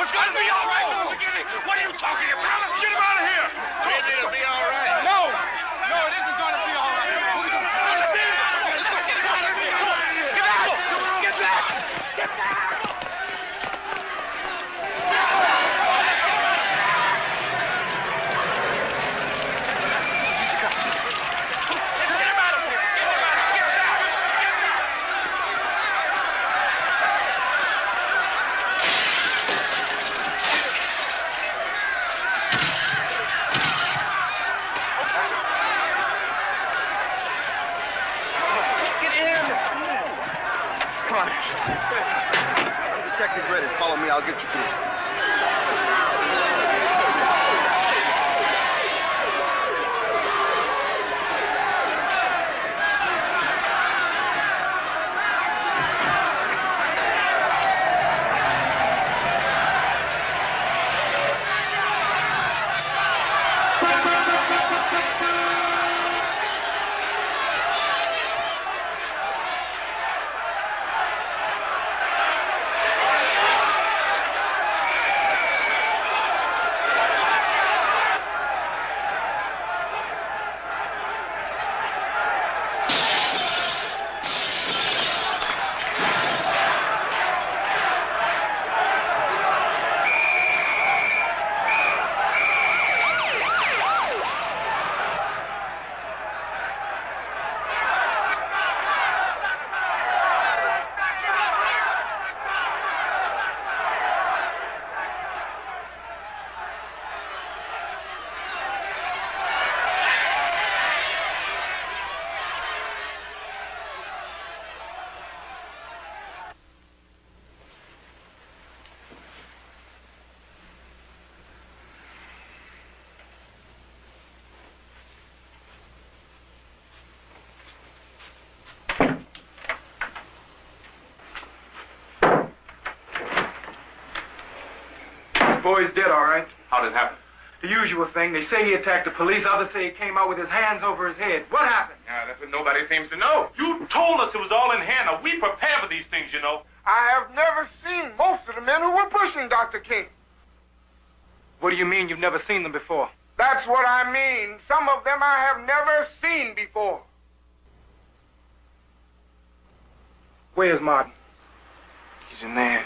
was going to be all right from the beginning. What are you talking about? Let's get him out of here. Maybe it'll be all right. No, it isn't going to be all right. Let's get him out of here. Get out! Get back! Get back! Detective ready. Follow me. I'll get you through. Boy's dead, all right. How did it happen? The usual thing. They say he attacked the police. Others say he came out with his hands over his head. What happened? Yeah, that's what nobody seems to know. You told us it was all in hand. Now, we prepare for these things, you know. I have never seen most of the men who were pushing Dr. King. What do you mean you've never seen them before? That's what I mean. Some of them I have never seen before. Where's Martin? He's in there.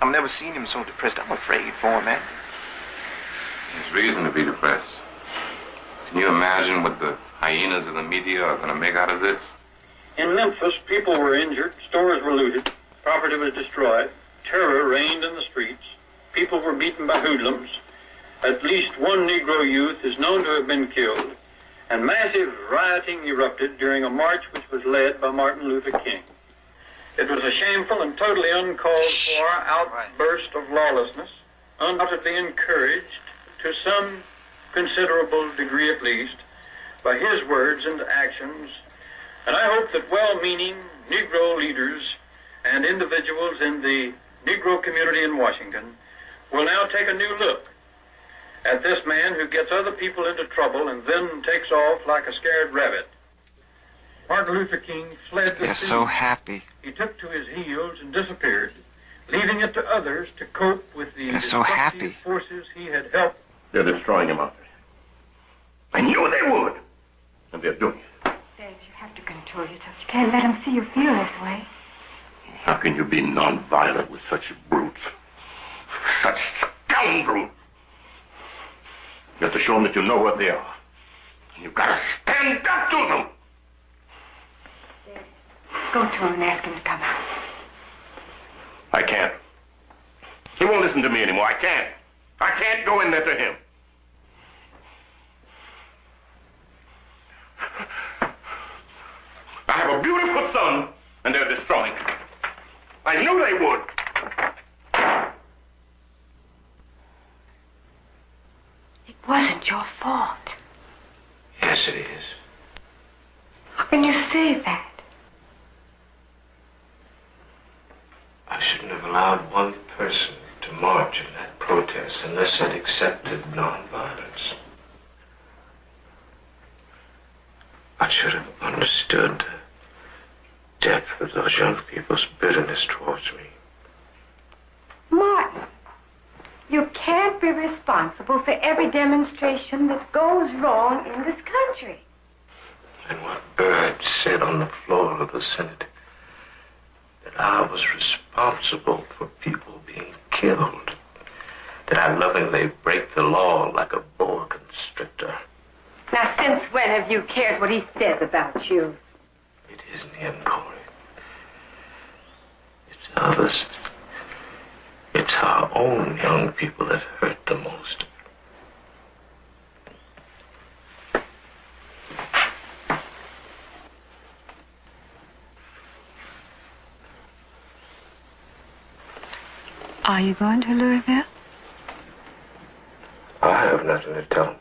I've never seen him so depressed. I'm afraid for him, man. There's reason to be depressed. Can you imagine what the hyenas of the media are going to make out of this? In Memphis, people were injured, stores were looted, property was destroyed, terror reigned in the streets, people were beaten by hoodlums, at least one Negro youth is known to have been killed, and massive rioting erupted during a march which was led by Martin Luther King. It was a shameful and totally uncalled for outburst of lawlessness, undoubtedly encouraged, to some considerable degree at least, by his words and actions. And I hope that well-meaning Negro leaders and individuals in the Negro community in Washington will now take a new look at this man who gets other people into trouble and then takes off like a scared rabbit. Martin Luther King fled the They're scene. so happy. He took to his heels and disappeared, leaving it to others to cope with the They're so happy. forces he had helped. They're destroying him out there. I knew they would. And they're doing it. Dave, you have to control yourself. You can't let him see you feel this way. How can you be nonviolent with such brutes? Such scoundrels? You have to show them that you know what they are. You've got to stand up to them. Go to him and ask him to come out. I can't. He won't listen to me anymore. I can't. I can't go in there to him. I have a beautiful son, and they're destroying it. I knew they would. It wasn't your fault. Yes, it is. How can you say that? I shouldn't have allowed one person to march in that protest unless it accepted nonviolence. I should have understood the depth of those young people's bitterness towards me. Martin, You can't be responsible for every demonstration that goes wrong in this country. And what Bird said on the floor of the Senate, that I was responsible for people being killed, that I lovingly break the law like a boa constrictor. Now, since when have you cared what he says about you? It isn't him, Corey. It's others. It's our own young people that hurt the most. Are you going to Louisville? I have nothing to tell him.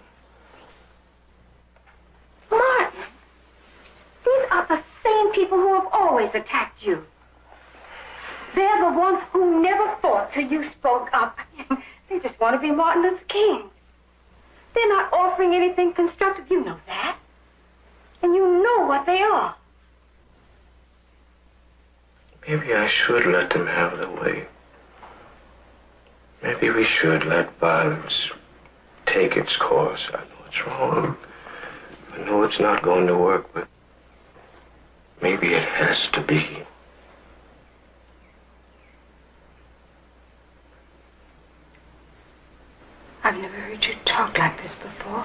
Martin, these are the same people who have always attacked you. They're the ones who never fought till you spoke up. They just want to be Martin Luther King. They're not offering anything constructive. You know that. And you know what they are. Maybe I should let them have their way. Maybe we should let violence take its course. I know it's wrong. I know it's not going to work, but maybe it has to be. I've never heard you talk like this before.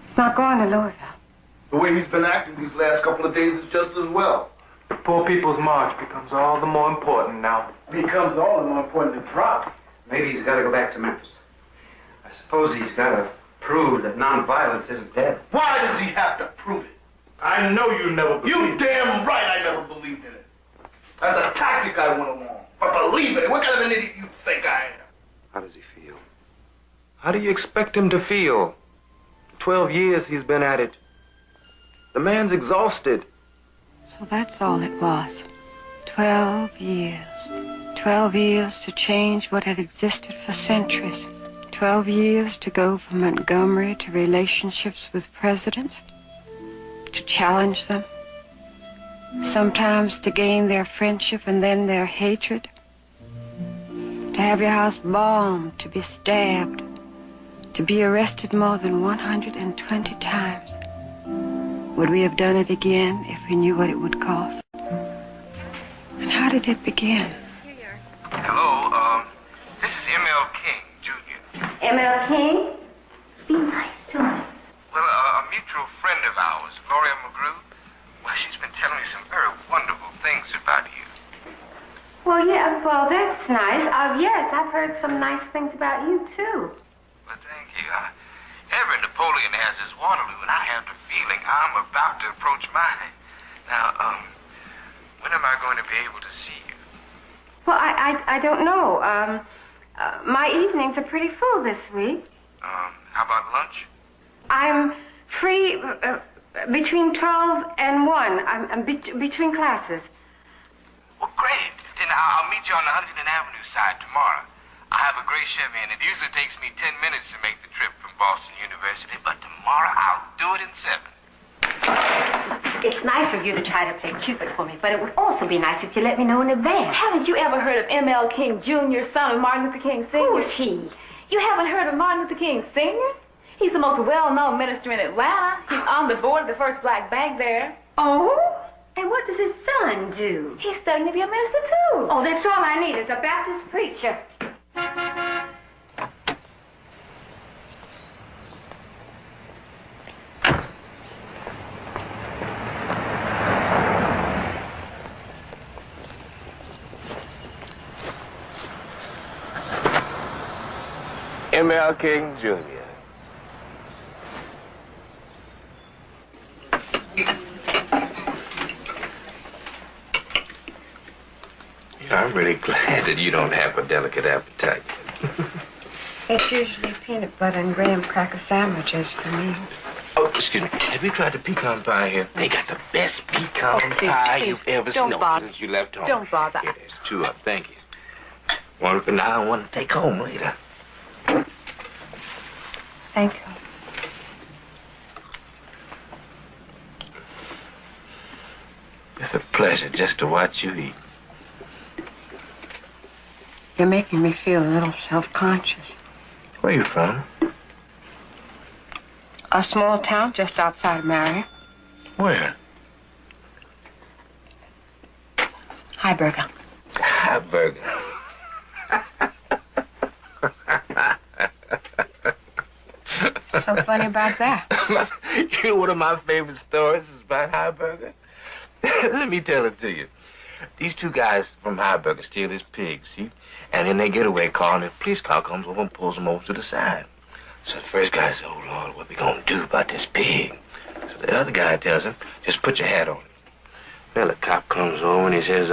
It's not going to Louisville. The way he's been acting these last couple of days is just as well. The Poor People's March becomes all the more important now. Becomes all the more important to drop. Maybe he's got to go back to Memphis. I suppose he's got to prove that nonviolence isn't dead. Why does he have to prove it? I know you never believed You damn right I never believed in it. As a tactic I went along. But believe it, what kind of an idiot you think I am? How does he feel? How do you expect him to feel? 12 years he's been at it. The man's exhausted. So that's all it was. 12 years. 12 years to change what had existed for centuries. 12 years to go from Montgomery to relationships with presidents. To challenge them. Sometimes to gain their friendship and then their hatred. To have your house bombed, to be stabbed. To be arrested more than 120 times. Would we have done it again if we knew what it would cost? And how did it begin? Hello, this is M.L. King, Jr. M.L. King? Be nice to him. Well, a mutual friend of ours, Gloria McGrew, well, she's been telling me some very wonderful things about you. Well, yeah, well, that's nice. Yes, I've heard some nice things about you, too. Well, thank you. Every Napoleon has his Waterloo, and I have the feeling I'm about to approach mine. Now, when am I going to be able to see you? Well, I don't know. My evenings are pretty full this week. How about lunch? I'm free between 12 and 1. I'm between classes. Well, great. Then I'll meet you on the Huntington Avenue side tomorrow. I have a gray Chevy, and it usually takes me 10 minutes to make the trip from Boston University, but tomorrow I'll do it in 7. It's nice of you to try to play Cupid for me, but it would also be nice if you let me know in advance. Haven't you ever heard of M.L. King Jr., son of Martin Luther King Sr.? Who's he? You haven't heard of Martin Luther King Sr.? He's the most well-known minister in Atlanta. He's on the board of the first black bank there. Oh? And what does his son do? He's studying to be a minister, too. Oh, that's all I need is a Baptist preacher. M.L. King Jr. I'm really glad that you don't have a delicate appetite. It's usually peanut butter and graham cracker sandwiches for me. Oh, excuse me. Have you tried the pecan pie here? They got the best pecan pie you've ever seen since you left home. Don't bother. Here, there's 2 up. Thank you. One for now, one to take home later. Thank you. It's a pleasure just to watch you eat. You're making me feel a little self-conscious. Where you from? A small town just outside of Marion. Where? Heiberger. Heiberger. What's so funny about that? You know, one of my favorite stories is about Heiberger. Let me tell it to you. These two guys from Heiberger steal his pig, see? And in their getaway car, and the police car comes over and pulls them over to the side. So the first guy says, "Oh, Lord, what we gonna do about this pig?" So the other guy tells him, "Just put your hat on." Well, the cop comes over and he says,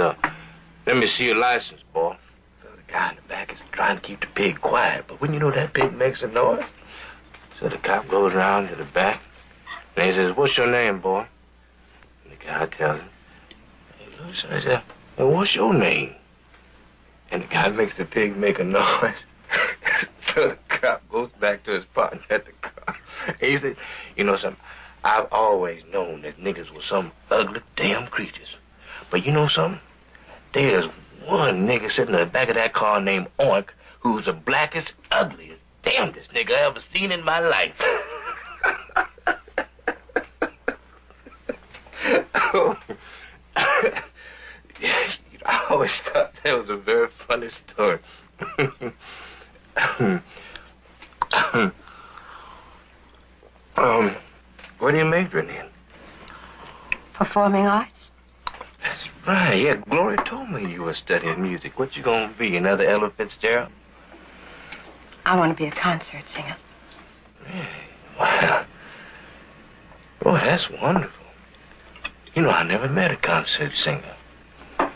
"Let me see your license, boy." So the guy in the back is trying to keep the pig quiet, but when you know that pig makes a noise. So the cop goes around to the back, and he says, "What's your name, boy?" And the guy tells him. He looks and he says, "Well, what's your name?" And the guy makes the pig make a noise. So the cop goes back to his partner at the car. And he said, "You know something? I've always known that niggas were some ugly damn creatures. But you know something? There's one nigga sitting in the back of that car named Oink who's the blackest, ugliest, damnedest nigga I ever seen in my life." Oh. I always thought that was a very funny story. What are you majoring in? Performing arts? That's right. Yeah, Gloria told me you were studying music. What you gonna be, another Ella Fitzgerald? I want to be a concert singer. Yeah. Wow. Boy, that's wonderful. You know, I never met a concert singer. Well,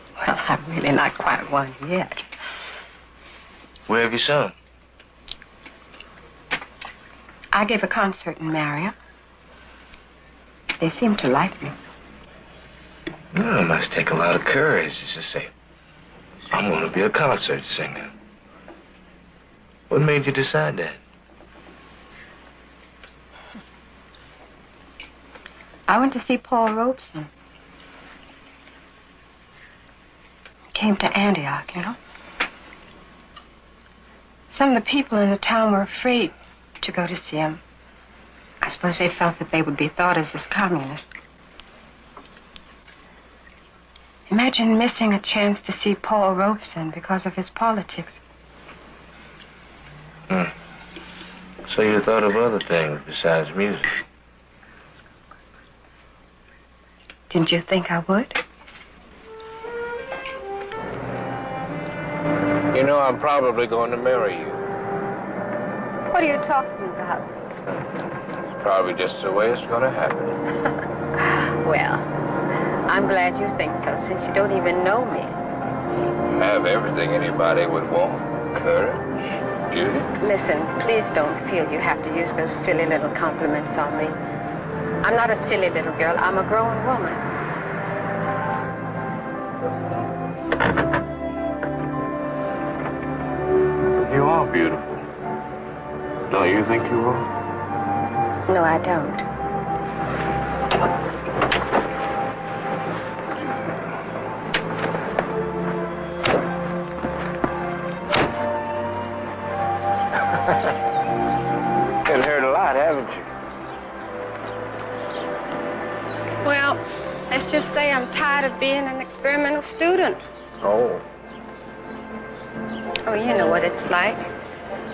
I'm really not quite one yet. Where have you sung? I gave a concert in Marion. They seem to like me. No, it must take a lot of courage just to say, "I'm going to be a concert singer." What made you decide that? I went to see Paul Robeson. Came to Antioch, you know. Some of the people in the town were afraid to go to see him. I suppose they felt that they would be thought of as communists. Imagine missing a chance to see Paul Robeson because of his politics. So you thought of other things besides music? Didn't you think I would? You know, I'm probably going to marry you. What are you talking about? It's probably just the way it's going to happen. Well, I'm glad you think so, since you don't even know me. Have everything anybody would want. Courage, beauty. Listen, please don't feel you have to use those silly little compliments on me. I'm not a silly little girl. I'm a grown woman. You are beautiful. Don't you think you are? No, I don't. You've heard a lot, haven't you? Well, let's just say I'm tired of being an experimental student. Oh. Oh, you know what it's like.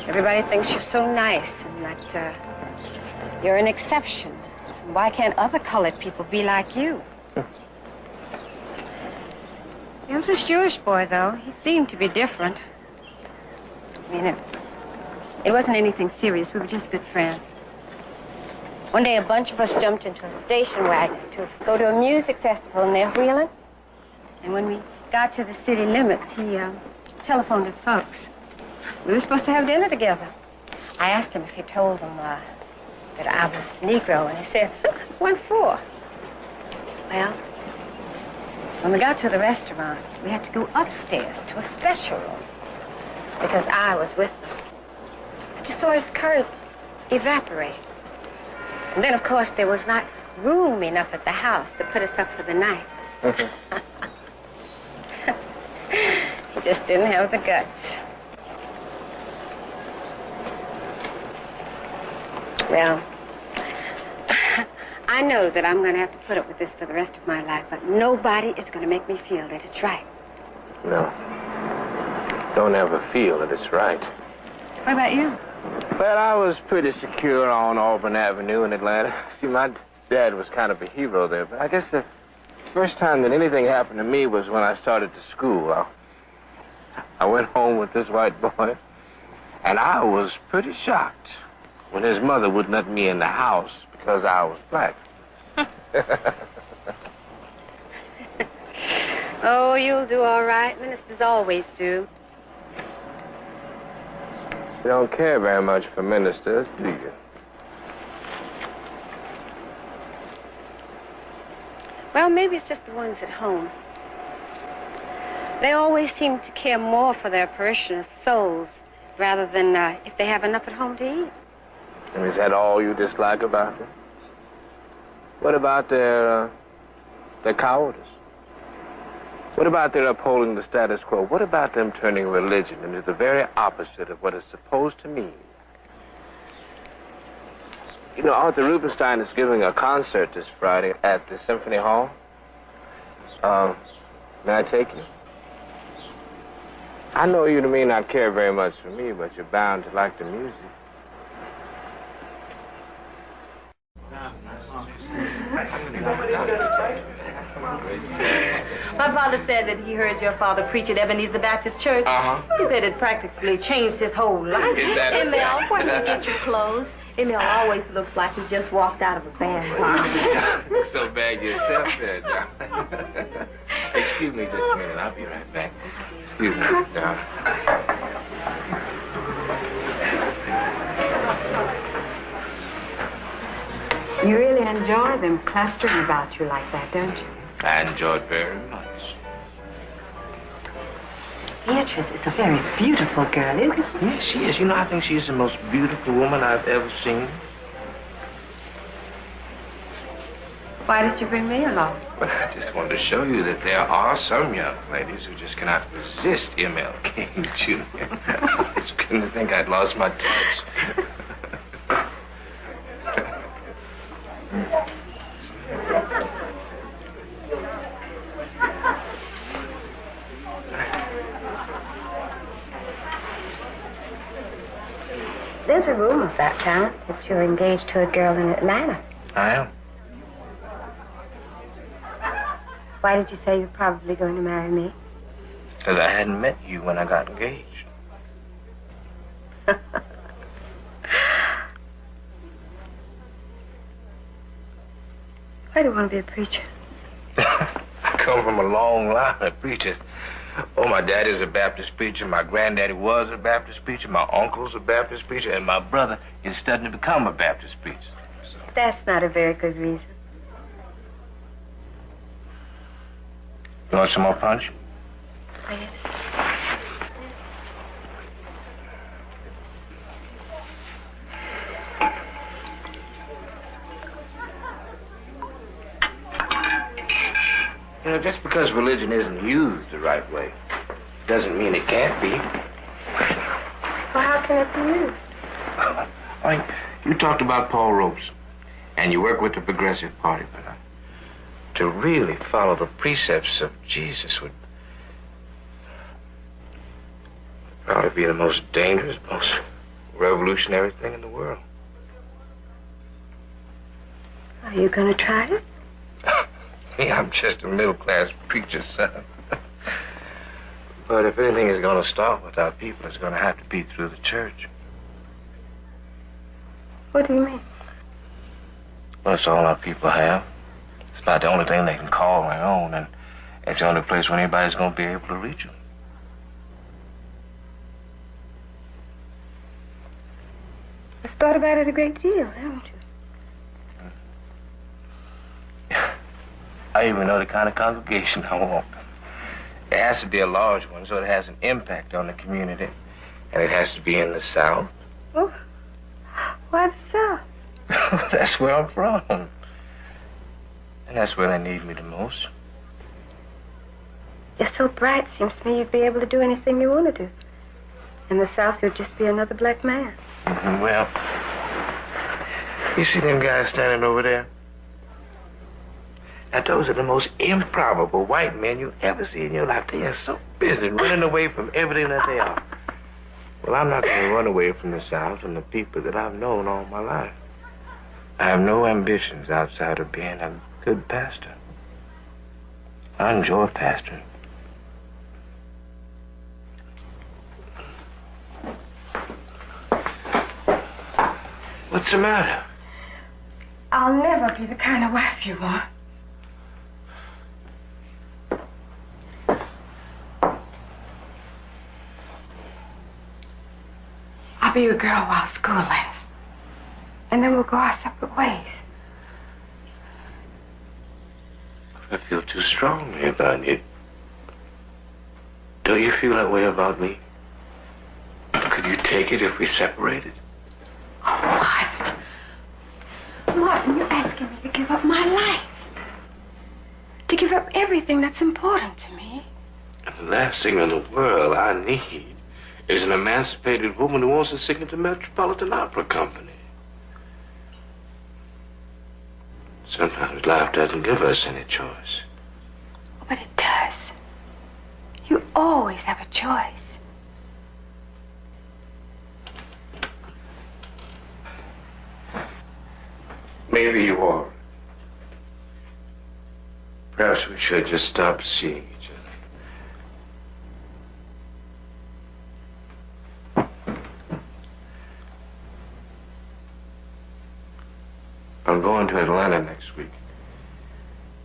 Everybody thinks you're so nice and that you're an exception. Why can't other colored people be like you? There was this Jewish boy, though. He seemed to be different. I mean, it wasn't anything serious. We were just good friends. One day, a bunch of us jumped into a station wagon to go to a music festival near Wheeling. And when we got to the city limits, he telephoned his folks. We were supposed to have dinner together. I asked him if he told them that I was Negro, and he said, "What for?" Well, when we got to the restaurant, we had to go upstairs to a special room because I was with them. I just saw his courage evaporate. And then, of course, there was not room enough at the house to put us up for the night. He just didn't have the guts. Well, I know that I'm going to have to put up with this for the rest of my life, but nobody is going to make me feel that it's right. No. Don't ever feel that it's right. What about you? Well, I was pretty secure on Auburn Avenue in Atlanta. See, my dad was kind of a hero there, but I guess the first time that anything happened to me was when I started to school. I went home with this white boy, and I was pretty shocked when his mother wouldn't let me in the house because I was black. Oh, you'll do all right. Ministers always do. You don't care very much for ministers, do you? Well, maybe it's just the ones at home. They always seem to care more for their parishioners' souls rather than if they have enough at home to eat. And is that all you dislike about them? What about their cowardice? What about their upholding the status quo? What about them turning religion into the very opposite of what it's supposed to mean? You know, Arthur Rubinstein is giving a concert this Friday at the Symphony Hall. May I take you? I know you may not care very much for me, but you're bound to like the music. My father said that he heard your father preach at Ebenezer Baptist Church. He said it practically changed his whole life. Hey, Mel, where do you get your clothes? Emil always looks like he just walked out of a band. You look so bad yourself there, John. Excuse me just a minute. I'll be right back. Excuse me, John. You really enjoy them clustering about you like that, don't you? I enjoyed very much. Beatrice is a very beautiful girl, isn't she? Yes, she is. You know, I think she's the most beautiful woman I've ever seen. Why did you bring me along? But I just wanted to show you that there are some young ladies who just cannot resist MLK Jr. I was beginning to think I'd lost my touch. There's a rumor about town that you're engaged to a girl in Atlanta. I am. Why did you say you're probably going to marry me? Because I hadn't met you when I got engaged. Why do you want to be a preacher? I come from a long line of preachers. Oh, my daddy's a Baptist preacher, my granddaddy was a Baptist preacher, my uncle's a Baptist preacher, and my brother is studying to become a Baptist preacher. So. That's not a very good reason. You want some more punch? Oh, yes. You know, just because religion isn't used the right way doesn't mean it can't be. Well, how can it be used? I mean, you talked about Paul Robeson, and you work with the Progressive Party, but to really follow the precepts of Jesus would probably be the most dangerous, most revolutionary thing in the world. Are you going to try it? Yeah, I'm just a middle-class preacher's son. But if anything is going to start with our people, it's going to have to be through the church. What do you mean? Well, it's all our people have. It's about the only thing they can call their own, and it's the only place where anybody's going to be able to reach them. You've thought about it a great deal, haven't you? I even know the kind of congregation I want. It has to be a large one so it has an impact on the community. And it has to be in the South. Oh, why the South? That's where I'm from. And that's where they need me the most. You're so bright, seems to me you'd be able to do anything you want to do. In the South, you'd just be another black man. Well, you see them guys standing over there? Now, those are the most improbable white men you ever see in your life. They are so busy running away from everything that they are. Well, I'm not going to run away from the South and the people that I've known all my life. I have no ambitions outside of being a good pastor. I enjoy pastoring. What's the matter? I'll never be the kind of wife you want. I'll be your girl while school lasts. And then we'll go our separate ways. I feel too strongly about you. Don't you feel that way about me? Could you take it if we separated? Oh, Martin, you're asking me to give up my life. To give up everything that's important to me. And the last thing in the world I need is an emancipated woman who wants to sing at the Metropolitan Opera Company. Sometimes life doesn't give us any choice. But it does. You always have a choice. Maybe you are. Perhaps we should just stop seeing each other. I'm going to Atlanta next week.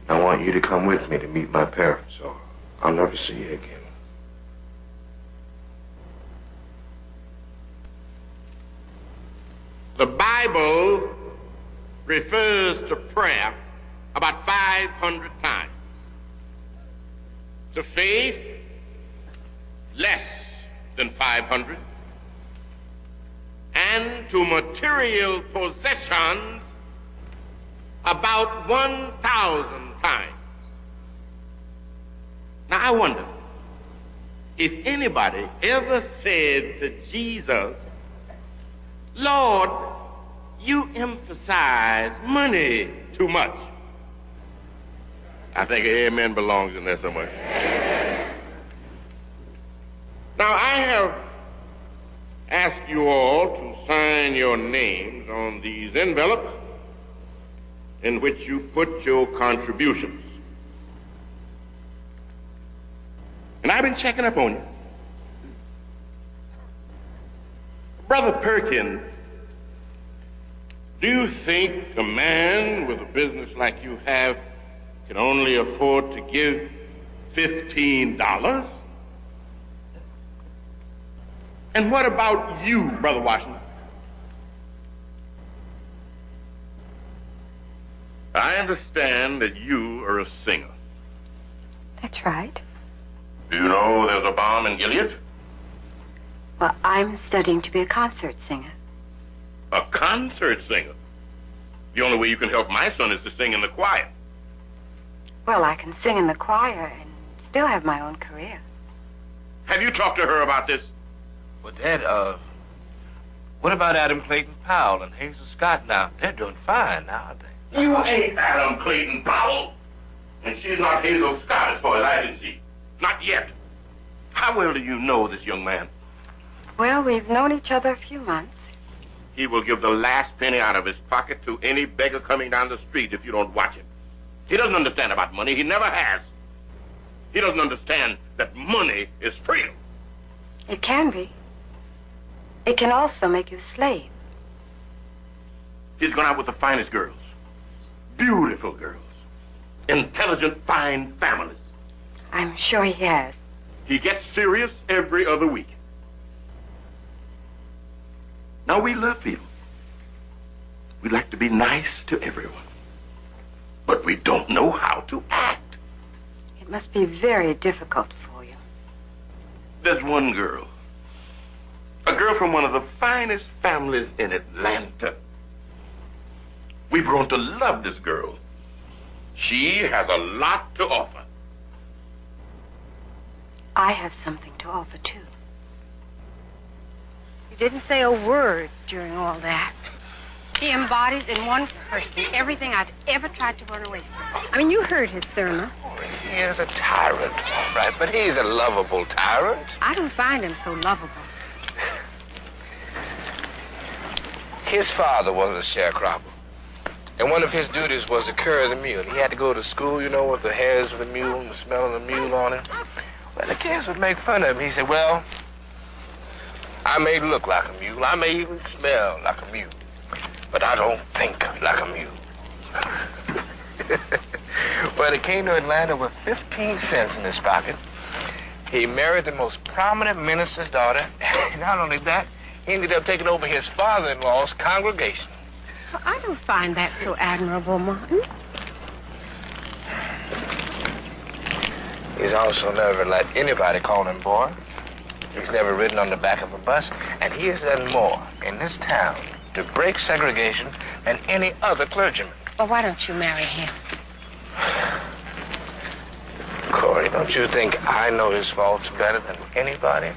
I want you to come with me to meet my parents, or I'll never see you again. The Bible refers to prayer about 500 times. To faith, less than 500. And to material possessions, about 1,000 times. Now I wonder if anybody ever said to Jesus, Lord, you emphasize money too much. I think amen belongs in there somewhere. Now I have asked you all to sign your names on these envelopes in which you put your contributions. And I've been checking up on you. Brother Perkins, do you think a man with a business like you have can only afford to give $15? And what about you, Brother Washington? I understand that you are a singer. That's right. Do you know there's a bomb in Gilead? Well, I'm studying to be a concert singer. A concert singer? The only way you can help my son is to sing in the choir. Well, I can sing in the choir and still have my own career. Have you talked to her about this? Well, Dad, what about Adam Clayton Powell and Hazel Scott now? They're doing fine now, aren't they? You ain't Adam Clayton Powell. And she's not Hazel Scott as far as I can see. Not yet. How well do you know this young man? Well, we've known each other a few months. He will give the last penny out of his pocket to any beggar coming down the street if you don't watch him. He doesn't understand about money. He never has. He doesn't understand that money is freedom. It can be. It can also make you a slave. He's gone out with the finest girls. Beautiful girls. Intelligent, fine families. I'm sure he has. He gets serious every other week. Now, we love people. We like to be nice to everyone. But we don't know how to act. It must be very difficult for you. There's one girl. A girl from one of the finest families in Atlanta. We've grown to love this girl. She has a lot to offer. I have something to offer, too. You didn't say a word during all that. He embodies in one person everything I've ever tried to run away from. I mean, you heard his sermon. He is a tyrant, all right, but he's a lovable tyrant. I don't find him so lovable. His father was a sharecropper, and one of his duties was to carry the mule. He had to go to school, you know, with the hairs of the mule and the smell of the mule on him. Well, the kids would make fun of him. He said, well, I may look like a mule, I may even smell like a mule, but I don't think like a mule. Well, he came to Atlanta with 15 cents in his pocket. He married the most prominent minister's daughter, and not only that, he ended up taking over his father-in-law's congregation. Well, I don't find that so admirable, Martin. He's also never let anybody call him boy. He's never ridden on the back of a bus, and he has done more in this town to break segregation than any other clergyman. Well, why don't you marry him? Corey, don't you think I know his faults better than anybody?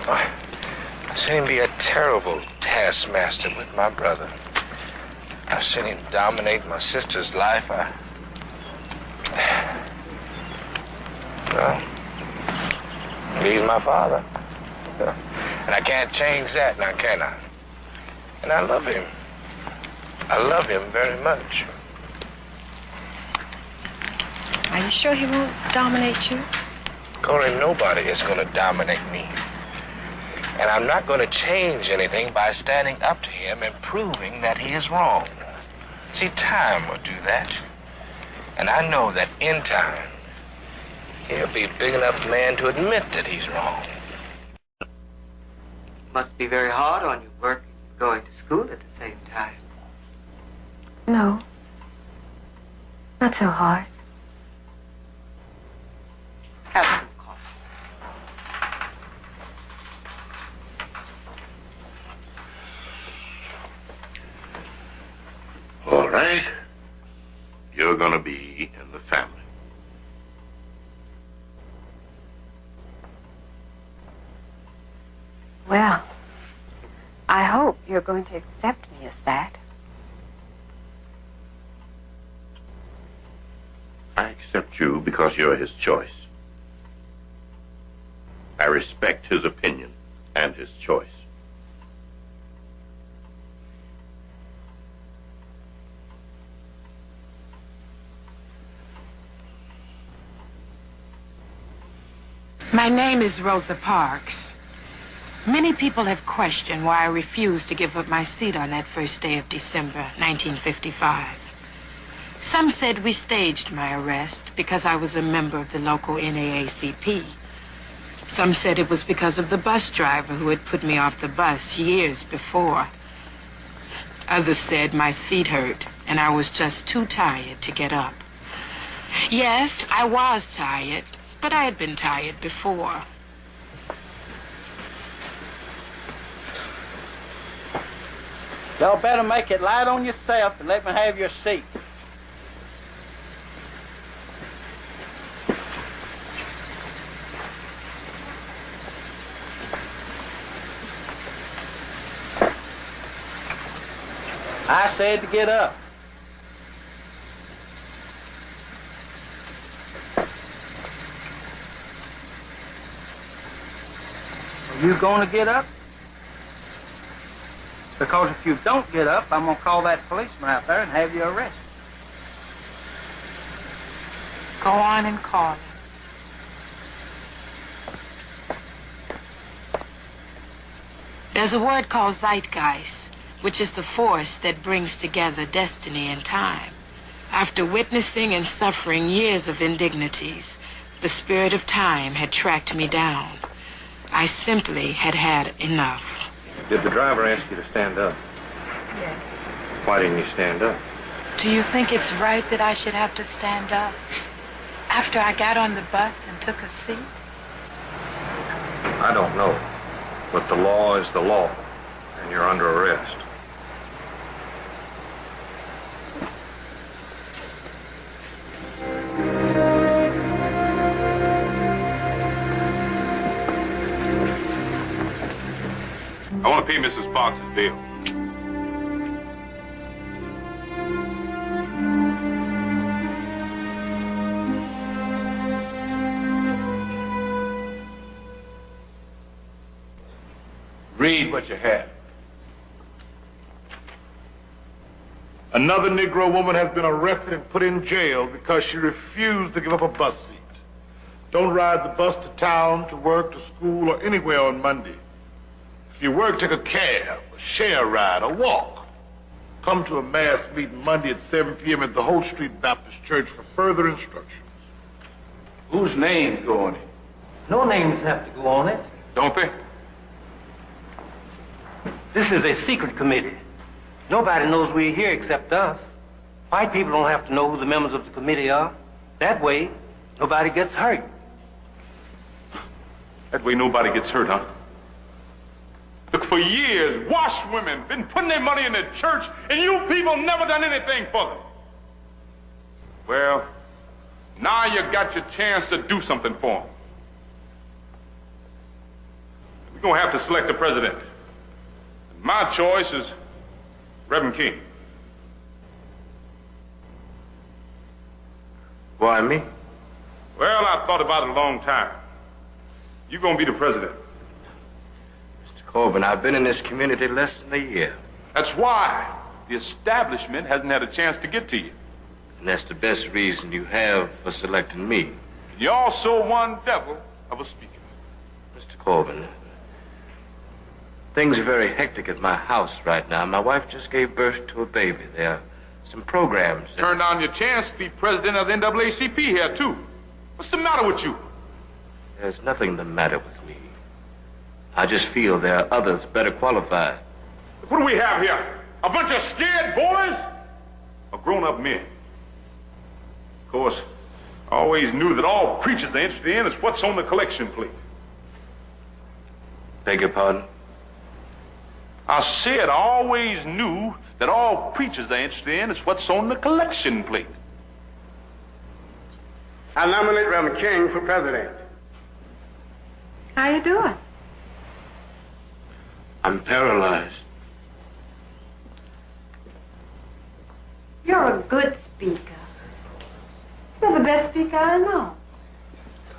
I've seen him be a terrible taskmaster with my brother. I've seen him dominate my sister's life. Well, he's my father. And I can't change that now, can I? And I love him. I love him very much. Are you sure he won't dominate you? Corey, nobody is going to dominate me. And I'm not going to change anything by standing up to him and proving that he is wrong. See, time will do that. And I know that in time, he'll be a big enough man to admit that he's wrong. Must be very hard on you working and going to school at the same time. No. Not so hard. Have some coffee. All right. You're gonna be in the family. Well, I hope you're going to accept me as that. I accept you because you're his choice. I respect his opinion and his choice. My name is Rosa Parks. Many people have questioned why I refused to give up my seat on that first day of December, 1955. Some said we staged my arrest because I was a member of the local NAACP. Some said it was because of the bus driver who had put me off the bus years before. Others said my feet hurt and I was just too tired to get up. Yes, I was tired, but I had been tired before. Y'all better make it light on yourself and let me have your seat. I said to get up. Are you going to get up? Because if you don't get up, I'm going to call that policeman out there and have you arrested. Go on and call him. There's a word called zeitgeist, which is the force that brings together destiny and time. After witnessing and suffering years of indignities, the spirit of time had tracked me down. I simply had had enough. Did the driver ask you to stand up? Yes. Why didn't you stand up? Do you think it's right that I should have to stand up after I got on the bus and took a seat? I don't know. But the law is the law, and you're under arrest. I want to pay Mrs. Parks' bill. Read what you have. Another Negro woman has been arrested and put in jail because she refused to give up a bus seat. Don't ride the bus to town, to work, to school, or anywhere on Monday. If you work, take a cab, a share ride, or walk. Come to a mass meeting Monday at 7 p.m. at the Holt Street Baptist Church for further instructions. Whose names go on it? No names have to go on it. Don't they? This is a secret committee. Nobody knows we're here except us. White people don't have to know who the members of the committee are. That way, nobody gets hurt. That way nobody gets hurt, huh? Look, for years, washwomen been putting their money in the church, and you people never done anything for them. Well, now you got your chance to do something for them. We're going to have to select a president. And my choice is Reverend King. Why me? Well, I thought about it a long time. You're going to be the president. Mr. Corbin, I've been in this community less than a year. That's why the establishment hasn't had a chance to get to you. And that's the best reason you have for selecting me. You're also one devil of a speaker. Mr. Corbin, things are very hectic at my house right now. My wife just gave birth to a baby. There are some programs. Turn down your chance to be president of the NAACP here, too. What's the matter with you? There's nothing the matter with me. I just feel there are others better qualified. What do we have here? A bunch of scared boys? Or grown-up men? Of course, I always knew that all preachers are interested in is what's on the collection plate. Beg your pardon? I said I always knew that all preachers are interested in is what's on the collection plate. I nominate Reverend King for president. How you doing? I'm paralyzed. You're a good speaker. You're the best speaker I know.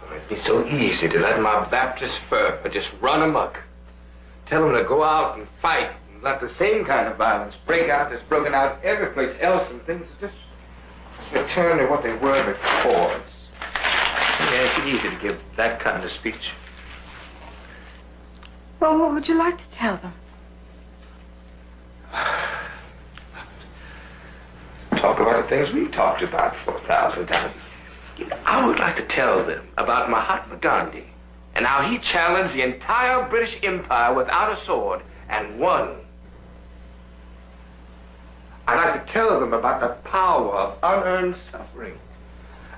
It'd be so easy to let my Baptist fervor just run amok. Tell them to go out and fight and let the same kind of violence break out that's broken out every place else, and things just return to what they were before. Yeah, it's easy to give that kind of speech. Well, what would you like to tell them? Talk about the things we talked about for 1,000 times. I would like to tell them about Mahatma Gandhi and how he challenged the entire British Empire without a sword and won. I'd like to tell them about the power of unearned suffering,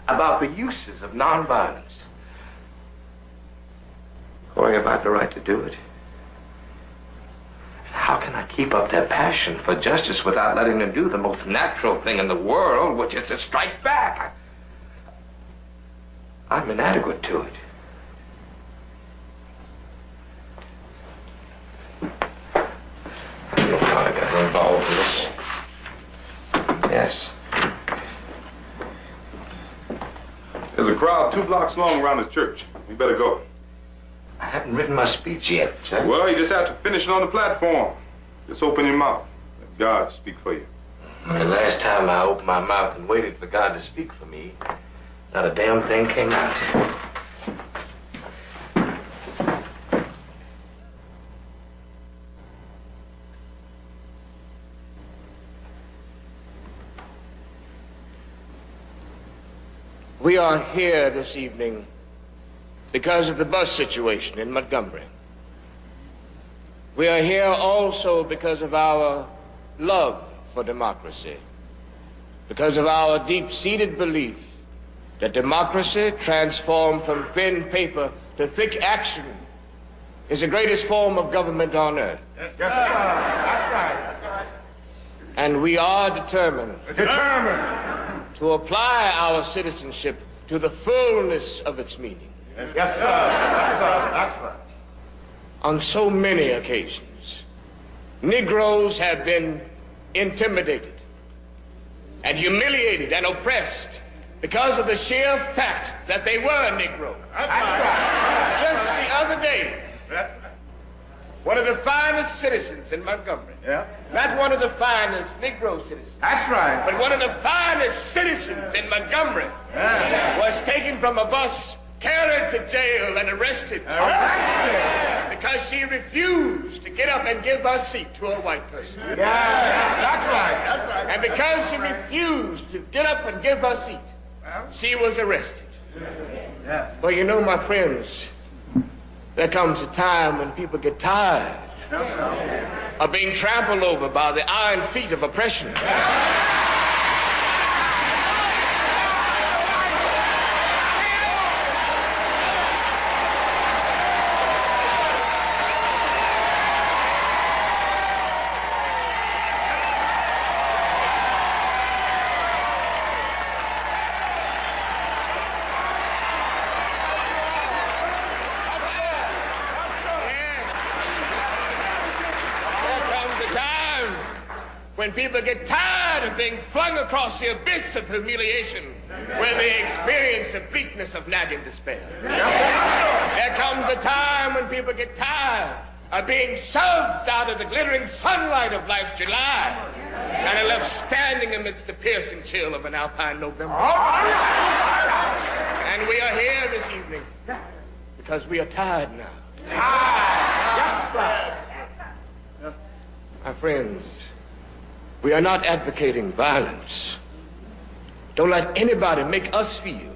about the uses of nonviolence. Corey, have I the right to do it? How can I keep up their passion for justice without letting them do the most natural thing in the world, which is to strike back? I'm inadequate to it. I don't know how I got involved in this. Yes. There's a crowd 2 blocks long around the church. We better go. I haven't written my speech yet, Judge. Well, you just have to finish it on the platform. Just open your mouth. Let God speak for you. The last time I opened my mouth and waited for God to speak for me, not a damn thing came out. We are here this evening because of the bus situation in Montgomery. We are here also because of our love for democracy, because of our deep-seated belief that democracy, transformed from thin paper to thick action, is the greatest form of government on earth. Yes, sir. That's right. And we are determined to apply our citizenship to the fullness of its meaning. Yes, sir. Yes, sir. That's right. On so many occasions, Negroes have been intimidated and humiliated and oppressed because of the sheer fact that they were Negro. That's right. Just the other day, one of the finest citizens in Montgomery, not one of the finest Negro citizens, that's right, but one of the finest citizens in Montgomery was taken from a bus, carried to jail, and arrested because she refused to get up and give her seat to a white person. Yeah, that's right, that's right. And because she refused to get up and give her seat, she was arrested. Well, you know, my friends, there comes a time when people get tired of being trampled over by the iron feet of oppression. When people get tired of being flung across the abyss of humiliation, where they experience the bleakness of nagging despair. There comes a time when people get tired of being shoved out of the glittering sunlight of life's July and are left standing amidst the piercing chill of an alpine November. And we are here this evening because we are tired now. Yes, sir. My friends, we are not advocating violence. Don't let anybody make us feel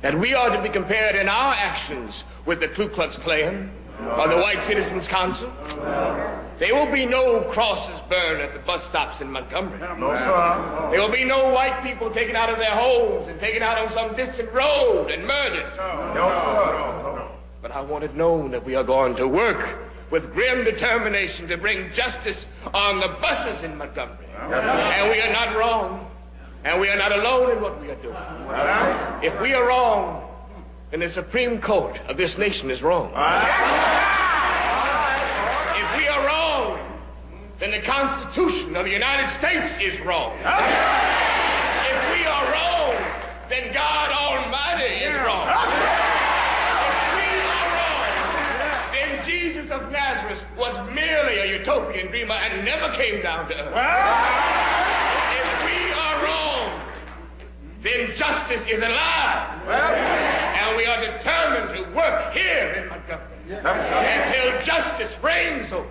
that we are to be compared in our actions with the Ku Klux Klan or the White Citizens Council. There will be no crosses burned at the bus stops in Montgomery. No, sir. There will be no white people taken out of their homes and taken out on some distant road and murdered. No, sir. But I want it known that we are going to work with grim determination to bring justice on the buses in Montgomery. And we are not wrong. And we are not alone in what we are doing. If we are wrong, then the Supreme Court of this nation is wrong. If we are wrong, then the Constitution of the United States is wrong. If we are wrong, then God Almighty is wrong. Jesus of Nazareth was merely a utopian dreamer and never came down to earth. If we are wrong, then justice is alive. And we are determined to work here in Montgomery until justice reigns over.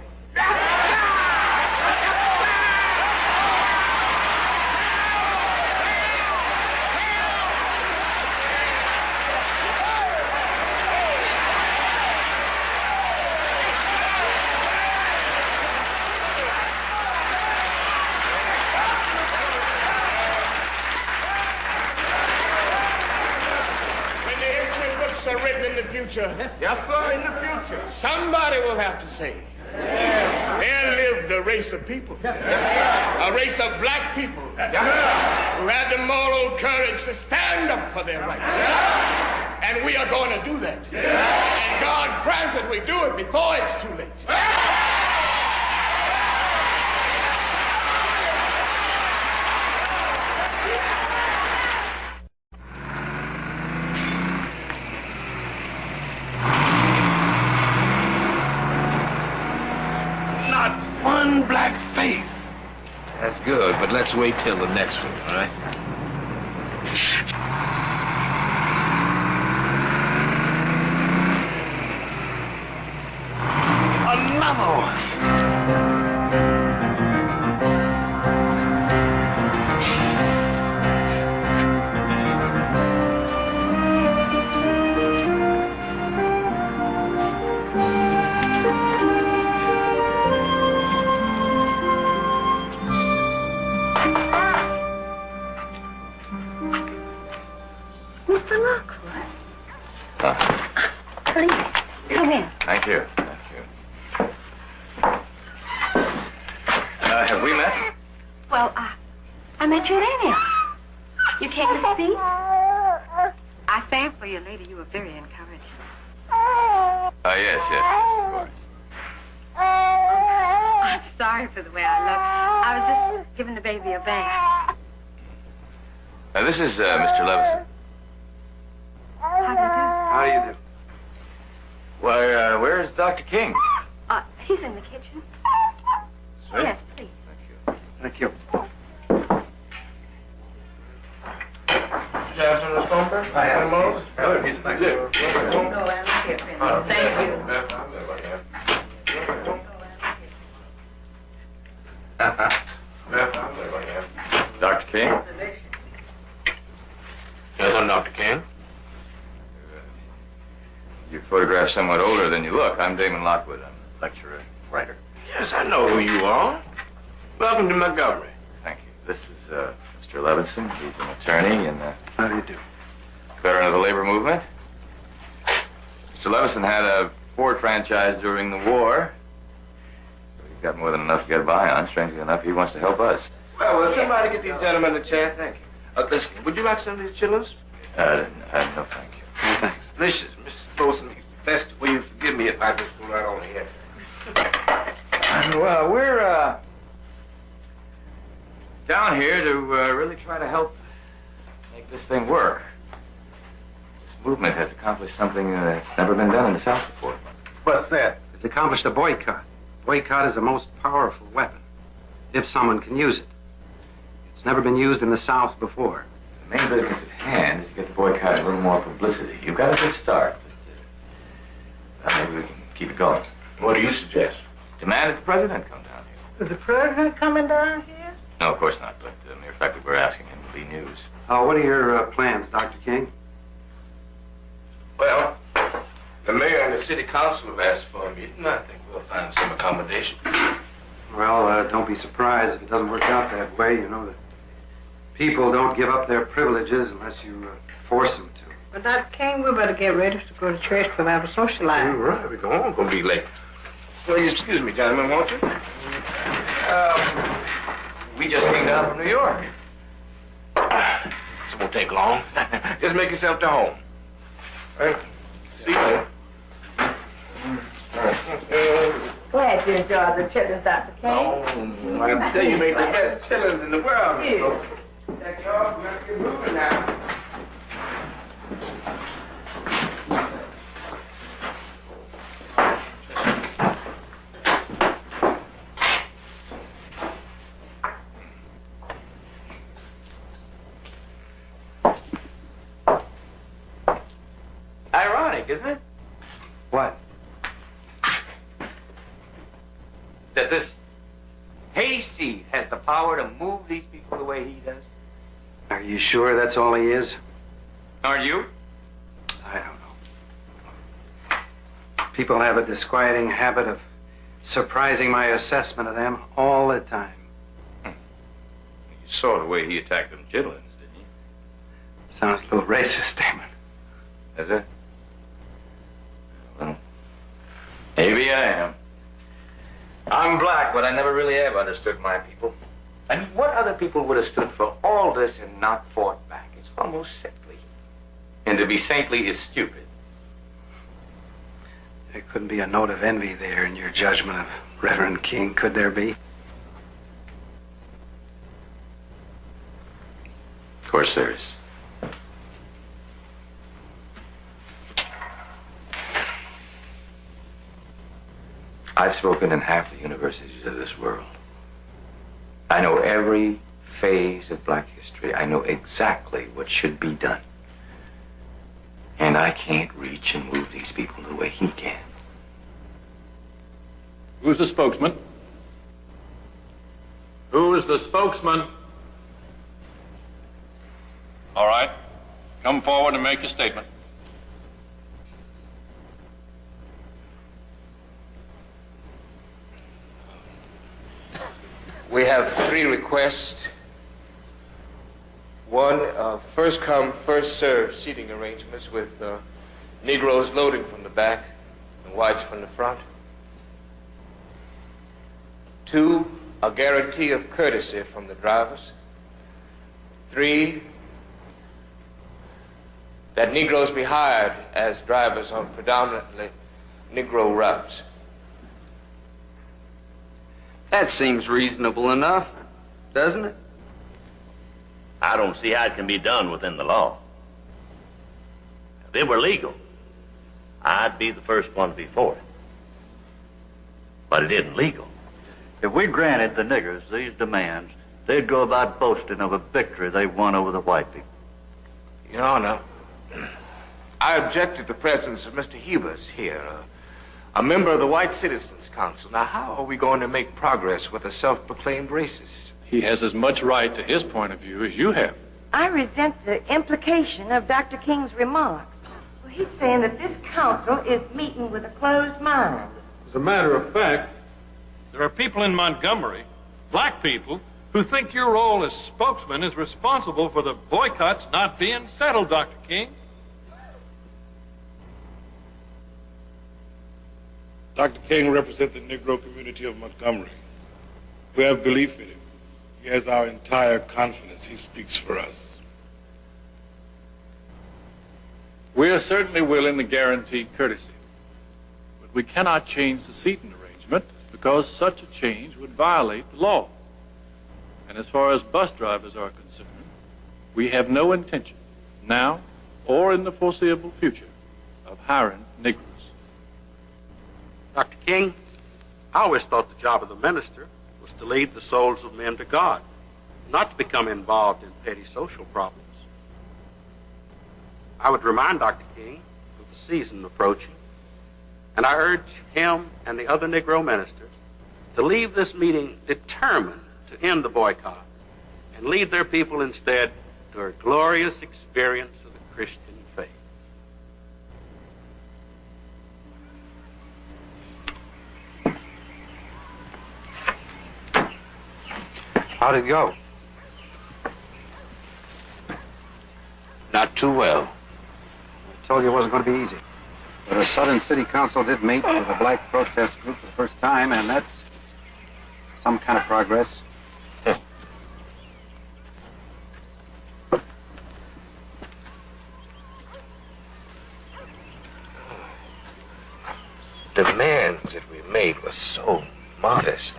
Are written in the future. Yes, sir, in the future. Somebody will have to say, there lived a race of people, a race of black people who had the moral courage to stand up for their rights. And we are going to do that. And God granted we do it before it's too late. One black face. That's good, but let's wait till the next one, all right? Another one. Come in. Thank you. Thank you. Have we met? Well, I met you at Antioch. You came to speak? I sang for you later. You were very encouraging. Yes, of course. I'm sorry. sorry for the way I look. I was just giving the baby a bath. This is Mr. Levison. How do you do? Why, where's Dr. King? He's in the kitchen. Sweet. Yes, please. Thank you. I have more. Thank you. Dr. King? Yes, I'm Dr. King. You photograph somewhat older than you look. I'm Damon Lockwood. I'm a lecturer, writer. Yes, I know who you are. Welcome to Montgomery. Thank you. This is Mr. Levison. He's an attorney and How do you do? veteran of the labor movement. Mr. Levison had a Ford franchise during the war. So he's got more than enough to get by on. Strangely enough, he wants to help us. Well, will somebody get these gentlemen a chair? Thank you. Listen, would you like some of these chitlins? No, thank you. Thanks. Delicious. Mrs. Bolson makes the best. Will you forgive me if I just go right on here? Well, we're down here to really try to help make this thing work. This movement has accomplished something that's never been done in the South before. What's that? It's accomplished a boycott. Boycott is the most powerful weapon, if someone can use it. It's never been used in the South before. The main business at hand is to get the boycott a little more publicity. You've got a good start, but maybe we can keep it going. What do you suggest? Demand that the president come down here. Is the president coming down here? No, of course not, but the mere fact that we're asking him will be news. What are your plans, Dr. King? Well, the mayor and the city council have asked for a meeting. I think we'll find some accommodation. Well, don't be surprised if it doesn't work out that way. You know that people don't give up their privileges unless you force them to. But Dr. King, we better get ready to go to church for our socialize. You're right. We're going to be late. Well, you excuse me, gentlemen, won't you? We just came down from New York. This won't take long. Just make yourself to home. Right. See you later. Glad you enjoyed the chitlins, Dr. King. Oh, I tell you, make the best chitlins in the world. Take you off. We have to get moving now. Ironic, isn't it? What? That this hayseed has the power to move these people the way he does. Are you sure that's all he is? Aren't you? I don't know. People have a disquieting habit of surprising my assessment of them all the time. You saw the way he attacked them chitlins, didn't you? Sounds a little racist, Damon. Is it? Well, maybe I am. I'm black, but I never really have understood my people. I mean, what other people would have stood for all this and not fought back? It's almost sickly. And to be saintly is stupid. There couldn't be a note of envy there in your judgment of Reverend King, could there be? Of course there is. I've spoken in half the universities of this world. I know every phase of black history. I know exactly what should be done. And I can't reach and move these people the way he can. Who's the spokesman? Who's the spokesman? All right. Come forward and make your statement. We have 3 requests. One, first come, first served seating arrangements with Negroes loading from the back and whites from the front. 2, a guarantee of courtesy from the drivers. 3, that Negroes be hired as drivers on predominantly Negro routes. That seems reasonable enough, doesn't it? I don't see how it can be done within the law. If it were legal, I'd be the first one to be for it. But it isn't legal. If we granted the niggers these demands, they'd go about boasting of a victory they won over the white people. Your Honor, I object to the presence of Mr. Hubers here, a member of the White Citizens Council. Now, how are we going to make progress with a self-proclaimed racist? He has as much right to his point of view as you have. I resent the implication of Dr. King's remarks. Well, he's saying that this council is meeting with a closed mind. As a matter of fact, there are people in Montgomery, black people, who think your role as spokesman is responsible for the boycotts not being settled, Dr. King. Dr. King represents the Negro community of Montgomery. We have belief in him. He has our entire confidence. He speaks for us. We are certainly willing to guarantee courtesy, but we cannot change the seating arrangement because such a change would violate the law. And as far as bus drivers are concerned, we have no intention, now or in the foreseeable future, of hiring Negroes. Dr. King, I always thought the job of the minister was to lead the souls of men to God, not to become involved in petty social problems. I would remind Dr. King of the season approaching, and I urge him and the other Negro ministers to leave this meeting determined to end the boycott and lead their people instead to a glorious experience of the Christian faith. How'd it go? Not too well. I told you it wasn't going to be easy. But the Southern City Council did meet with a black protest group for the first time, and that's some kind of progress. Demands that we made were so modest.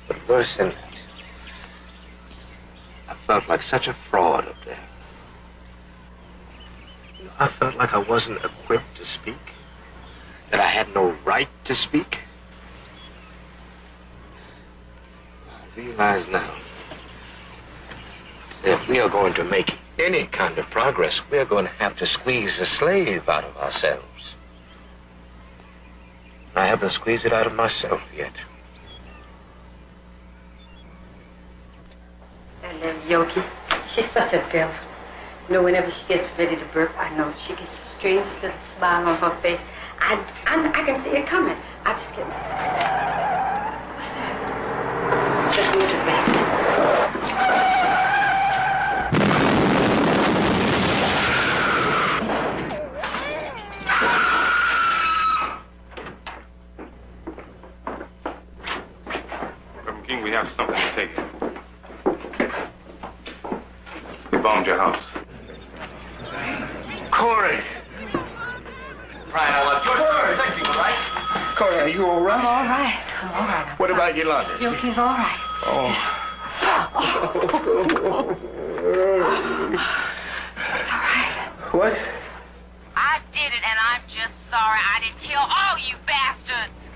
But worse than that, I felt like such a fraud up there. I felt like I wasn't equipped to speak, that I had no right to speak. I realize now that if we are going to make any kind of progress, we're going to have to squeeze the slave out of ourselves. I haven't squeezed it out of myself yet. I love Yogi. She's such a devil. You know, whenever she gets ready to burp, I know she gets the strangest little smile on her face. I can see it coming. I just get... What's that? Just move to the back. Reverend King, we have something to tell you. We bombed your house. Corey! Right, Corey, is everything all right? Corey, are you all right? I'm all right. I'm all right. What about Yolanda? Yogi's all right. Oh. What? I did it, and I'm just sorry I didn't kill all you bastards.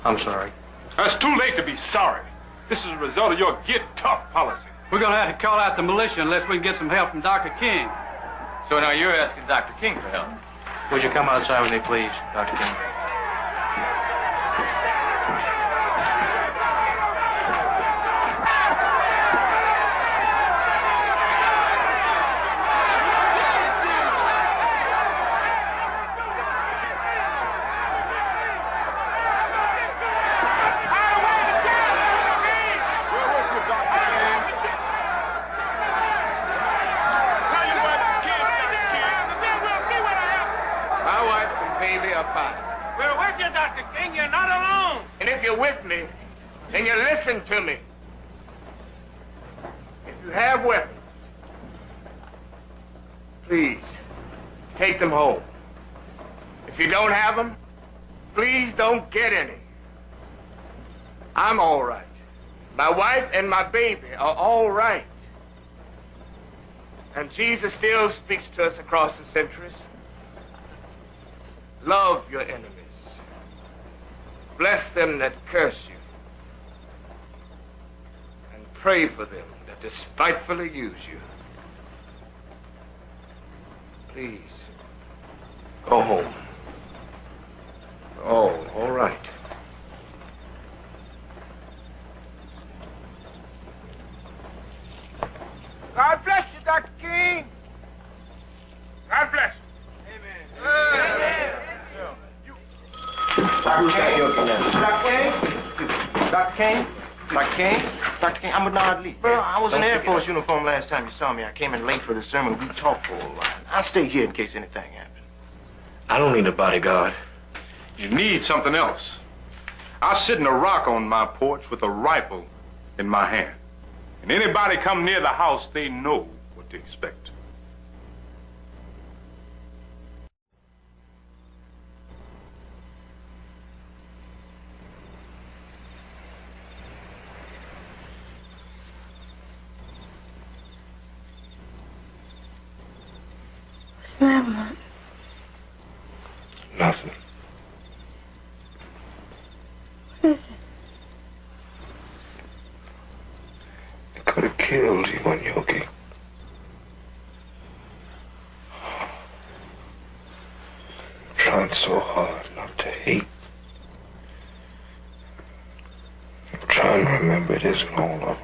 I'm sorry. It's too late to be sorry. This is a result of your get tough policy. We're going to have to call out the militia unless we can get some help from Dr. King. So now you're asking Dr. King for help. Would you come outside with me, please, Dr. King? We're with you, Dr. King. You're not alone. And if you're with me, then you listen to me. If you have weapons, please, take them home. If you don't have them, Please don't get any. I'm all right. My wife and my baby are all right. And Jesus still speaks to us across the centuries. Love your enemies. Bless them that curse you. And pray for them that despitefully use you. Please, go home. Oh, all right. God bless you, Dr. King. God bless you. Amen. Dr. King? Dr. King? Dr. King, I'm Bernard Lee. Well, I was in Air Force uniform last time you saw me. I came in late for the sermon. We talked for a while. I'll stay here in case anything happens. I don't need a bodyguard. You need something else. I sit in a rock on my porch with a rifle in my hand. And anybody come near the house, they know what to expect. What's the matter, Martin? Nothing. What is it? Could have killed you and Yogi. I'm trying so hard not to hate. I'm trying to remember it isn't all of them.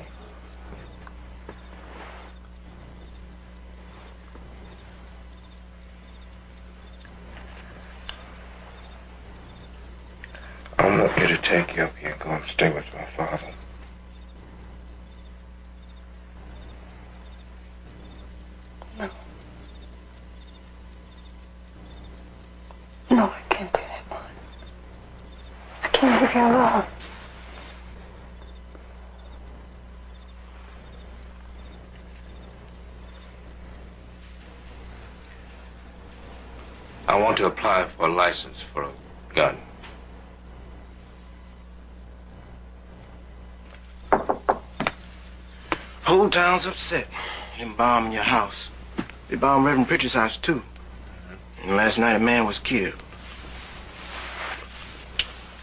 I want you to take Yogi and go and stay with my father. No, I can't do that, Martin. I can't leave you alone. I want to apply for a license for a gun. Whole town's upset. They bombed your house. They bombed Reverend Pritchard's house, too. And last night a man was killed.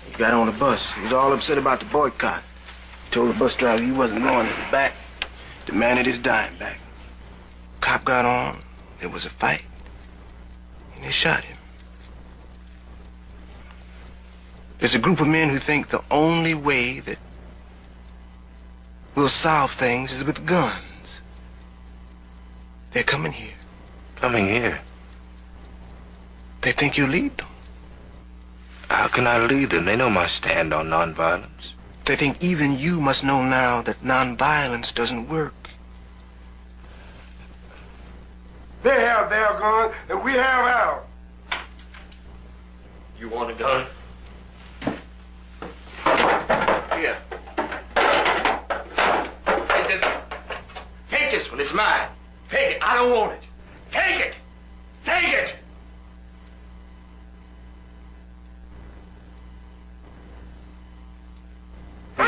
He got on the bus. He was all upset about the boycott. He told the bus driver he wasn't going to the back. Demanded his dime back. Cop got on. There was a fight. And they shot him. There's a group of men who think the only way that we'll solve things is with guns. They're coming here. Coming here? They think you lead them. How can I lead them? They know my stand on nonviolence. They think even you must know now that nonviolence doesn't work. They have their gun, and we have ours. You want a gun? Here. Take this one. It's mine. Take it. I don't want it. Take it. Take it.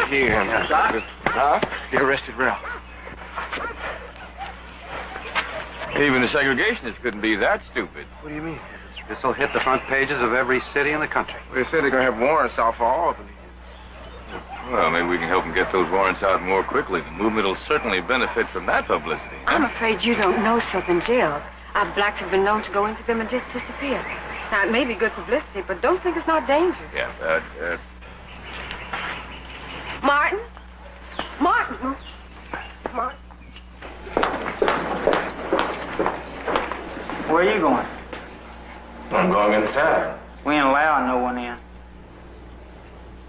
Here, huh? You arrested Ralph. Even the segregationists couldn't be that stupid. What do you mean? This will hit the front pages of every city in the country. They said they're going to have warrants out for all of them. Well, maybe we can help them get those warrants out more quickly. The movement will certainly benefit from that publicity. I'm afraid you don't know Southern jails. Our blacks have been known to go into them and just disappear. Now, it may be good publicity, but don't think it's not dangerous. Yeah, Martin? Martin? Martin? Where are you going? I'm going inside. We ain't allowing no one in.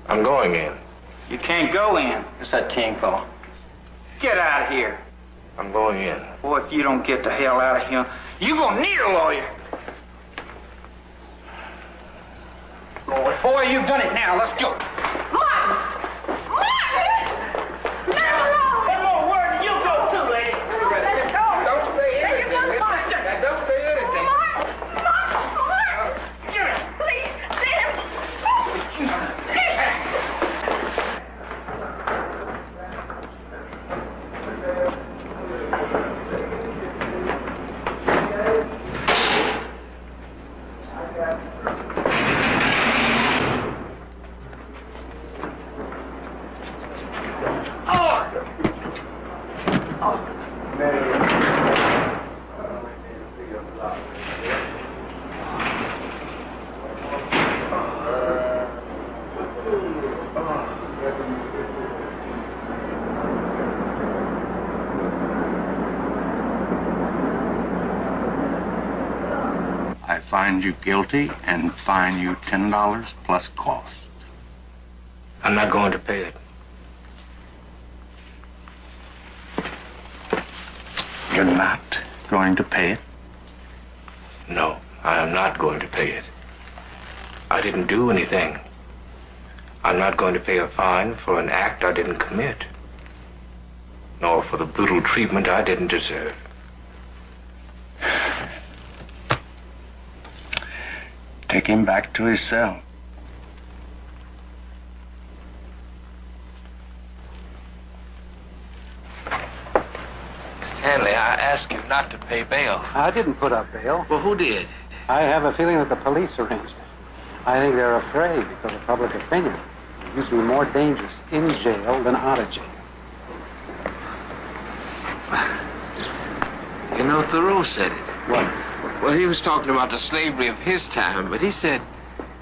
I'm going in. You can't go in. What's that King fellow? Get out of here. I'm going in. Boy, if you don't get the hell out of here, you're gonna need a lawyer. Boy, you've done it now. Let's go. Martin! Let him alone! One more word and you'll go too, lady. Let's go. Don't say anything. Don't say anything. Martin! Martin! Please, let him. find you guilty and fine you $10 plus costs. I'm not going to pay it. You're not going to pay it? No, I am not going to pay it. I didn't do anything. I'm not going to pay a fine for an act I didn't commit, nor for the brutal treatment I didn't deserve. Take him back to his cell. Stanley, I asked you not to pay bail. I didn't put up bail. Well, who did? I have a feeling that the police arranged it. I think they're afraid because of public opinion. You'd be more dangerous in jail than out of jail. You know, Thoreau said it. What? Well, he was talking about the slavery of his time, but he said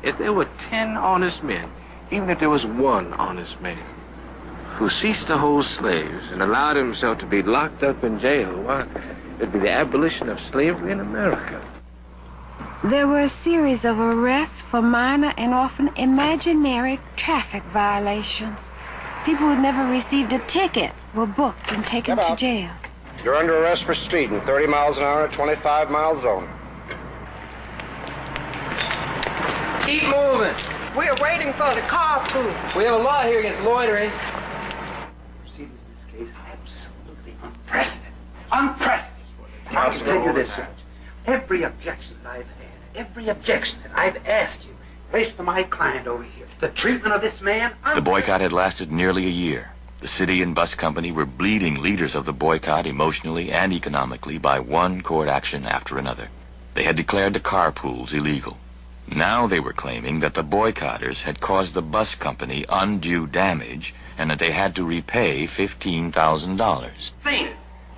if there were 10 honest men, even if there was one honest man who ceased to hold slaves and allowed himself to be locked up in jail, why, it'd be the abolition of slavery in America. There were a series of arrests for minor and often imaginary traffic violations. People who'd never received a ticket were booked and taken to jail. You're under arrest for speeding, 30 miles an hour in a 25-mile zone. Keep moving. We're waiting for the carpool. We have a law here against loitering. Proceedings in this case absolutely unprecedented. Unprecedented. I can tell you this, Judge. Every objection that I've had, every objection that I've asked you, placed to my client over here, the treatment of this man. The boycott had lasted nearly a year. The city and bus company were bleeding leaders of the boycott emotionally and economically by one court action after another. They had declared the carpools illegal. Now they were claiming that the boycotters had caused the bus company undue damage and that they had to repay $15,000.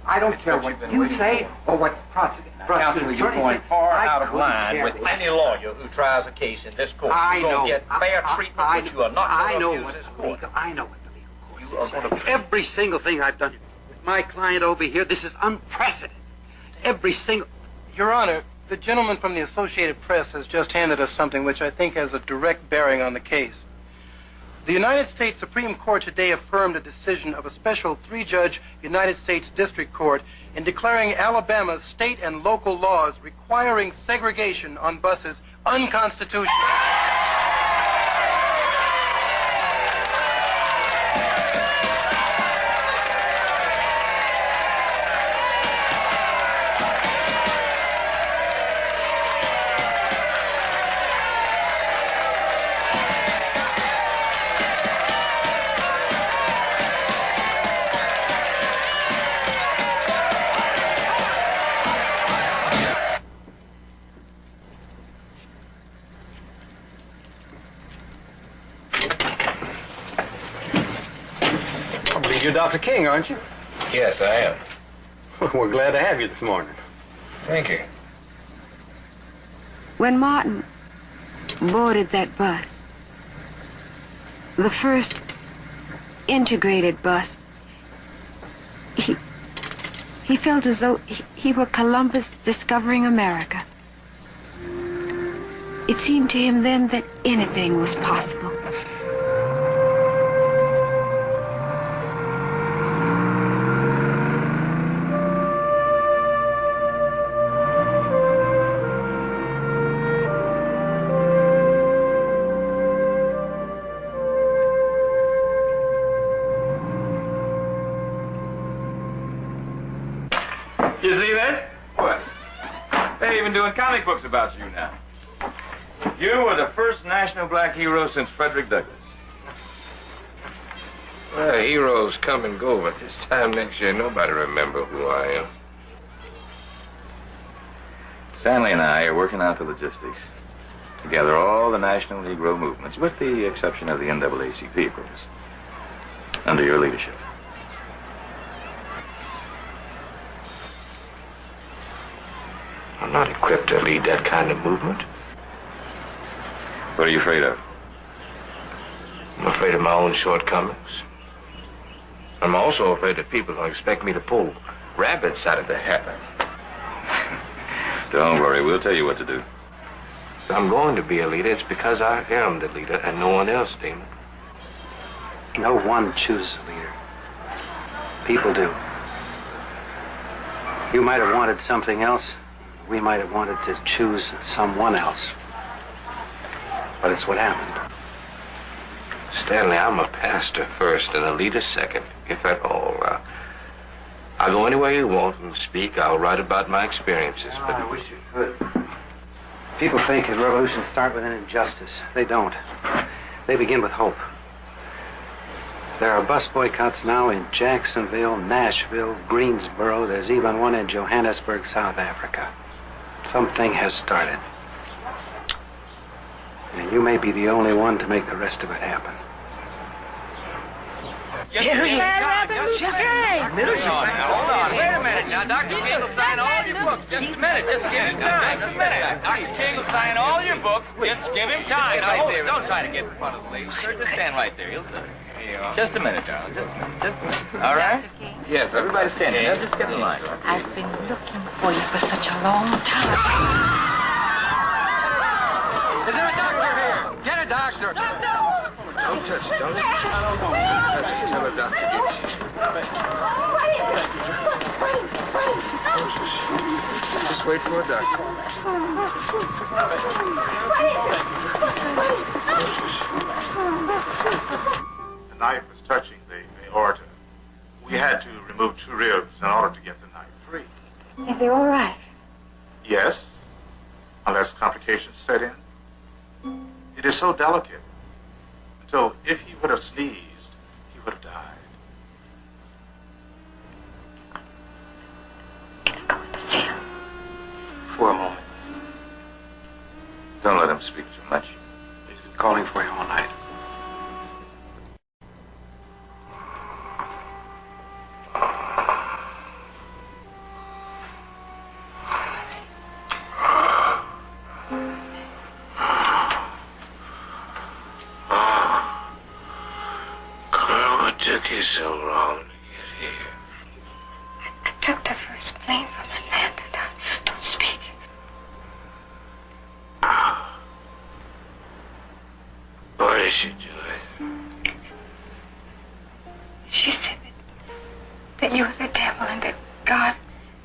I don't care what you say or what Counsel, you're going far out of line with any lawyer who tries a case in this court. You're going to get fair treatment, but you are not going to abuse this court. I know what the legal course is. Every single thing I've done with my client over here, this is unprecedented. Every single... Your Honor, the gentleman from the Associated Press has just handed us something which I think has a direct bearing on the case. The United States Supreme Court today affirmed a decision of a special 3-judge United States District Court in declaring Alabama's state and local laws requiring segregation on buses unconstitutional. You're Dr. King, aren't you? Yes, I am. We're glad to have you this morning. Thank you. When Martin boarded that bus, the first integrated bus, he felt as though he were Columbus discovering America. It seemed to him then that anything was possible. You see this? What? They're even doing comic books about you now. You were the first national black hero since Frederick Douglass. Well, heroes come and go, but this time next year, nobody remember who I am. Stanley and I are working out the logistics to gather all the national Negro movements, with the exception of the NAACP, of course, under your leadership. I'm not equipped to lead that kind of movement. What are you afraid of? I'm afraid of my own shortcomings. I'm also afraid that people don't expect me to pull rabbits out of the hat. Don't worry, we'll tell you what to do. If I'm going to be a leader, it's because I am the leader and no one else, Damon. No one chooses a leader. People do. You might have wanted something else. We might have wanted to choose someone else. But it's what happened. Stanley, I'm a pastor first and a leader second, if at all. I'll go anywhere you want and speak. I'll write about my experiences. But I wish you could. People think that revolutions start with an injustice. They don't. They begin with hope. There are bus boycotts now in Jacksonville, Nashville, Greensboro. There's even one in Johannesburg, South Africa. Something has started. And you may be the only one to make the rest of it happen. Just a minute. Hold on. Wait a minute. Now, Dr. King will sign all your books. Just a minute. Just give him time. Just a minute. Dr. King will sign all your books. Just give him time. Now, hold it. Don't try to get in front of the lady, sir. Just stand right there. He'll sit. Just a minute, darling. Just a minute. Just a minute. All right? Dr. King? Yes, everybody stand here. Just get in line. I've been looking for you for such a long time. Is there a doctor here? Get a doctor. Don't touch it, don't touch it. Tell the doctor gets you. Just wait for a doctor. The knife was touching the aorta. We had to remove 2 ribs in order to get the knife free. Is he all right? Yes, unless complications set in. It is so delicate. So if he would have sneezed, he would have died. For a moment. Don't let him speak too much. He's been calling for you all night. Took you so long to get here? I took the first plane from Atlanta. Don't speak. What is she doing? She said that you were the devil and that God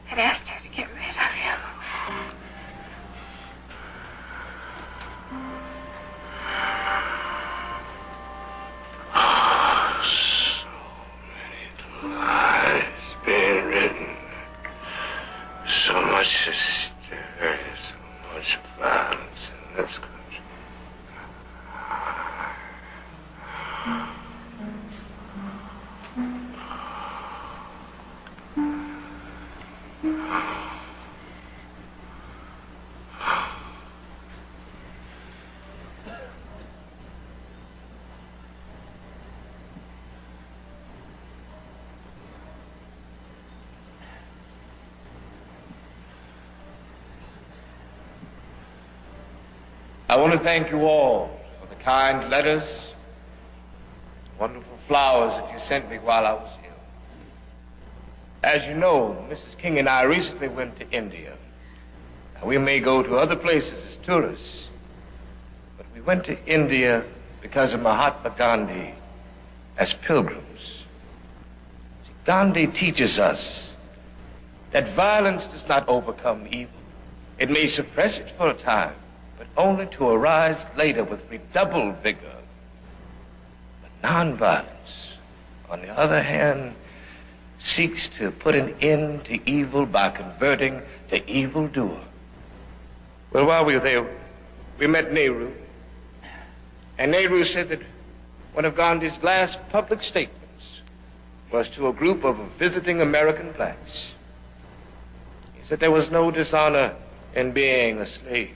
had asked her to get rid of you. Lies being written. So much hysteria, so much violence in this country. I want to thank you all for the kind letters, wonderful flowers that you sent me while I was ill. As you know, Mrs. King and I recently went to India. Now, we may go to other places as tourists, but we went to India because of Mahatma Gandhi as pilgrims. See, Gandhi teaches us that violence does not overcome evil. It may suppress it for a time, but only to arise later with redoubled vigor. But nonviolence, on the other hand, seeks to put an end to evil by converting the evildoer. Well, while we were there, we met Nehru. And Nehru said that one of Gandhi's last public statements was to a group of visiting American blacks. He said there was no dishonor in being a slave.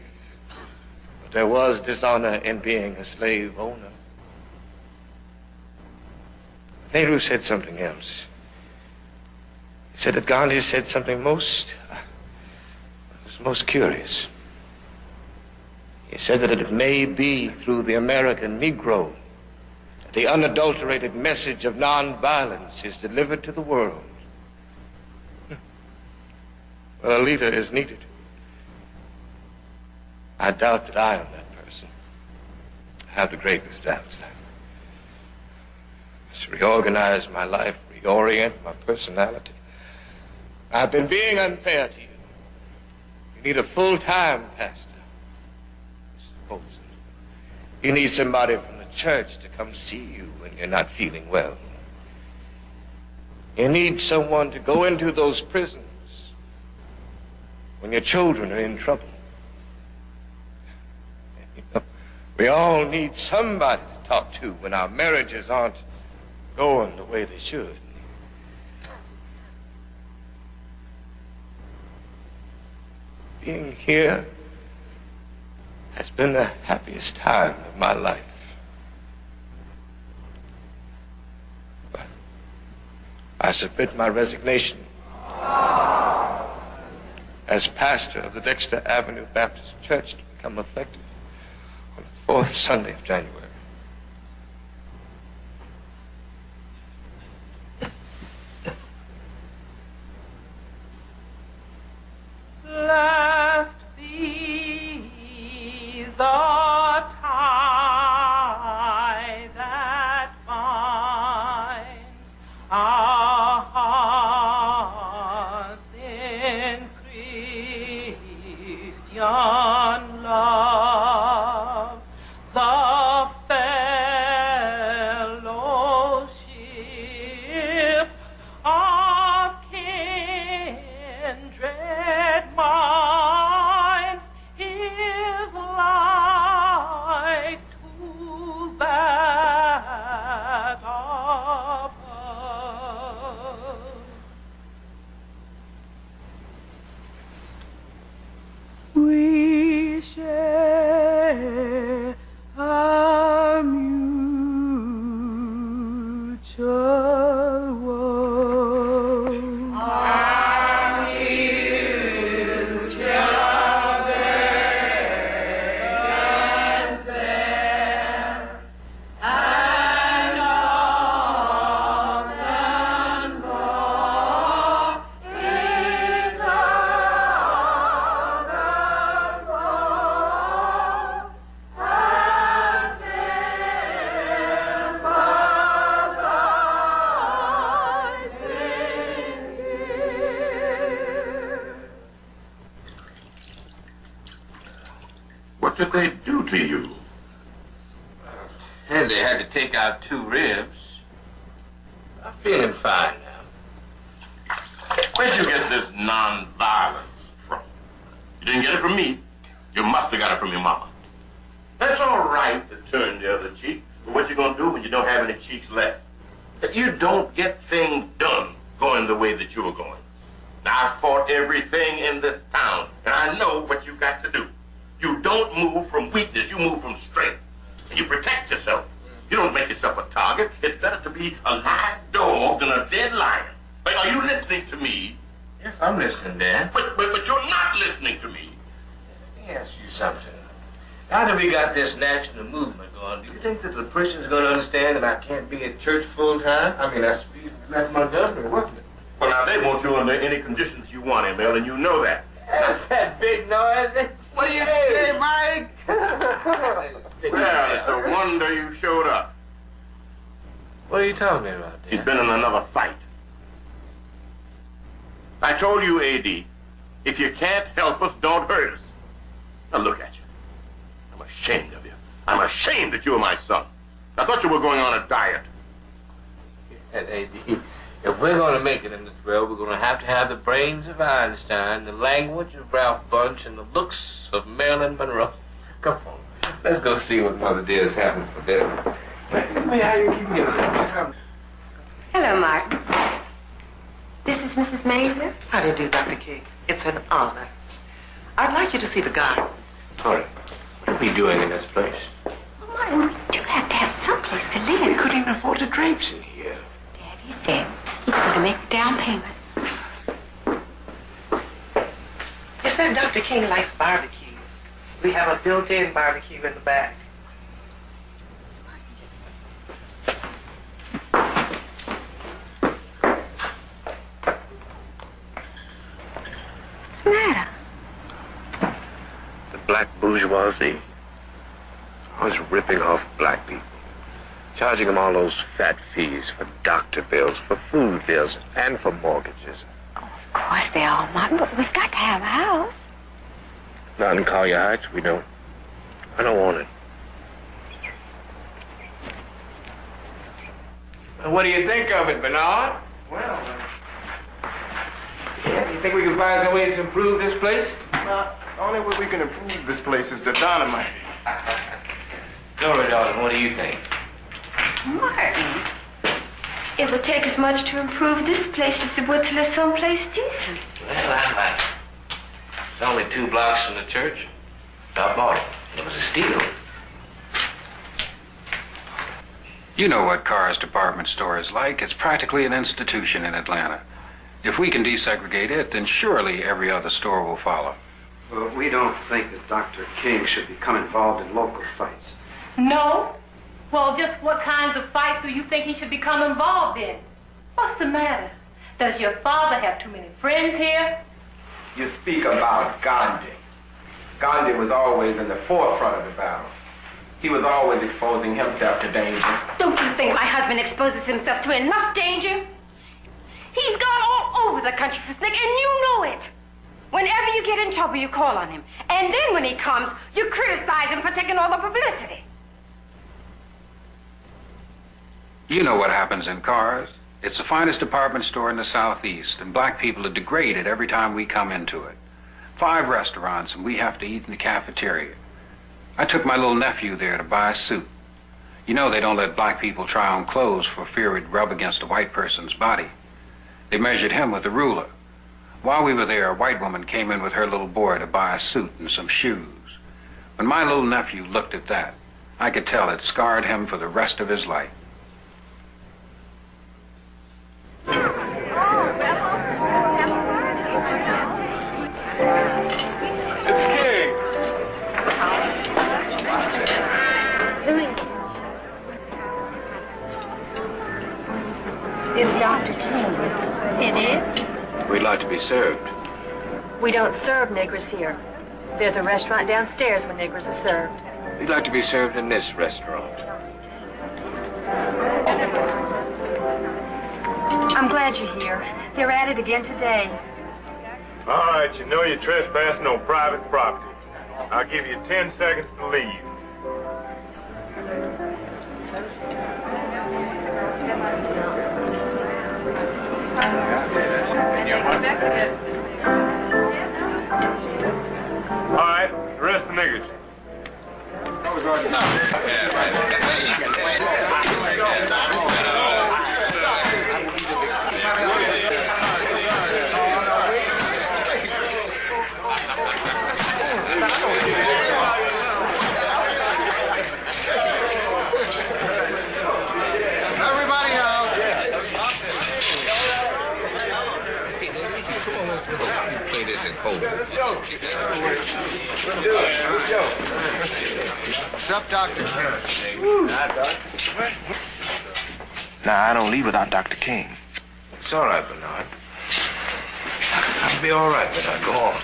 There was dishonor in being a slave owner. Nehru said something else. He said that Gandhi said something most curious. He said that it may be through the American Negro that the unadulterated message of nonviolence is delivered to the world. Well, a leader is needed. I doubt that I am that person. I have the greatest doubts. I must reorganize my life, reorient my personality. I've been being unfair to you. You need a full-time pastor, Mrs. Bolson. You need somebody from the church to come see you when you're not feeling well. You need someone to go into those prisons when your children are in trouble. You know, we all need somebody to talk to when our marriages aren't going the way they should. Being here has been the happiest time of my life. But I submit my resignation as pastor of the Dexter Avenue Baptist Church to become effective on the 4th Sunday of January. Blessed be the tie that binds our hearts in Christian love, the fellowship of kindred minds is like to that above. We share a mutual woe. What did they do to you? And they had to take out 2 ribs. I'm feeling fine now. Where'd you get this non-violence from? You didn't get it from me. You must have got it from your mama. That's all right to turn the other cheek, but what you gonna do when you don't have any cheeks left? You don't get things done going the way that you were going. Now, I fought everything in this town, and I know what you got to do. You don't move from weakness, you move from strength. And you protect yourself. You don't make yourself a target. It's better to be a live dog than a dead lion. But are you listening to me? Yes, I'm listening, Dad. But you're not listening to me. Let me ask you something. Now that we got this national movement going, do you think that the Christians are going to understand that I can't be at church full time? I mean, that's Montgomery, wasn't it? Well, now, they want you under any conditions you want, Emil, and you know that. That's that big noise. What do you say, Mike? Well, it's a wonder you showed up. What are you talking about, Dad? He's been in another fight. I told you, A.D., if you can't help us, don't hurt us. Now, look at you. I'm ashamed of you. I'm ashamed that you were my son. I thought you were going on a diet. And A.D., if we're going to make it in this world, we're going to have the brains of Einstein, the language of Ralph Bunche, and the looks of Marilyn Monroe. Come on. Let's go see what Mother Dear is having for dinner. Hey, how you keeping yourself? Hello, Martin. This is Mrs. Mazur. How do you do, Dr. King? It's an honor. I'd like you to see the garden. Sorry. What are we doing in this place? Well, Martin, we do have to have someplace to live. We couldn't even afford the drapes in here. Daddy said he's going to make the down payment. You said Dr. King likes barbecues. We have a built-in barbecue in the back. What's the matter? The black bourgeoisie. Always ripping off black people. Charging them all those fat fees for doctor bills, for food bills, and for mortgages. Of course they are, Martin, but we've got to have a house. Not in Collier Heights, we don't. I don't want it. What do you think of it, Bernard? Well, Yeah, you think we can find some ways to improve this place? Well, the only way we can improve this place is the dynamite. Dora, darling, what do you think? Martin, it would take as much to improve this place as it would to live someplace decent. Well, I like it. It's only 2 blocks from the church. I bought it. It was a steal. You know what Carr's department store is like. It's practically an institution in Atlanta. If we can desegregate it, then surely every other store will follow. Well, we don't think that Dr. King should become involved in local fights. No? Well, just what kinds of fights do you think he should become involved in? What's the matter? Does your father have too many friends here? you speak about Gandhi. Gandhi was always in the forefront of the battle. He was always exposing himself to danger. Don't you think my husband exposes himself to enough danger? He's gone all over the country for Snick, and you know it. Whenever you get in trouble, you call on him. And then when he comes, you criticize him for taking all the publicity. You know what happens in cars. It's the finest department store in the Southeast, and black people are degraded every time we come into it. 5 restaurants, and we have to eat in the cafeteria. I took my little nephew there to buy a suit. You know they don't let black people try on clothes for fear it'd rub against a white person's body. They measured him with a ruler. While we were there, a white woman came in with her little boy to buy a suit and some shoes. When my little nephew looked at that, I could tell it scarred him for the rest of his life. It's King. It's Dr. King. It is? We'd like to be served. We don't serve niggers here. There's a restaurant downstairs where niggers are served. We'd like to be served in this restaurant. I'm glad you're here. They're at it again today. All right, you know you're trespassing on private property. I'll give you 10 seconds to leave. All right, the rest of the niggers. Everybody out. Come on, let's go. Play this in hold. What's up, Dr. King? Nah, I don't leave without Dr. King. It's all right, Bernard. I'll be all right, Bernard. Go on.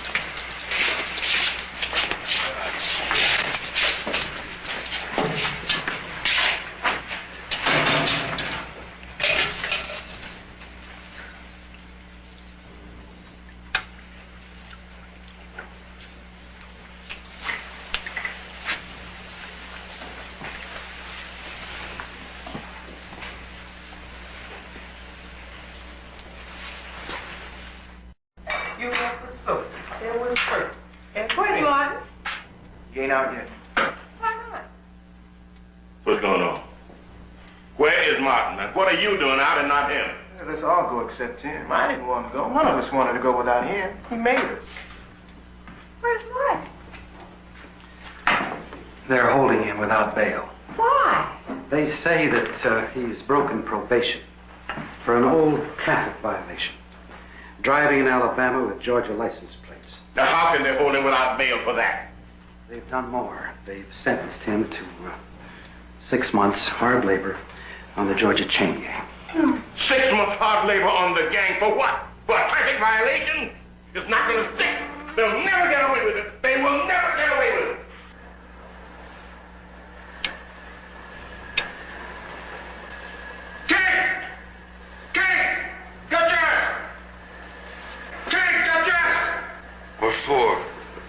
You went for soap. There was hurt. And Where's Martin? He ain't out yet. Why not? What's going on? Where is Martin? And what are you doing out and not him? Yeah, let's all go except him. I didn't want to go. None of us wanted to go without him. He made us. Where's Martin? They're holding him without bail. Why? They say that he's broken probation for an old traffic violation. Driving in Alabama with Georgia license plates. Now, how can they hold him without bail for that? They've done more. They've sentenced him to 6 months hard labor on the Georgia chain gang. 6 months hard labor on the gang for what? For a traffic violation? It's not going to stick. They'll never get away with it. They will never get away with it. What for?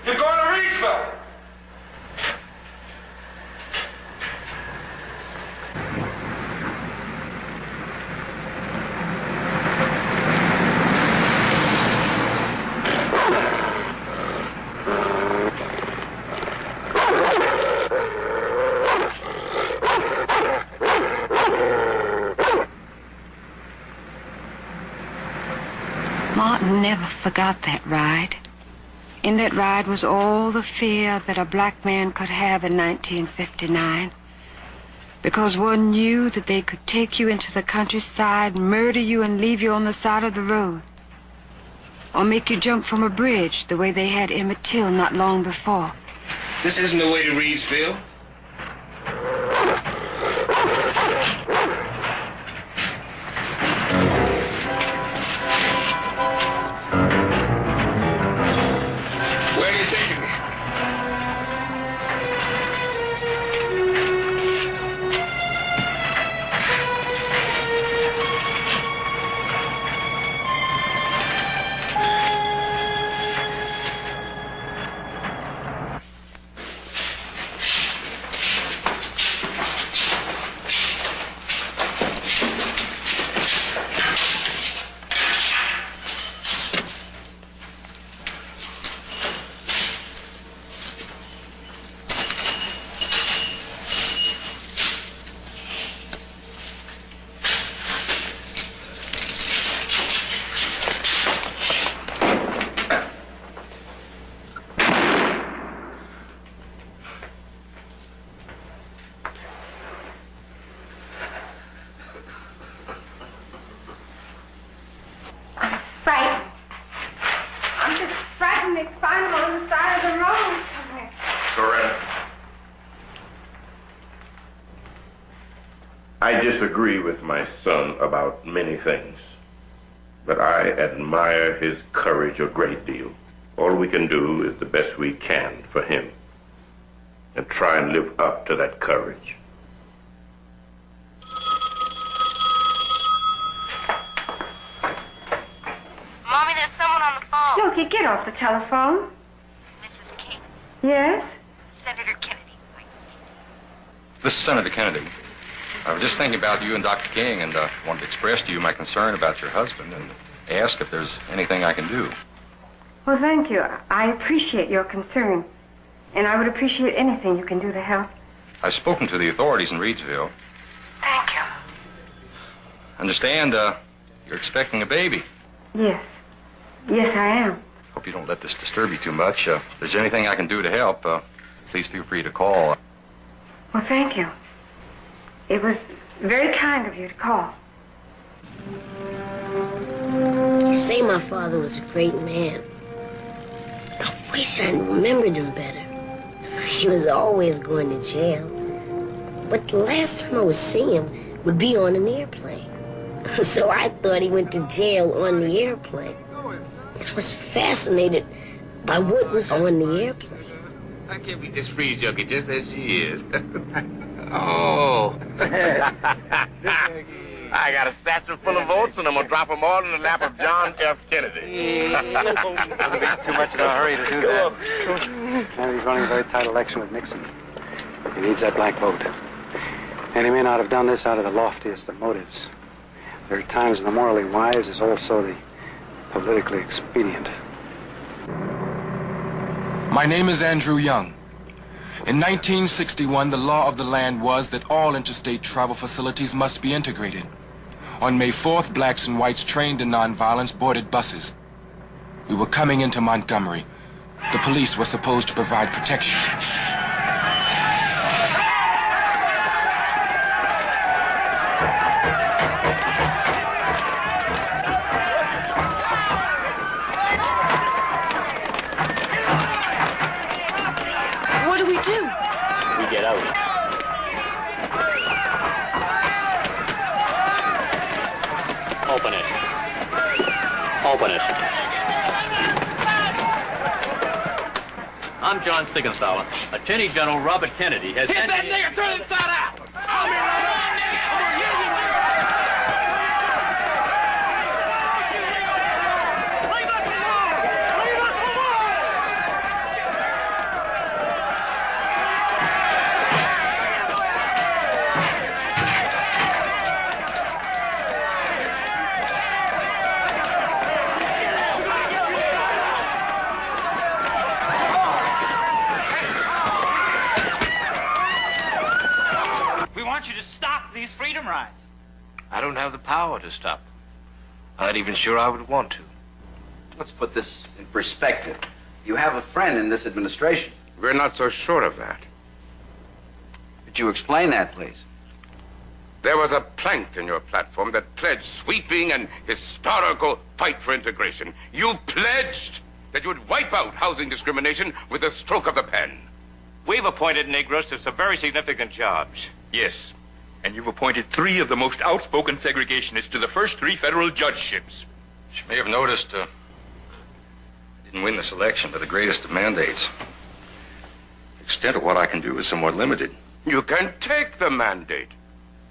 You're going to Reedsville. Martin never forgot that ride. In that ride was all the fear that a black man could have in 1959. Because one knew that they could take you into the countryside, murder you, and leave you on the side of the road. Or make you jump from a bridge the way they had Emmett Till not long before. This isn't the way to Reedsville. Where are you taking me? I disagree with my son about many things, but I admire his courage a great deal. All we can do is the best we can for him and try and live up to that courage. Mommy, there's someone on the phone. Loki, get off the telephone. Mrs. King, Yes? Senator Kennedy. This is Senator Kennedy. I was just thinking about you and Dr. King and wanted to express to you my concern about your husband and ask if there's anything I can do. Well, thank you. I appreciate your concern. And I would appreciate anything you can do to help. I've spoken to the authorities in Reedsville. Thank you. Understand, you're expecting a baby. Yes. Yes, I am. Hope you don't let this disturb you too much. If there's anything I can do to help, please feel free to call. Well, thank you. It was very kind of you to call. You say my father was a great man. I wish I remembered him better. He was always going to jail. But the last time I would see him would be on an airplane. So I thought he went to jail on the airplane. I was fascinated by what was on the airplane. I can't be this free junkie just as she is. Oh. I got a satchel full of votes, and I'm going to drop them all in the lap of John F. Kennedy. Doesn't be too much in a hurry to do that. And he's running a very tight election with Nixon. He needs that black vote. And he may not have done this out of the loftiest of motives. There are times the morally wise is also the politically expedient. My name is Andrew Young. In 1961, the law of the land was that all interstate travel facilities must be integrated. On May 4th, blacks and whites trained in nonviolence boarded buses. We were coming into Montgomery. The police were supposed to provide protection. What do we do? We get out. Open it. Open it. I'm John Siegenthaler. Attorney General Robert Kennedy has Hit that nigga! Turn it inside out! Come you to stop these freedom rides. I don't have the power to stop them. I'm not even sure I would want to. Let's put this in perspective. You have a friend in this administration. We're not so sure of that. Could you explain that, please? There was a plank in your platform that pledged sweeping and historical fight for integration. You pledged that you would wipe out housing discrimination with a stroke of the pen. We've appointed Negroes to some very significant jobs. Yes, and you've appointed 3 of the most outspoken segregationists to the first 3 federal judgeships. You may have noticed, I didn't win this election to the greatest of mandates. The extent of what I can do is somewhat limited. You can take the mandate.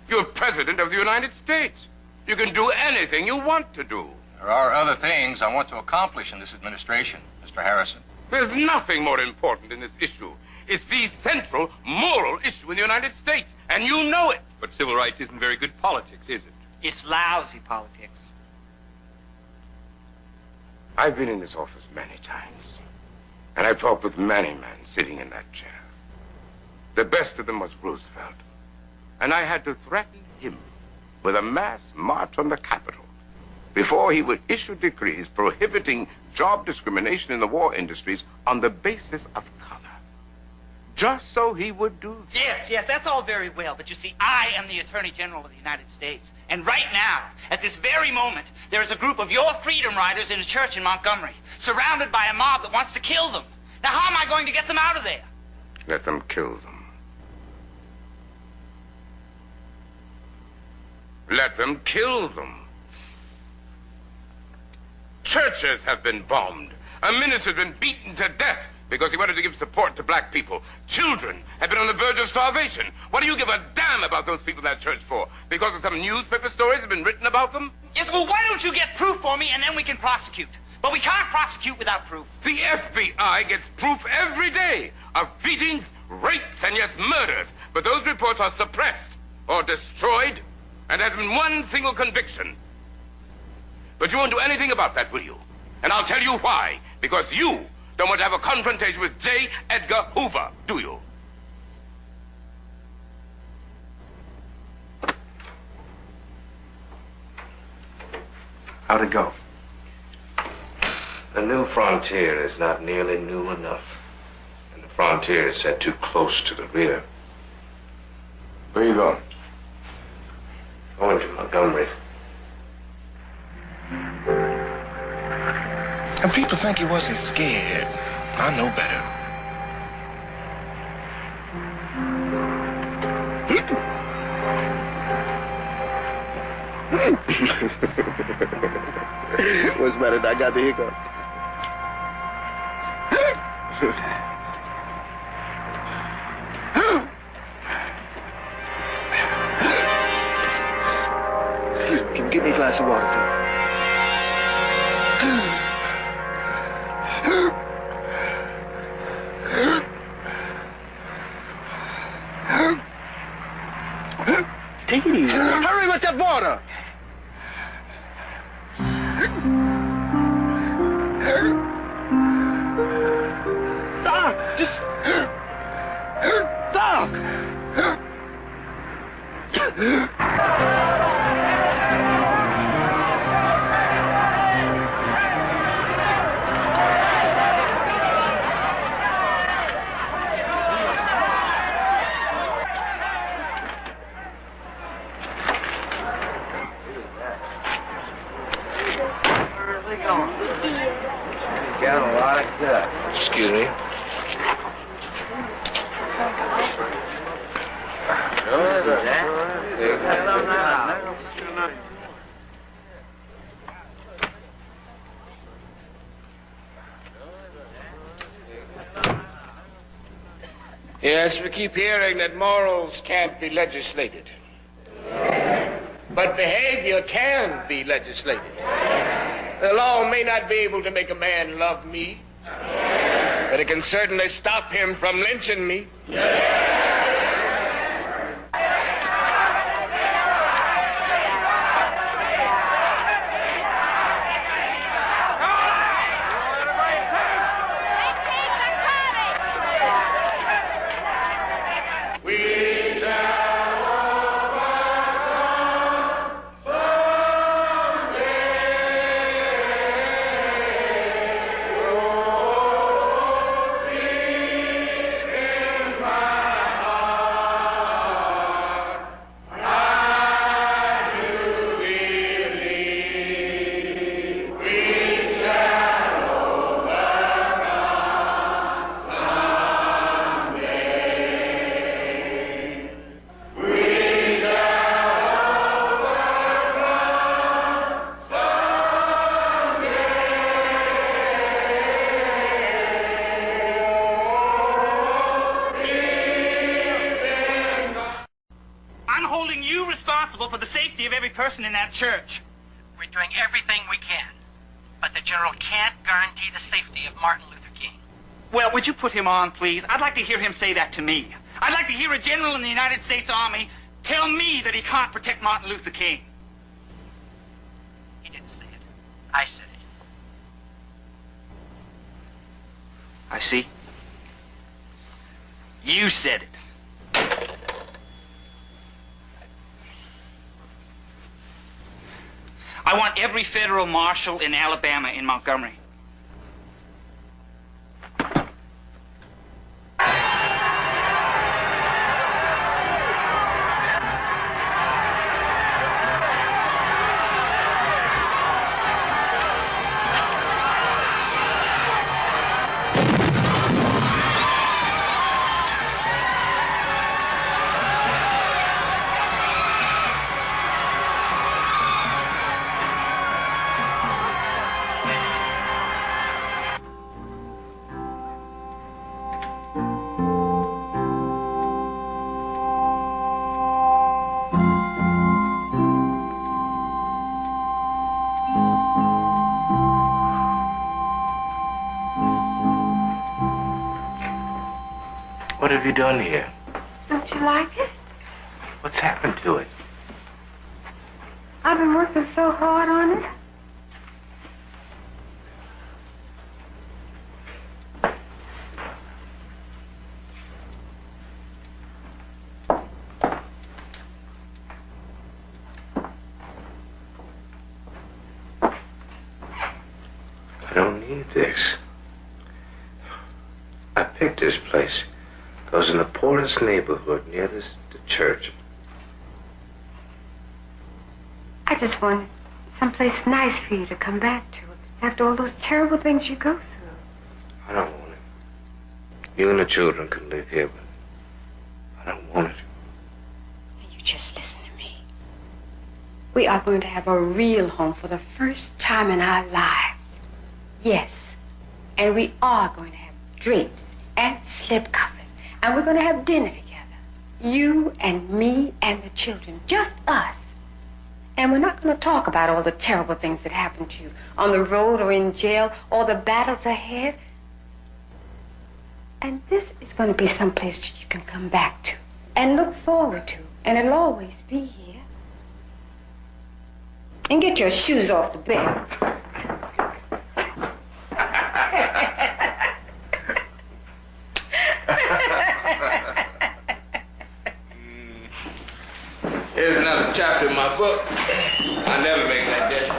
You're President of the United States. You can do anything you want to do. There are other things I want to accomplish in this administration, Mr. Harrison. There's nothing more important in this issue. It's the central moral issue in the United States, and you know it. But civil rights isn't very good politics, is it? It's lousy politics. I've been in this office many times, and I've talked with many men sitting in that chair. The best of them was Roosevelt, and I had to threaten him with a mass march on the Capitol before he would issue decrees prohibiting job discrimination in the war industries on the basis of color. Just so he would do that. Yes, that's all very well, but you see, I am the Attorney General of the United States. And right now, at this very moment, there is a group of your freedom riders in a church in Montgomery, surrounded by a mob that wants to kill them. Now, how am I going to get them out of there? Let them kill them. Let them kill them. Churches have been bombed. A minister has been beaten to death because he wanted to give support to black people. Children have been on the verge of starvation. What do you give a damn about those people in that church for? Because of some newspaper stories have been written about them? Yes, well, why don't you get proof for me and then we can prosecute? But we can't prosecute without proof. The FBI gets proof every day of beatings, rapes, and yes, murders. But those reports are suppressed or destroyed, and there's been one single conviction. But you won't do anything about that, will you? And I'll tell you why. Because you don't want to have a confrontation with J. Edgar Hoover, do you? How'd it go? The new frontier is not nearly new enough. And the frontier is set too close to the rear. Where are you going? Going to Montgomery. And people think he wasn't scared. I know better. What's better? I got the hiccup. Excuse me, can you get me a glass of water, please? Take it easy. Hurry with that water! Doc! Just... Doc! Got a lot of guts. Excuse me. Yes, we keep hearing that morals can't be legislated. But behavior can be legislated. The law may not be able to make a man love me, but it can certainly stop him from lynching me. In that church. We're doing everything we can, but the general can't guarantee the safety of Martin Luther King. Well, would you put him on, please? I'd like to hear him say that to me. I'd like to hear a general in the United States Army tell me that he can't protect Martin Luther King. He didn't say it. I said it. I see. You said it. I want every federal marshal in Alabama in Montgomery. What have you done here? Don't you like it? What's happened to it? I've been working so hard on it. I don't need this. I picked this place. I was in the poorest neighborhood near the church. I just wanted someplace nice for you to come back to after all those terrible things you go through. I don't want it. You and the children can live here, but I don't want it. You just listen to me. We are going to have a real home for the first time in our lives. Yes. And we are going to have drapes and slipcovers. And we're going to have dinner together. You and me and the children. Just us. And we're not going to talk about all the terrible things that happened to you on the road or in jail, all the battles ahead. And this is going to be someplace that you can come back to and look forward to. And it'll always be here. And get your shoes off the bed. Here's another chapter in my book. I never make that gesture.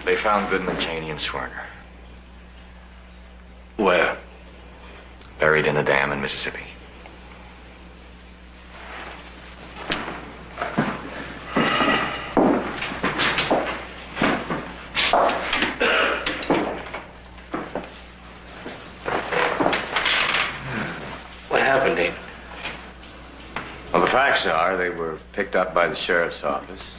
They found Goodman, Cheney, and Swerner. Where? Buried in a dam in Mississippi. What happened, David? Well, the facts are they were picked up by the sheriff's office,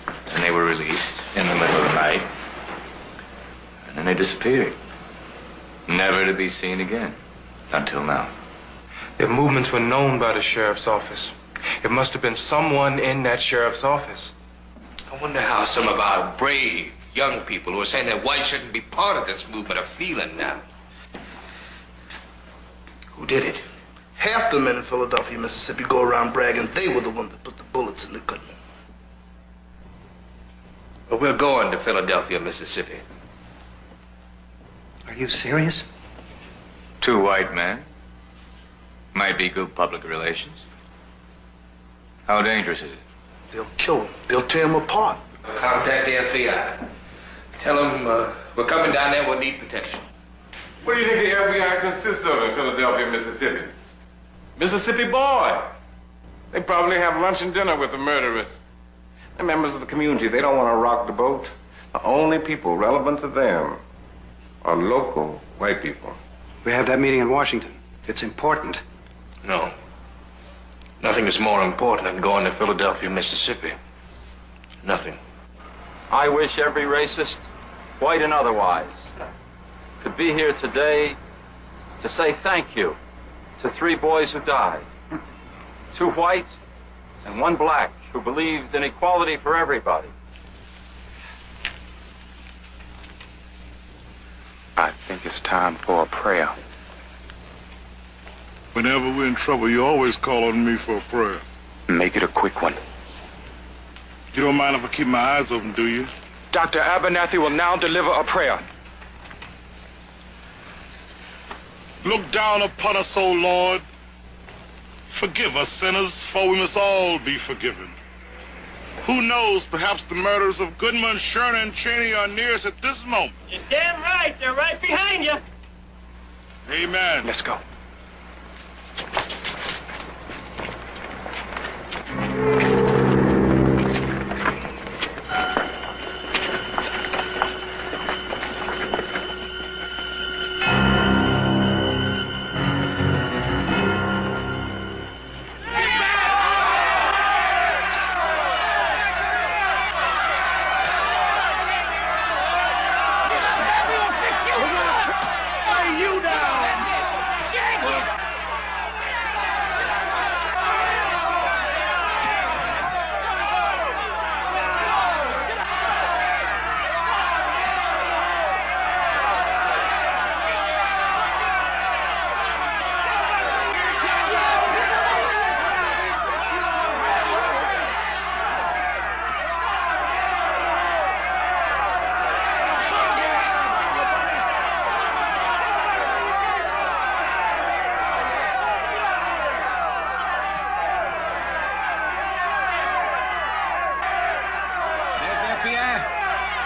and they were released in the middle of the night, and then they disappeared. Never to be seen again. Until now. Their movements were known by the sheriff's office. It must have been someone in that sheriff's office. I wonder how some of our brave young people who are saying that whites shouldn't be part of this movement are feeling now. Who did it? Half the men in Philadelphia, Mississippi go around bragging they were the ones that put the bullets in the gunmen. But we're going to Philadelphia, Mississippi. Are you serious? 2 white men. Might be good public relations. How dangerous is it? They'll kill them. They'll tear them apart. Contact the FBI. Tell them we're coming down there, we'll need protection. What do you think the FBI consists of in Philadelphia, Mississippi? Mississippi boys. They probably have lunch and dinner with the murderers. They're members of the community. They don't want to rock the boat. The only people relevant to them are local white people. We have that meeting in Washington. It's important. No. Nothing is more important than going to Philadelphia, Mississippi. Nothing. I wish every racist, white and otherwise, could be here today to say thank you to 3 boys who died. 2 white and 1 black who believed in equality for everybody. I think it's time for a prayer. Whenever we're in trouble, you always call on me for a prayer. Make it a quick one. You don't mind if I keep my eyes open, do you? Dr. Abernathy will now deliver a prayer. Look down upon us, O Lord. Forgive us sinners, for we must all be forgiven. Who knows, perhaps the murderers of Goodman, Sherman, and Cheney are near us at this moment. You're damn right. They're right behind you. Amen. Let's go.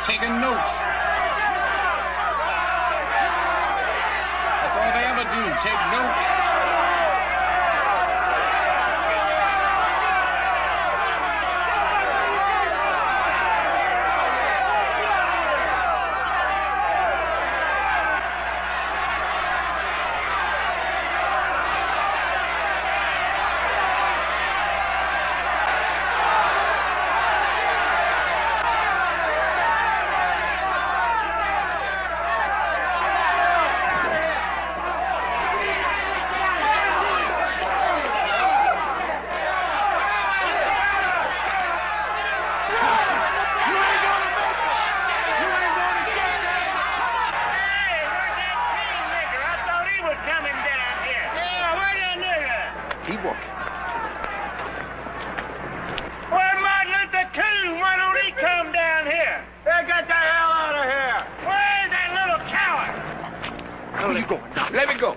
Taking notes. That's all they ever do, take notes.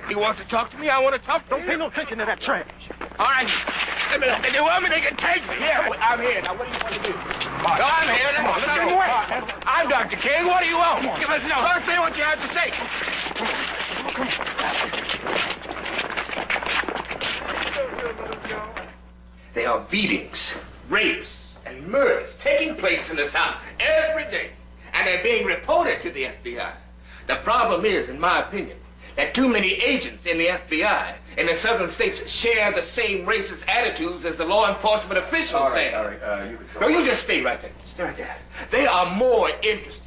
He wants to talk to me. I want to talk to him. Don't pay no attention to that trash. All right. If they want me, they can take me. Yeah, I'm here. Now, what do you want to do? No, I'm here. Come on, get him away. I'm Dr. King. What do you want? Give us no. Let's say what you have to say. There are beatings, rapes, and murders taking place in the South every day, and they're being reported to the FBI. The problem is, in my opinion, that too many agents in the FBI in the southern states share the same racist attitudes as the law enforcement officials. All say. right, you can No, you just stay right there. Stay right there. They are more interested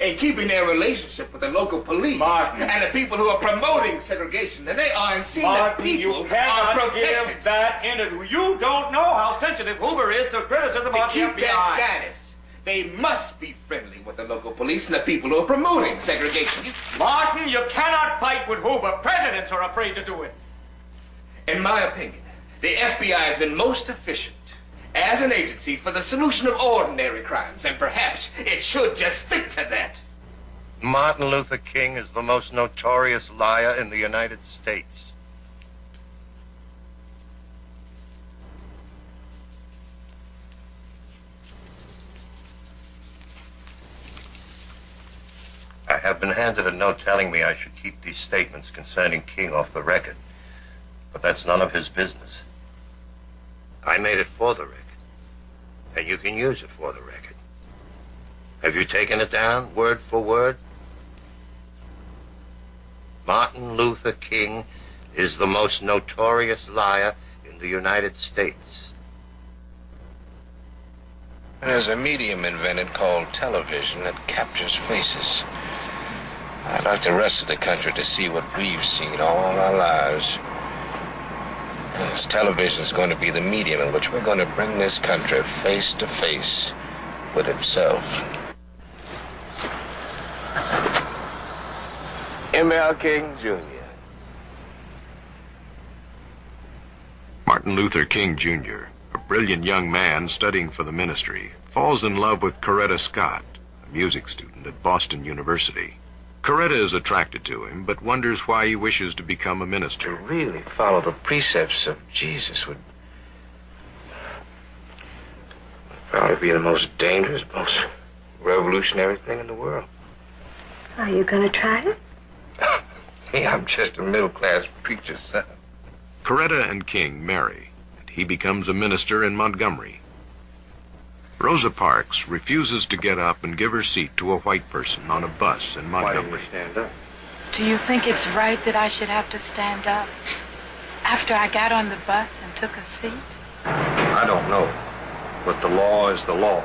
and keeping their relationship with the local police and the people who are promoting segregation. And they are and see that people are protected. Give that interview. You don't know how sensitive Hoover is to criticism of the FBI. To keep their status, they must be friendly with the local police and the people who are promoting segregation. Martin, you cannot fight with Hoover. Presidents are afraid to do it. In my opinion, the FBI has been most efficient as an agency for the solution of ordinary crimes, and perhaps it should just stick to that. Martin Luther King is the most notorious liar in the United States. I have been handed a note telling me I should keep these statements concerning King off the record, but that's none of his business. I made it for the record, and you can use it for the record. Have you taken it down, word for word? Martin Luther King is the most notorious liar in the United States. There's a medium invented called television that captures faces. I'd like the rest of the country to see what we've seen all our lives. This television is going to be the medium in which we're going to bring this country face to face with itself. M.L. King, Jr. Martin Luther King, Jr., a brilliant young man studying for the ministry, falls in love with Coretta Scott, a music student at Boston University. Coretta is attracted to him, but wonders why he wishes to become a minister. To really follow the precepts of Jesus would probably be the most dangerous, most revolutionary thing in the world. Are you going to try it? Me, I'm just a middle-class preacher's son. Coretta and King marry, and he becomes a minister in Montgomery. Rosa Parks refuses to get up and give her seat to a white person on a bus in Montgomery. Why do you stand up? Do you think it's right that I should have to stand up after I got on the bus and took a seat? I don't know, but the law is the law,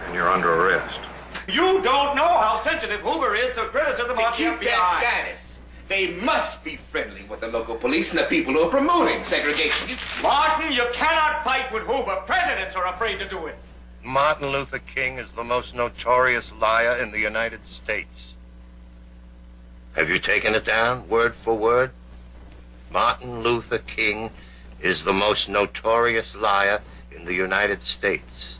and you're under arrest. You don't know how sensitive Hoover is to criticism of the FBI. To keep their status, they must be friendly with the local police and the people who are promoting segregation. Martin, you cannot fight with Hoover. Presidents are afraid to do it. Martin Luther King is the most notorious liar in the United States. Have you taken it down, word for word? Martin Luther King is the most notorious liar in the United States.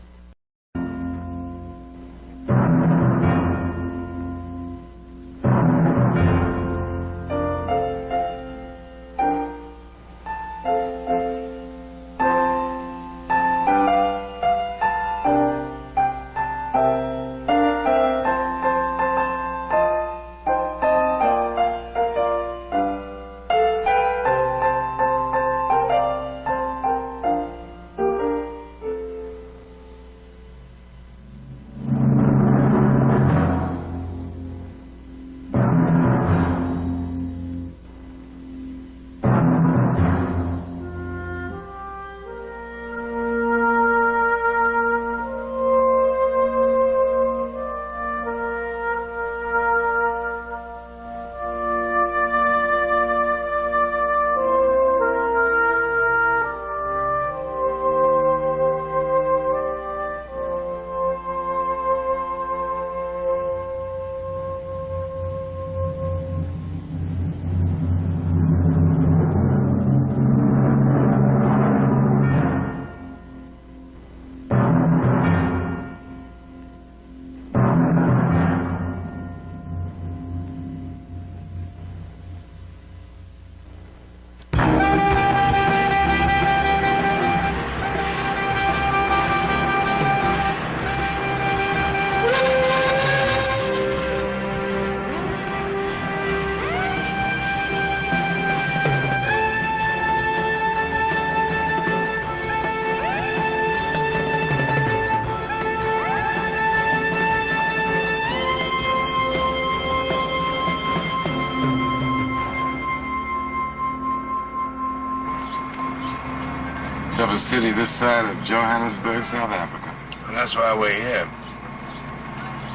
Of a city this side of Johannesburg, South Africa. And that's why we're here.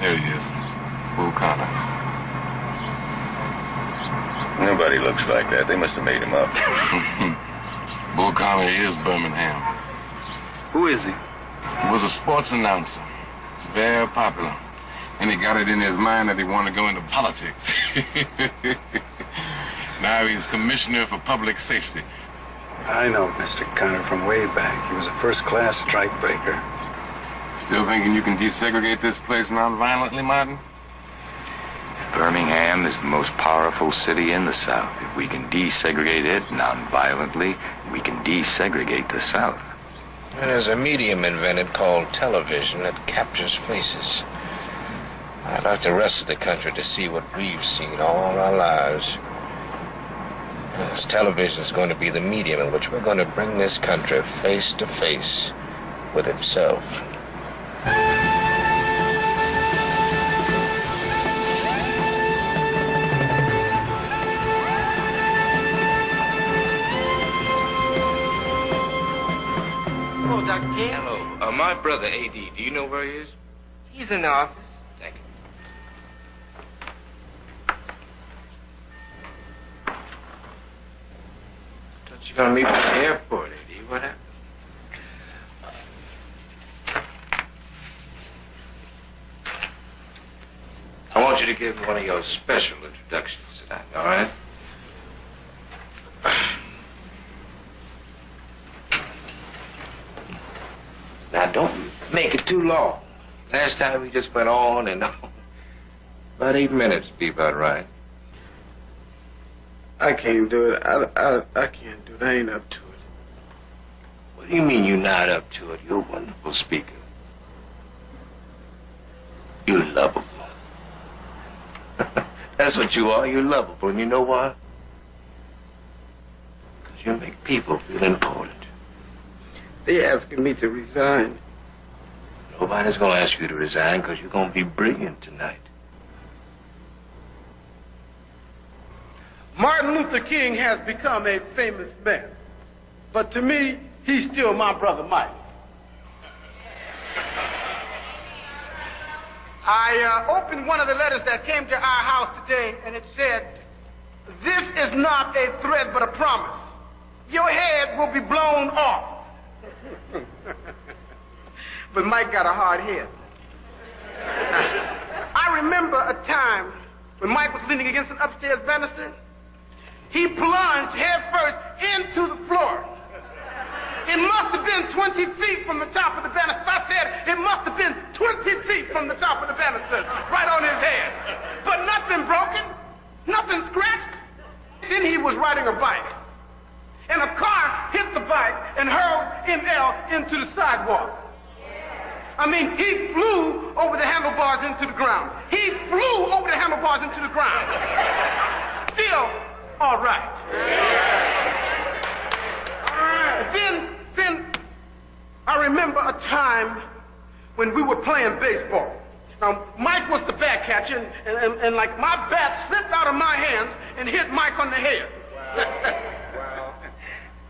There he is. Bull Connor. Nobody looks like that. They must have made him up. Bull Connor is Birmingham. Who is he? He was a sports announcer. He's very popular. And he got it in his mind that he wanted to go into politics. Now he's commissioner for public safety. I know Mr. Connor from way back. He was a first-class strikebreaker. Still thinking you can desegregate this place non-violently, Martin? Birmingham is the most powerful city in the South. If we can desegregate it non-violently, we can desegregate the South. And there's a medium invented called television that captures faces. I'd like the rest of the country to see what we've seen all our lives. This television is going to be the medium in which we're going to bring this country face to face with itself. Oh, Dr. King? Hello. My brother, A.D., do you know where he is? He's in the office. Thank you. Thought you were going to meet me at the airport, A.D. What happened? I want you to give me one of your special introductions tonight, all right? Now, don't make it too long. Last time we just went on and on. About 8 minutes would be about right. I can't do it. I can't do it. I ain't up to it. What do you mean you're not up to it? You're a wonderful speaker. You're lovable. That's what you are. You're lovable. And you know why? Because you make people feel important. They asking me to resign. Nobody's going to ask you to resign because you're going to be brilliant tonight. Martin Luther King has become a famous man. But to me, he's still my brother Mike. I opened one of the letters that came to our house today, and it said, "This is not a threat, but a promise. Your head will be blown off." But Mike got a hard head. I remember a time when Mike was leaning against an upstairs banister. He plunged headfirst into the floor. It must have been 20 feet from the top of the banister. I said it must have been 20 feet from the top of the banister, right on his head. But nothing broken, nothing scratched. Then he was riding a bike, and a car hit the bike and hurled ML into the sidewalk. I mean, he flew over the handlebars into the ground. He flew over the handlebars into the ground. Still all right. Then I remember a time when we were playing baseball. Now, Mike was the bat catcher, and like my bat slipped out of my hands and hit Mike on the head. Wow.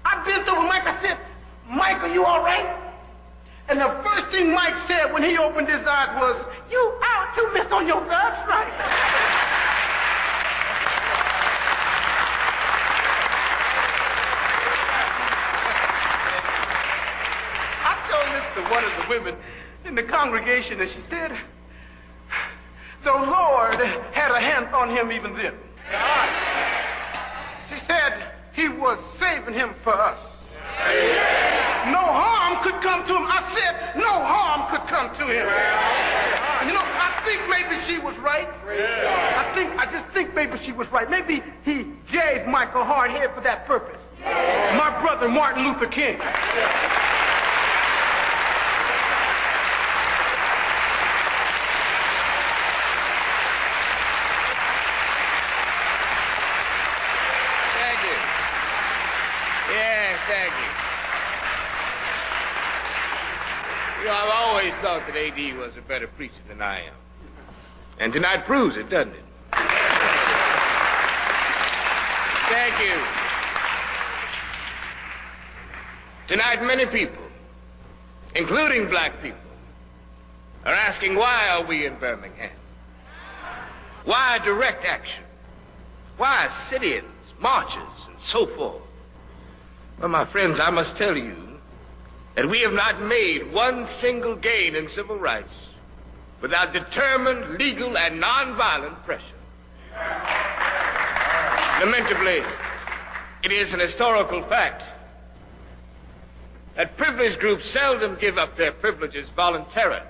I bent over Mike. I said, "Mike, are you all right?" And the first thing Mike said when he opened his eyes was, "You out, you missed on your third strike." I told this to one of the women in the congregation, and she said, "The Lord had a hand on him even then." She said he was saving him for us. No harm could come to him. I said no harm could come to him. You know, I think maybe she was right. I just think maybe she was right. Maybe he gave Mike a hard head for that purpose. My brother Martin Luther King. Thank you. Yes, thank you. You know, I've always thought that A.D. was a better preacher than I am. And tonight proves it, doesn't it? Thank you. Tonight, many people, including black people, are asking, why are we in Birmingham? Why direct action? Why sit-ins, marches, and so forth? Well, my friends, I must tell you that we have not made one single gain in civil rights without determined, legal, and nonviolent pressure. Lamentably, it is an historical fact that privileged groups seldom give up their privileges voluntarily.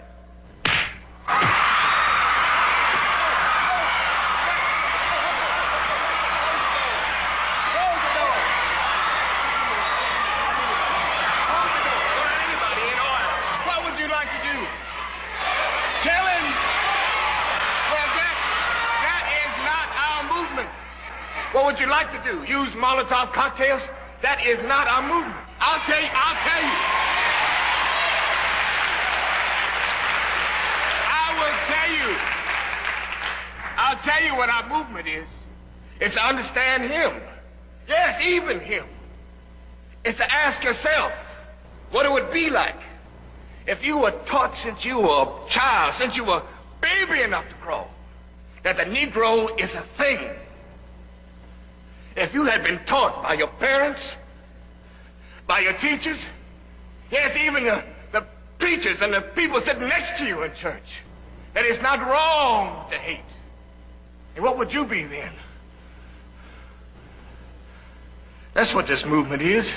What would you like to do? Use Molotov cocktails? That is not our movement. I'll tell you. I'll tell you what our movement is. It's to understand him. Yes, even him. It's to ask yourself what it would be like if you were taught since you were a child, since you were baby enough to crawl, that the Negro is a thing. If you had been taught by your parents, by your teachers, yes, even the preachers and the people sitting next to you in church, that it's not wrong to hate, and what would you be then? That's what this movement is.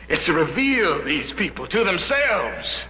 It's to reveal these people to themselves.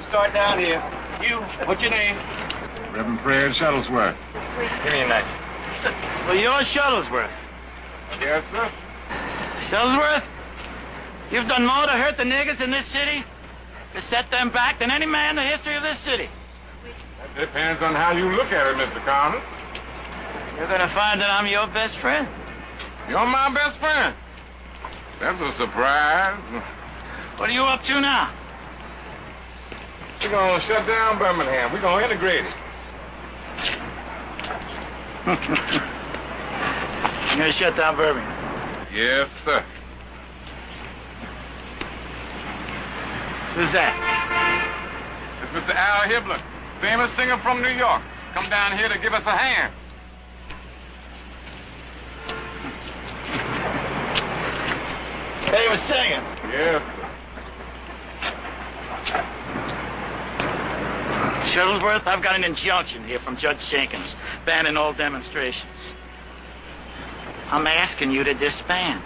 Start down here. You, what's your name? Reverend Fred Shuttlesworth. Give me a knife. Well, you're Shuttlesworth. Yes, sir. Shuttlesworth, you've done more to hurt the niggers in this city, to set them back, than any man in the history of this city. That depends on how you look at it, Mr. Connors. You're gonna find that I'm your best friend. You're my best friend. That's a surprise. What are you up to now? We're gonna shut down Birmingham. We're gonna integrate it. You're gonna shut down Birmingham? Yes, sir. Who's that? It's Mr. Al Hibbler, famous singer from New York. Come down here to give us a hand. Famous singer? Yes, sir. Shuttlesworth, I've got an injunction here from Judge Jenkins, banning all demonstrations. I'm asking you to disband.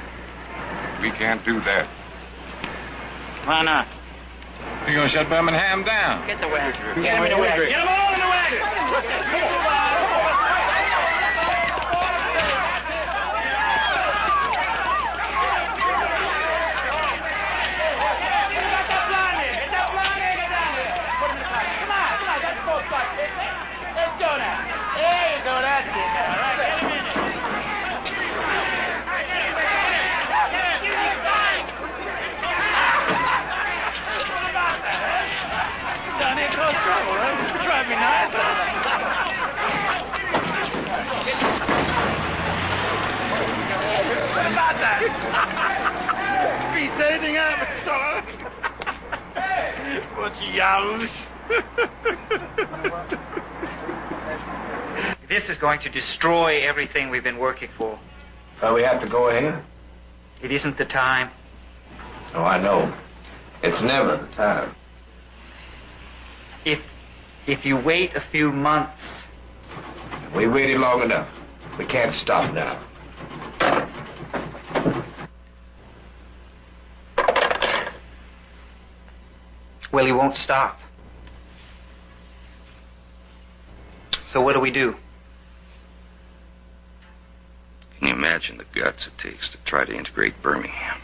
We can't do that. Why not? You're gonna shut Birmingham down. Get the wagon. Get him in the wagon. Get them all in the wagon. Let's go now. There you go. That's it. All right, get him in there. Down here cause trouble, right? You drive me nuts. What about that? Beats anything out of it, son. Bunch of yahoos. This is going to destroy everything we've been working for. We have to go ahead? It isn't the time. Oh, I know. It's never the time. If you wait a few months. We waited long enough. We can't stop now. Well, he won't stop. So what do we do? Can you imagine the guts it takes to try to integrate Birmingham?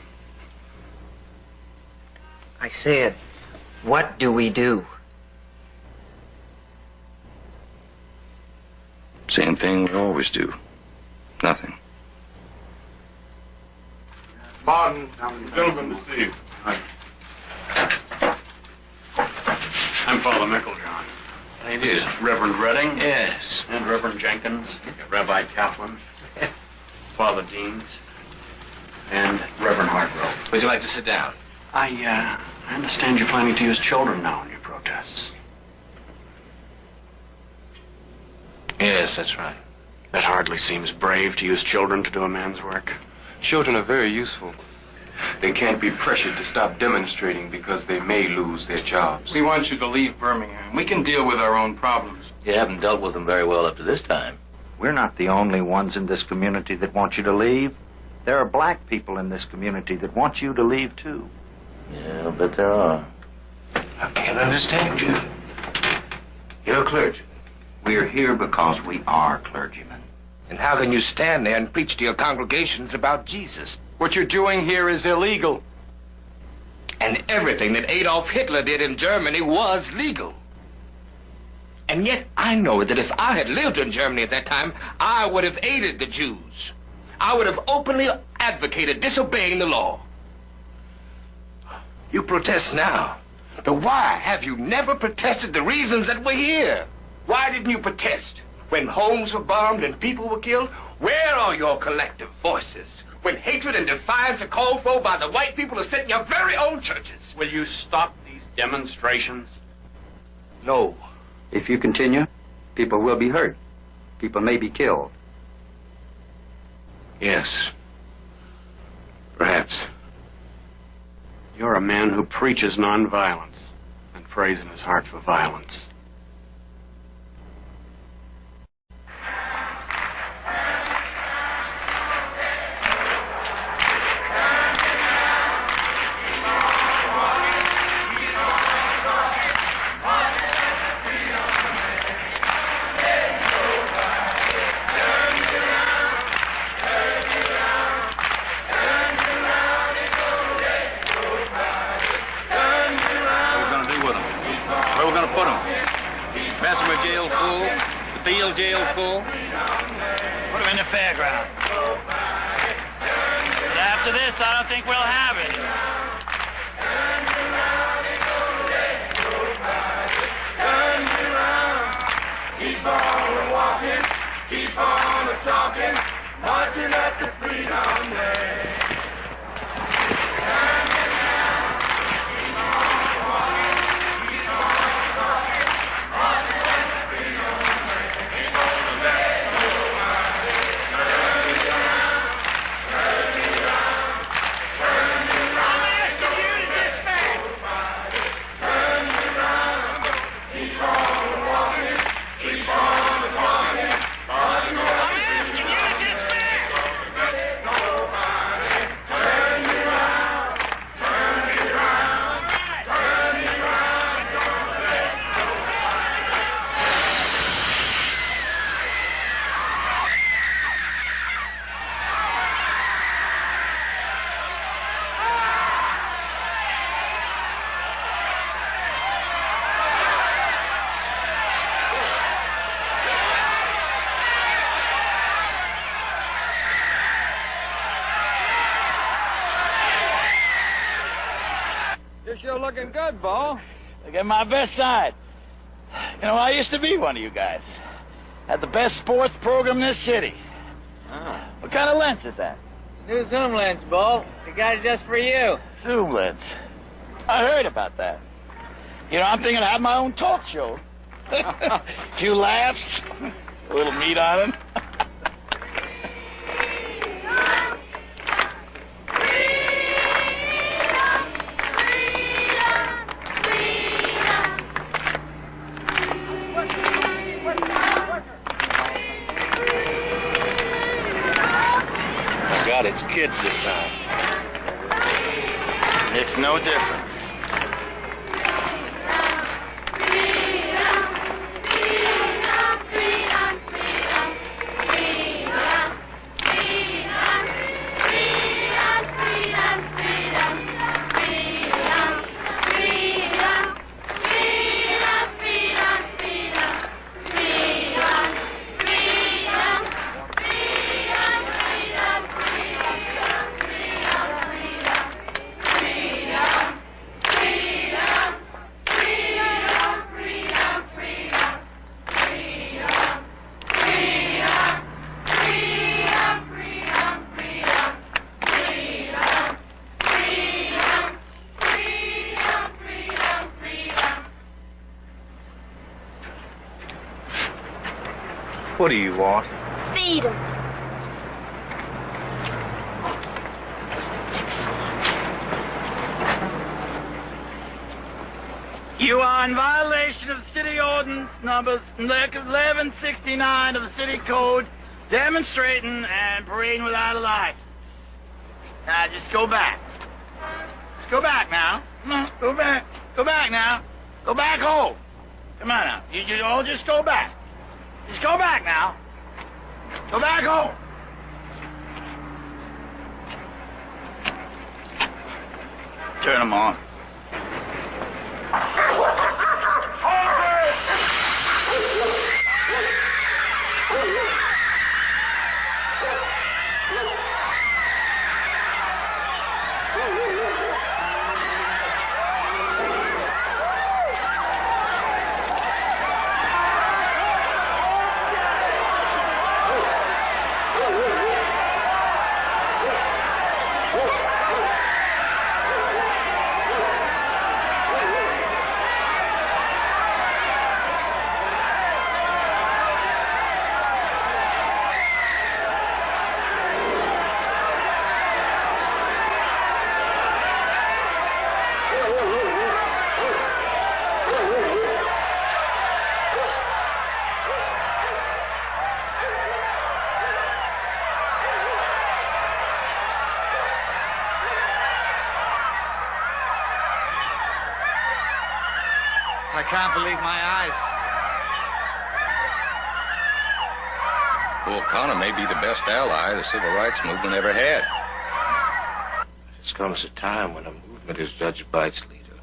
I said, what do we do? Same thing we always do. Nothing. Martin, gentlemen to see you. I'm Father Mecklejohn. This is Reverend Redding. Yes. And Reverend Jenkins, Rabbi Kaplan, Father Deans, and Reverend Hartgrove. Would you like to sit down? I understand you're planning to use children now in your protests. Yes, that's right. That hardly seems brave to use children to do a man's work. Children are very useful. They can't be pressured to stop demonstrating because they may lose their jobs. We want you to leave Birmingham. We can deal with our own problems. You haven't dealt with them very well up to this time. We're not the only ones in this community that want you to leave. There are black people in this community that want you to leave, too. Yeah, I'll bet there are. I can't understand you. You're a clergyman. We're here because we are clergymen. And how can you stand there and preach to your congregations about Jesus? What you're doing here is illegal. And everything that Adolf Hitler did in Germany was legal. And yet I know that if I had lived in Germany at that time, I would have aided the Jews. I would have openly advocated disobeying the law. You protest now. But why have you never protested the reasons that we're here? Why didn't you protest when homes were bombed and people were killed? Where are your collective voices when hatred and defiance are called for by the white people who sit in your very own churches? Will you stop these demonstrations? No. If you continue, people will be hurt. People may be killed. Yes. Perhaps. You're a man who preaches nonviolence and prays in his heart for violence. Jail full. Put him in the fairground. But after this, I don't think we'll have it. Keep on walking, keep on talking, marching at the freedom day. You're looking good, Bo. Look at my best side. You know, I used to be one of you guys. Had the best sports program in this city. Ah. What kind of lens is that? New zoom lens, Bo. The guy's just for you. Zoom lens. I heard about that. You know, I'm thinking of having my own talk show. A few laughs, a little meat on it. God, it's kids this time. Makes no difference. What do you want? Feed him. You are in violation of City Ordinance number 1169 of the City Code, demonstrating and parading without a license. Now, just go back. Just go back now. No, go back. Go back now. Go back home. Come on now. You all just go back. Just go back now. Go back home. Turn them on. I can't believe my eyes. O'Connor may be the best ally the civil rights movement ever had. There comes a time when a movement is judged by its leader.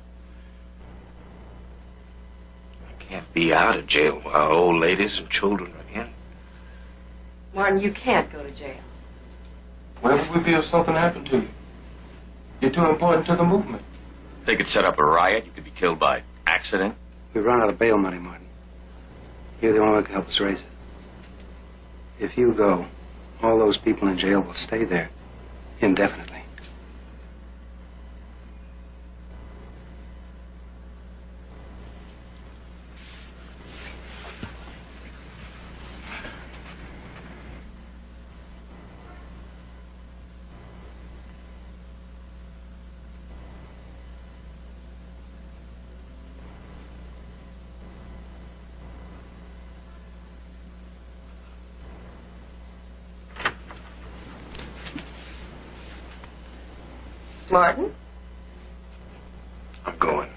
I can't be out of jail while old ladies and children are in. Martin, you can't go to jail. Where would we be if something happened to you? You're too important to the movement. They could set up a riot. You could be killed by accident. We've run out of bail money, Martin. You're the only one who can help us raise it. If you go, all those people in jail will stay there indefinitely. Martin? I'm going.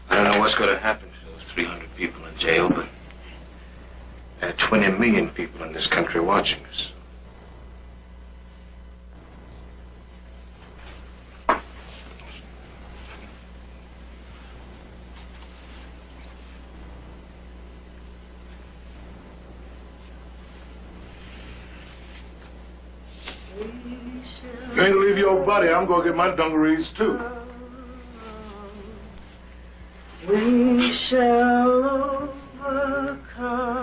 I don't know what's going to happen to those 300 people in jail, but there are 20 million people in this country watching us. You ain't leave your buddy. I'm gonna get my dungarees too. We shall overcome.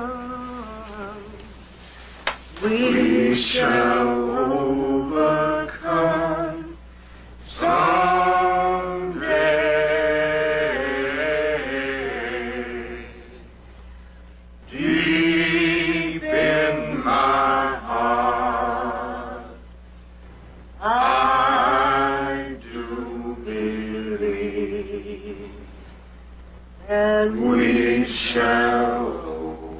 We shall overcome someday. Deep in my heart, I do believe, and we shall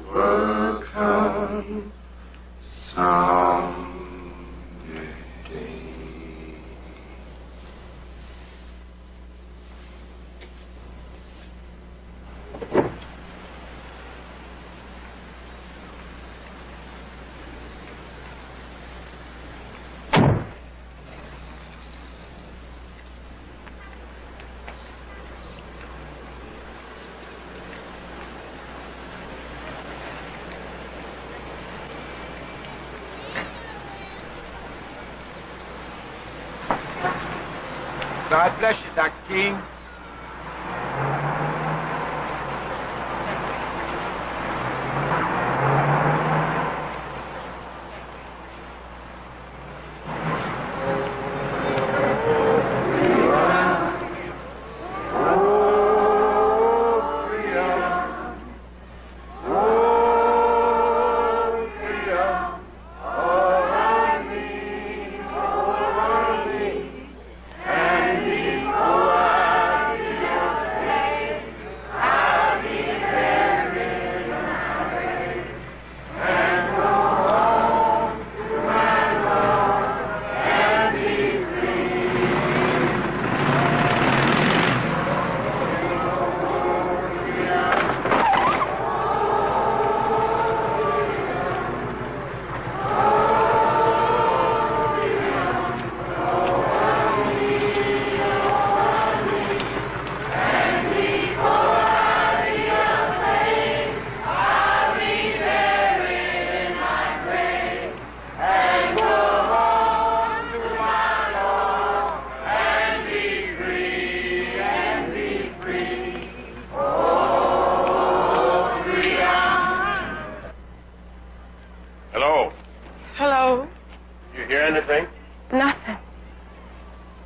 overcome God bless you, Dr. King.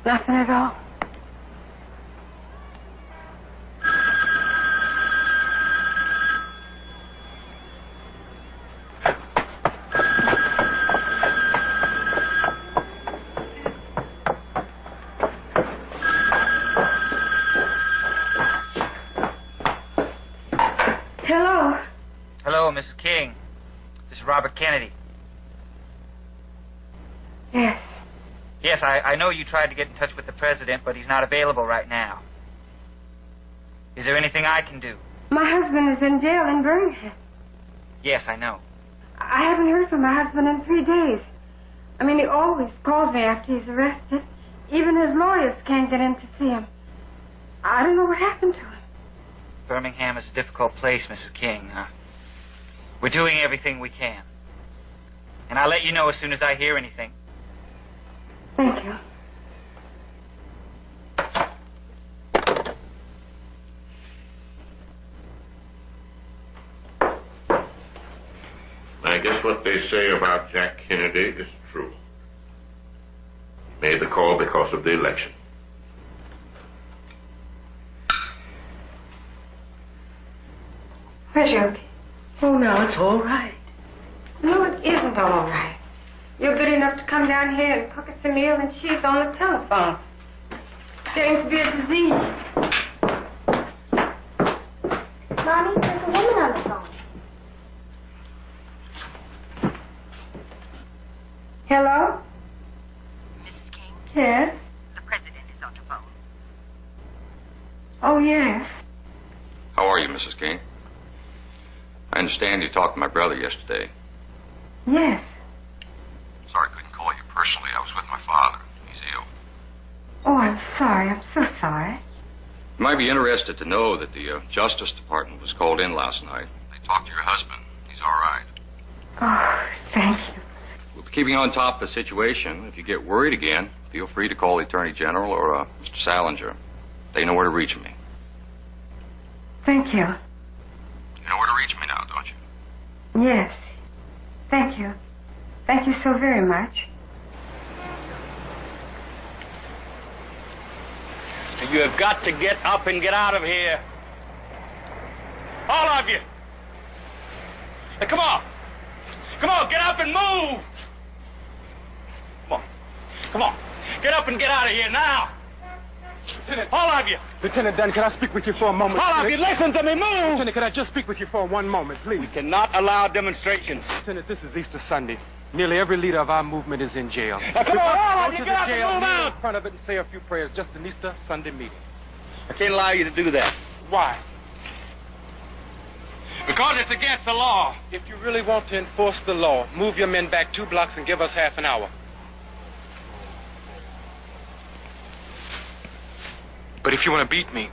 Nothing at all. Hello. Hello, Mrs. King. This is Robert Kennedy. Yes. Yes, I know you tried to get in touch with the president, but he's not available right now. Is there anything I can do? My husband is in jail in Birmingham. Yes, I know. I haven't heard from my husband in 3 days. I mean, he always calls me after he's arrested. Even his lawyers can't get in to see him. I don't know what happened to him. Birmingham is a difficult place, Mrs. King. We're doing everything we can. And I'll let you know as soon as I hear anything. Thank you. I guess what they say about Jack Kennedy is true. He made the call because of the election. Where's Yogi? Oh, now it's all right. No, it isn't all right. You're good enough to come down here and cook us a meal, and she's on the telephone. It's getting to be a disease. Mommy, there's a woman on the phone. Hello? Mrs. King? Yes? The president is on the phone. Oh, yes. How are you, Mrs. King? I understand you talked to my brother yesterday. Yes. Sorry I couldn't call you personally. I was with my father. He's ill. Oh, I'm sorry. I'm so sorry. You might be interested to know that the Justice Department was called in last night. They talked to your husband. He's all right. Oh, thank you. We'll be keeping on top of the situation. If you get worried again, feel free to call the Attorney General or Mr. Salinger. They know where to reach me. Thank you. You know where to reach me now, don't you? Yes. Thank you. Thank you so very much. You have got to get up and get out of here. All of you. Hey, come on. Come on, get up and move. Come on. Come on. Get up and get out of here now. Lieutenant. All of you. Lieutenant Dunn, can I speak with you for a moment? All of you, listen to me. Move. Lieutenant, can I just speak with you for one moment, please? We cannot allow demonstrations. Lieutenant, this is Easter Sunday. Nearly every leader of our movement is in jail. Now, come on, all of Go you, to get the out jail, and move kneel out. in front of it and say a few prayers. Just an Easter Sunday meeting. I can't allow you to do that. Why? Because it's against the law. If you really want to enforce the law, move your men back 2 blocks and give us half an hour. But if you want to beat me,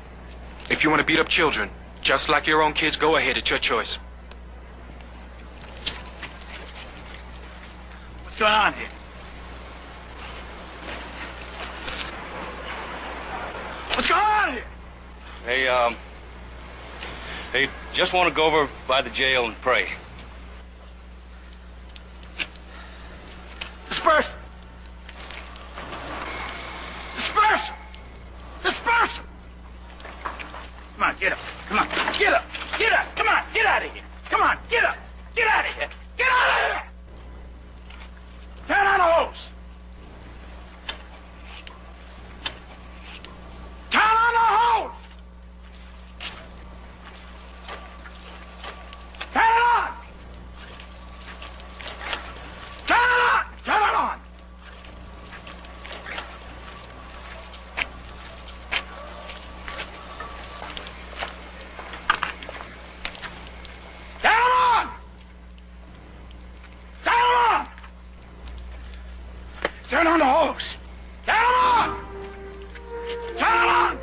if you want to beat up children, just like your own kids, go ahead. It's your choice. What's going on here? What's going on here? Hey, just want to go over by the jail and pray. Disperse! Disperse! Disperse! Come on, get up. Come on, get up. Get up. Come on, get out of here. Come on, get up. Get out of here. Get out of here! Turn on the hose. Turn on the hose! Turn it on! Turn it on! Turn it on! Turn it on! Turn it on! Turn on the hose! Turn it on! Turn it on!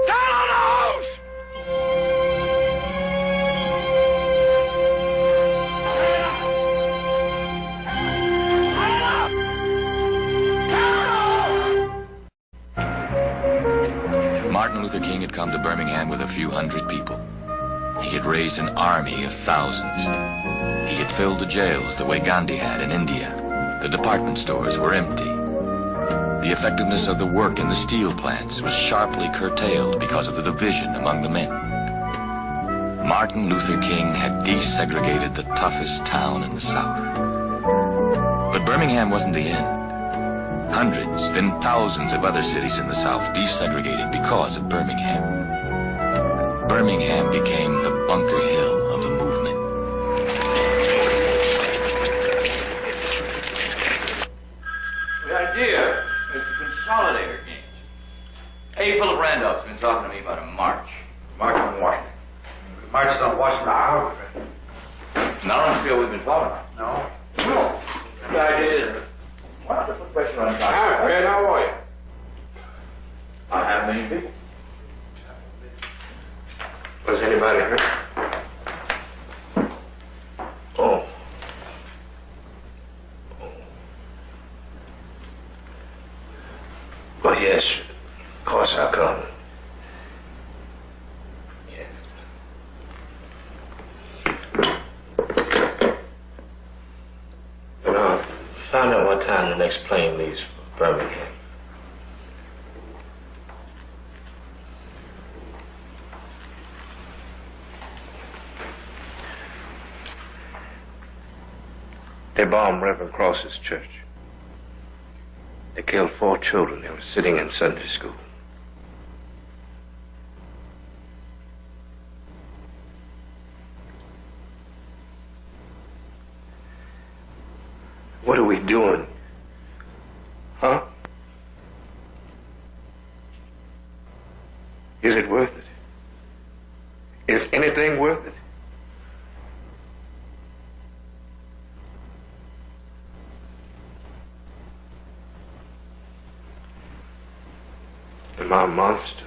Turn on the hose! Martin Luther King had come to Birmingham with a few hundred people. He had raised an army of thousands. He had filled the jails the way Gandhi had in India. The department stores were empty. The effectiveness of the work in the steel plants was sharply curtailed because of the division among the men. Martin Luther King had desegregated the toughest town in the South. But Birmingham wasn't the end. Hundreds, then thousands of other cities in the South desegregated because of Birmingham. Birmingham became the Bunker Hill of the movement. The idea is to consolidate our gains. Hey, Philip Randolph's been talking to me about a march. March on Washington. Marches on Washington hour. Not on the scale we've been following. No. No. The idea is, why not put pressure on Congress? Hi, Fred, how are you? Not half a million people. Was anybody hurt? Oh. Well, yes. Of course I'll come. Yes. And I'll find out what time the next plane leaves for Birmingham. They bombed Reverend Cross's church. They killed 4 children. They were sitting in Sunday school. What are we doing? Huh? Is it worth it? Is anything worth it? Am I a monster?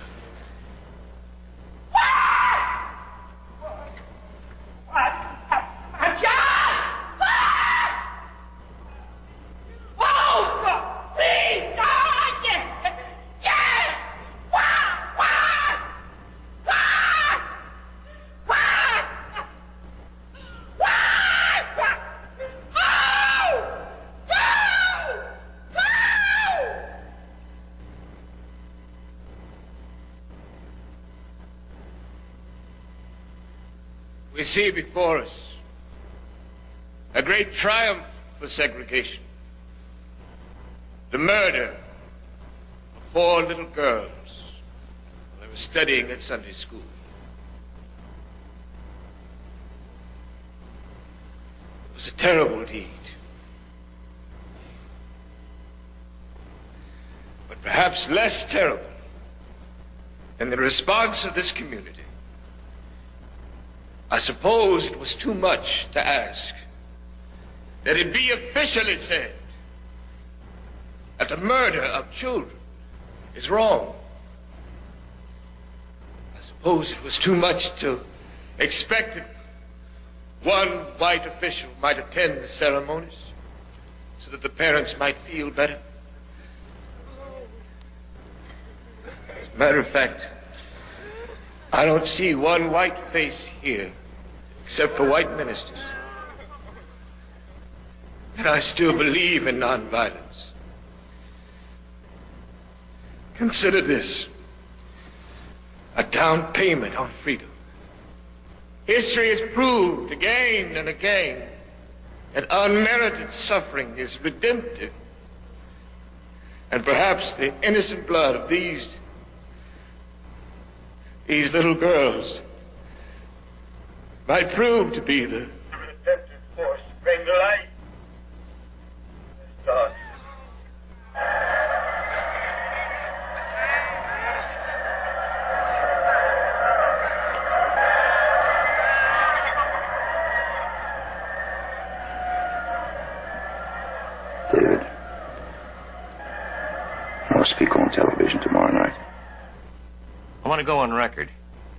We see before us a great triumph for segregation. the murder of 4 little girls while they were studying at Sunday school. It was a terrible deed. But perhaps less terrible than the response of this community. I suppose it was too much to ask that it be officially said that the murder of children is wrong. I suppose it was too much to expect that one white official might attend the ceremonies so that the parents might feel better. As a matter of fact, I don't see one white face here except for white ministers. And I still believe in nonviolence. Consider this a down payment on freedom. History has proved again and again that unmerited suffering is redemptive. And perhaps the innocent blood of these little girls might prove to be the redemptive force to bring to light this dark. David, I'll speak on television tomorrow night. I want to go on record.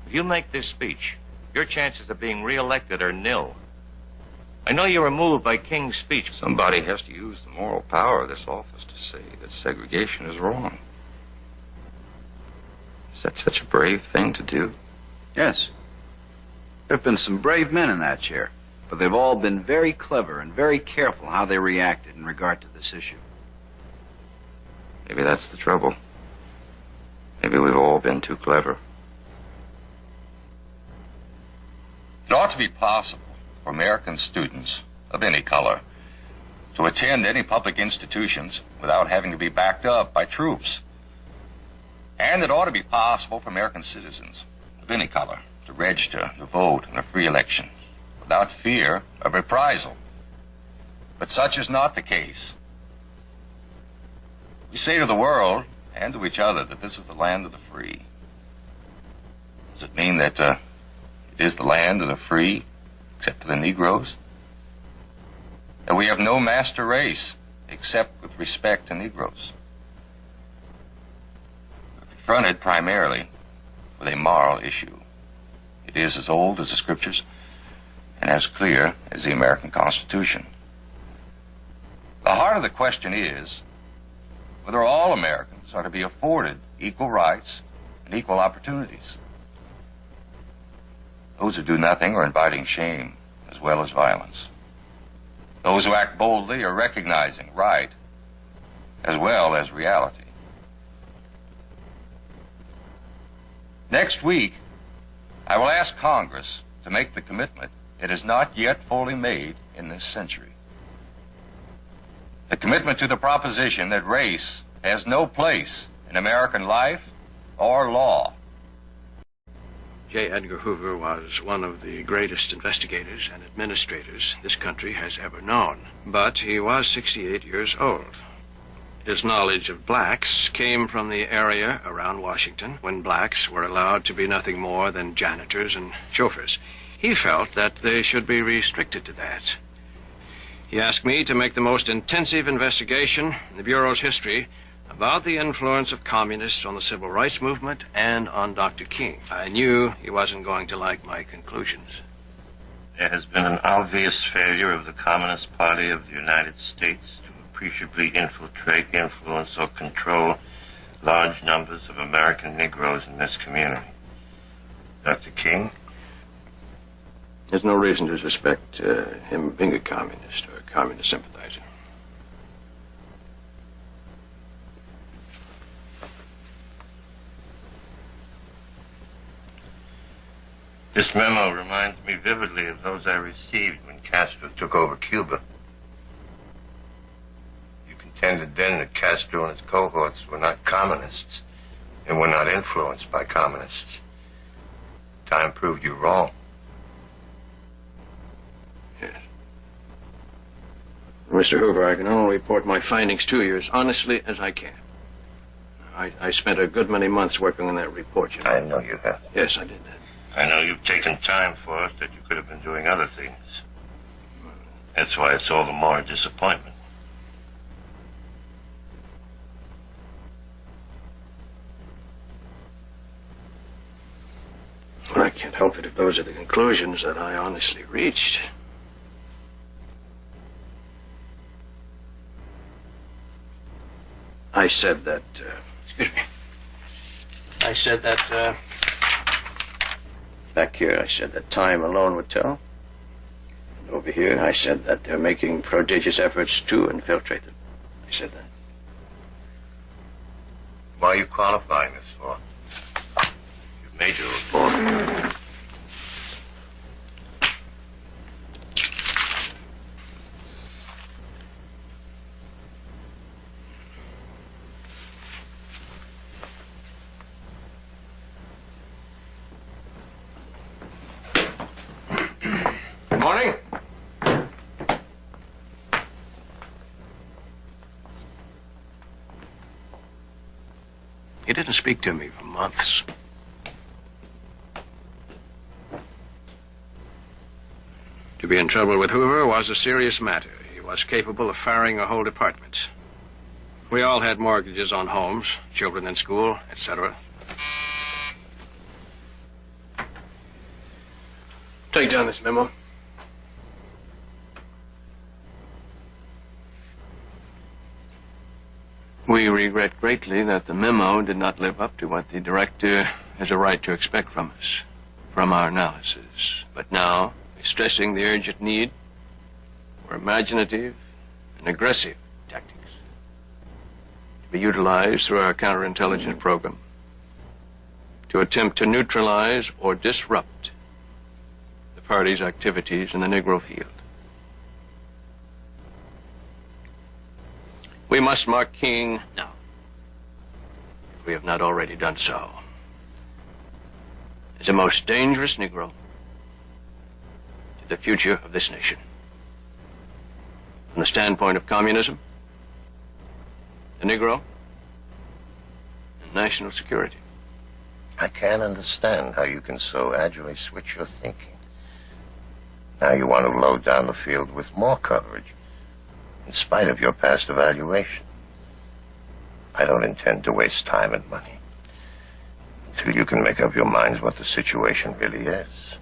If you make this speech, your chances of being reelected are nil. I know you were moved by King's speech. Somebody has to use the moral power of this office to say that segregation is wrong. Is that such a brave thing to do? Yes. There have been some brave men in that chair, but they've all been very clever and very careful how they reacted in regard to this issue. Maybe that's the trouble. Maybe we've all been too clever. It ought to be possible for American students of any color to attend any public institutions without having to be backed up by troops. And it ought to be possible for American citizens of any color to register, to vote in a free election without fear of reprisal. But such is not the case. We say to the world and to each other that this is the land of the free. Does it mean that it is the land of the free, except for the Negroes? That we have no master race, except with respect to Negroes? We're confronted primarily with a moral issue. It is as old as the Scriptures and as clear as the American Constitution. The heart of the question is whether all Americans are to be afforded equal rights and equal opportunities. Those who do nothing are inviting shame as well as violence. Those who act boldly are recognizing right as well as reality. Next week, I will ask Congress to make the commitment it has not yet fully made in this century. The commitment to the proposition that race has no place in American life or law. J. Edgar Hoover was one of the greatest investigators and administrators this country has ever known. But he was 68 years old. His knowledge of blacks came from the area around Washington when blacks were allowed to be nothing more than janitors and chauffeurs. He felt that they should be restricted to that. He asked me to make the most intensive investigation in the Bureau's history about the influence of communists on the civil rights movement and on Dr. King. I knew he wasn't going to like my conclusions. There has been an obvious failure of the Communist Party of the United States to appreciably infiltrate, influence, or control large numbers of American Negroes in this community. Dr. King? There's no reason to suspect him being a communist or a communist sympathizer. This memo reminds me vividly of those I received when Castro took over Cuba. You can pretended then that Castro and his cohorts were not communists and were not influenced by communists. Time proved you wrong. Yes. Mr. Hoover, I can only report my findings to you as honestly as I can. I spent a good many months working on that report, you know. I know you have. Yes, I did that. I know you've taken time for it that you could have been doing other things. That's why it's all the more a disappointment. Well, I can't help it if those are the conclusions that I honestly reached. I said that, excuse me. I said that, back here, I said that time alone would tell. And over here, I said that they're making prodigious efforts to infiltrate them. I said that. Why are you qualifying this for? You've made your report. Good morning. He didn't speak to me for months. To be in trouble with Hoover was a serious matter. He was capable of firing a whole department. We all had mortgages on homes, children in school, etc. Take down this memo. We regret greatly that the memo did not live up to what the director has a right to expect from us, from our analysis. But now, stressing the urgent need for imaginative and aggressive tactics to be utilized through our counterintelligence program to attempt to neutralize or disrupt the party's activities in the Negro field. We must mark King now, if we have not already done so, as the most dangerous Negro to the future of this nation. From the standpoint of communism, the Negro, and national security. I can't understand how you can so agilely switch your thinking. Now you want to load down the field with more coverage, in spite of your past evaluation. I don't intend to waste time and money until you can make up your minds what the situation really is.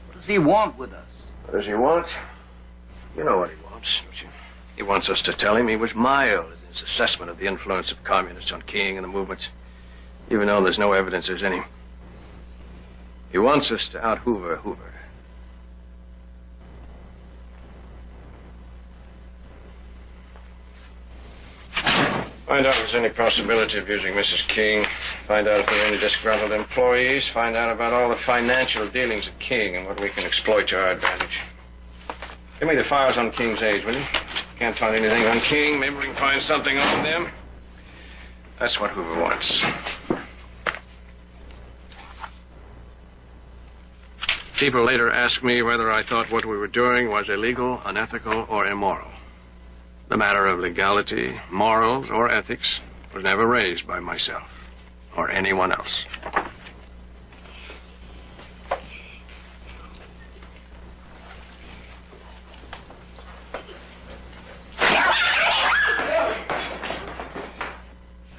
What does he want with us? What does he want? You know what he wants, don't you? He wants us to tell him he was mild in his assessment of the influence of communists on King and the movement, even though there's no evidence there's any. He wants us to out-Hoover Hoover. Find out if there's any possibility of using Mrs. King. Find out if there are any disgruntled employees. Find out about all the financial dealings of King and what we can exploit to our advantage. Give me the files on King's age, will you? Can't find anything on King. Maybe we can find something on them. That's what Hoover wants. People later asked me whether I thought what we were doing was illegal, unethical, or immoral. The matter of legality, morals, or ethics was never raised by myself or anyone else.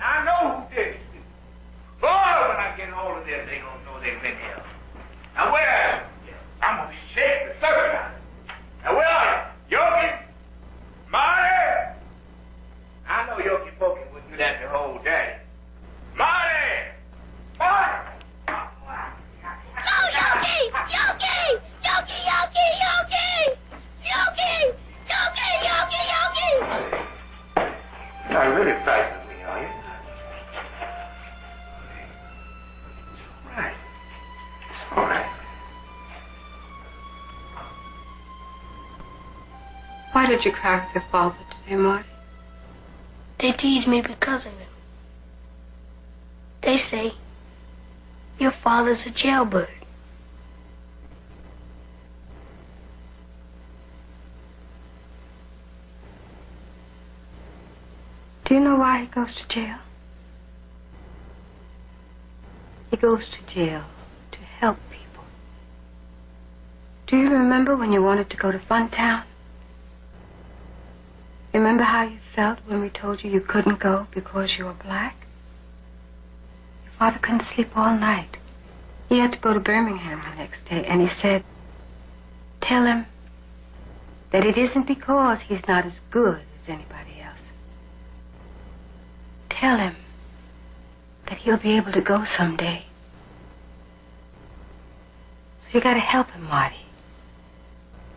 I know who did it. Boy, when I get hold of them, they gonna know they've been here. Now where are you? I'm gonna shake the circuit out. Now where are you? Yogi? Marty? I know Yogi Pokey wouldn't do that the whole day. Marty! Marty! did you crack their father today, Marty? They tease me because of him. They say, your father's a jailbird. Do you know why he goes to jail? He goes to jail to help people. Do you remember when you wanted to go to Funtown? Remember how you felt when we told you you couldn't go because you were black? Your father couldn't sleep all night. He had to go to Birmingham the next day, and he said, tell him that it isn't because he's not as good as anybody else. Tell him that he'll be able to go someday. So you gotta help him, Marty.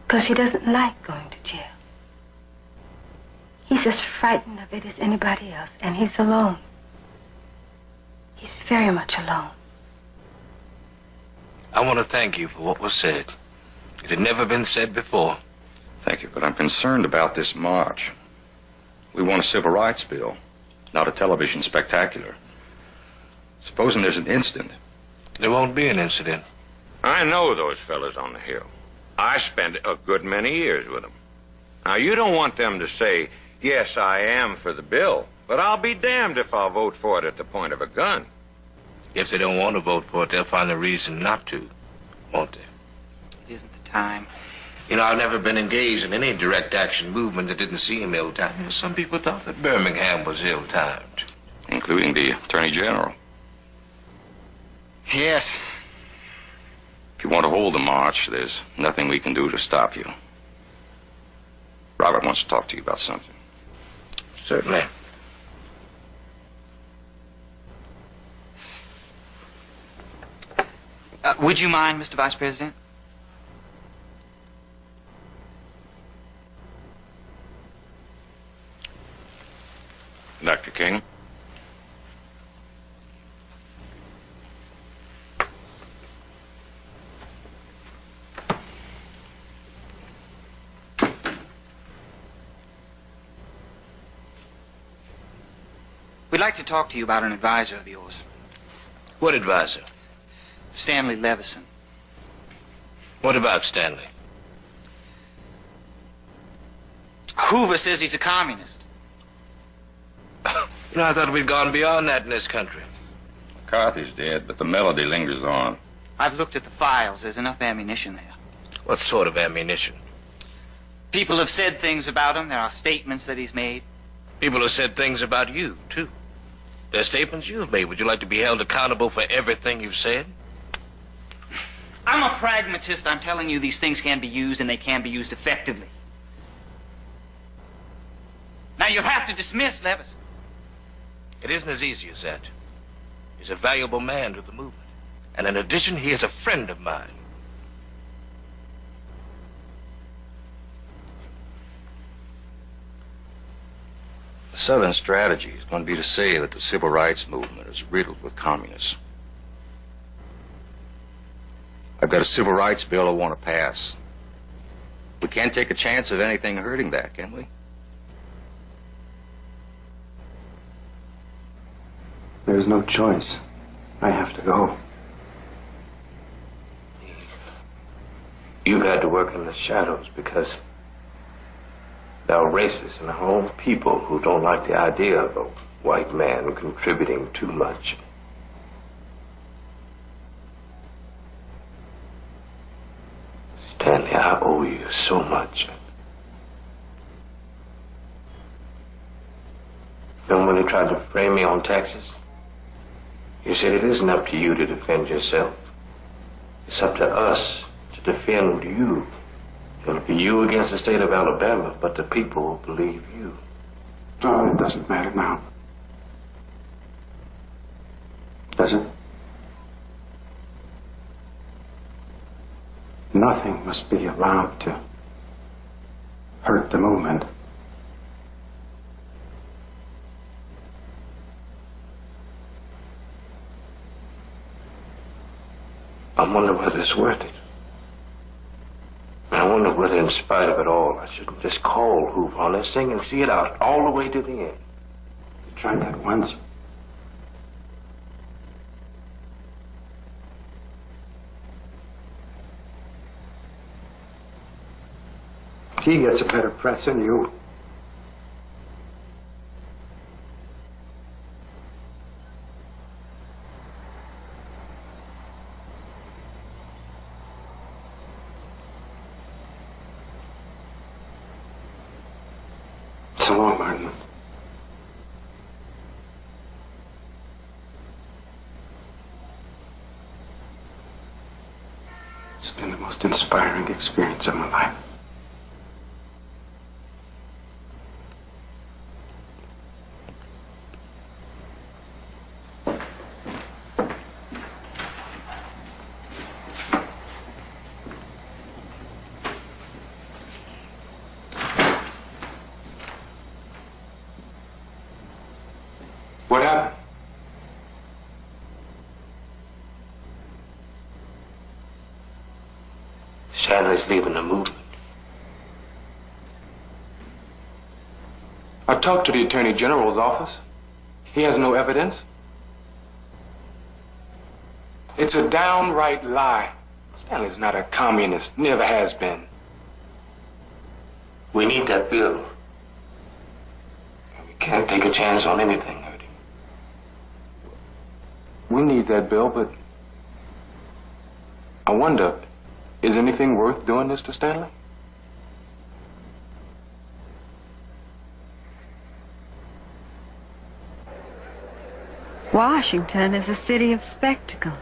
Because he doesn't like going to jail. He's as frightened of it as anybody else, and he's alone. He's very much alone. I want to thank you for what was said. It had never been said before. Thank you, but I'm concerned about this march. We want a civil rights bill, not a television spectacular. Supposing there's an incident. There won't be an incident. I know those fellas on the hill. I spent a good many years with them. Now, you don't want them to say, yes, I am for the bill, but I'll be damned if I'll vote for it at the point of a gun. If they don't want to vote for it, they'll find a reason not to, won't they? It isn't the time. You know, I've never been engaged in any direct action movement that didn't seem ill-timed. You know, some people thought that Birmingham was ill-timed. Including the Attorney General. Yes. If you want to hold the march, there's nothing we can do to stop you. Robert wants to talk to you about something. Certainly. Would you mind, Mr. Vice President? Dr. King? We'd like to talk to you about an advisor of yours. What advisor? Stanley Levison. What about Stanley? Hoover says he's a communist. You know, I thought we'd gone beyond that in this country. McCarthy's dead, but the melody lingers on. I've looked at the files. There's enough ammunition there. What sort of ammunition? People have said things about him. There are statements that he's made. People have said things about you, too. There are statements you've made. Would you like to be held accountable for everything you've said? I'm a pragmatist. I'm telling you these things can be used, and they can be used effectively. Now, you'll have to dismiss Levison. It isn't as easy as that. He's a valuable man to the movement. And in addition, he is a friend of mine. The Southern strategy is going to be to say that the civil rights movement is riddled with communists. I've got a civil rights bill I want to pass. We can't take a chance of anything hurting that, can we? There's no choice. I have to go. You've had to work in the shadows because there are racists and our own people who don't like the idea of a white man contributing too much. Stanley, I owe you so much. Then when they tried to frame me on Texas, you said it isn't up to you to defend yourself. It's up to us to defend you. It'll be you against the state of Alabama, but the people will believe you. Oh, it doesn't matter now. Does it? Nothing must be allowed to hurt the movement. I wonder whether it's worth it. I wonder that in spite of it all, I shouldn't just call Hoover on this thing and see it out all the way to the end. I tried that once. He gets a better press than you. So long, Martin. It's been the most inspiring experience of my life. What happened? Stanley's leaving the movement. I talked to the Attorney General's office. He has no evidence. It's a downright lie. Stanley's not a communist, never has been. We need that bill. We can't take a chance on anything, Ernie. We need that bill, but I wonder, is anything worth doing this to Stanley? Washington is a city of spectacle.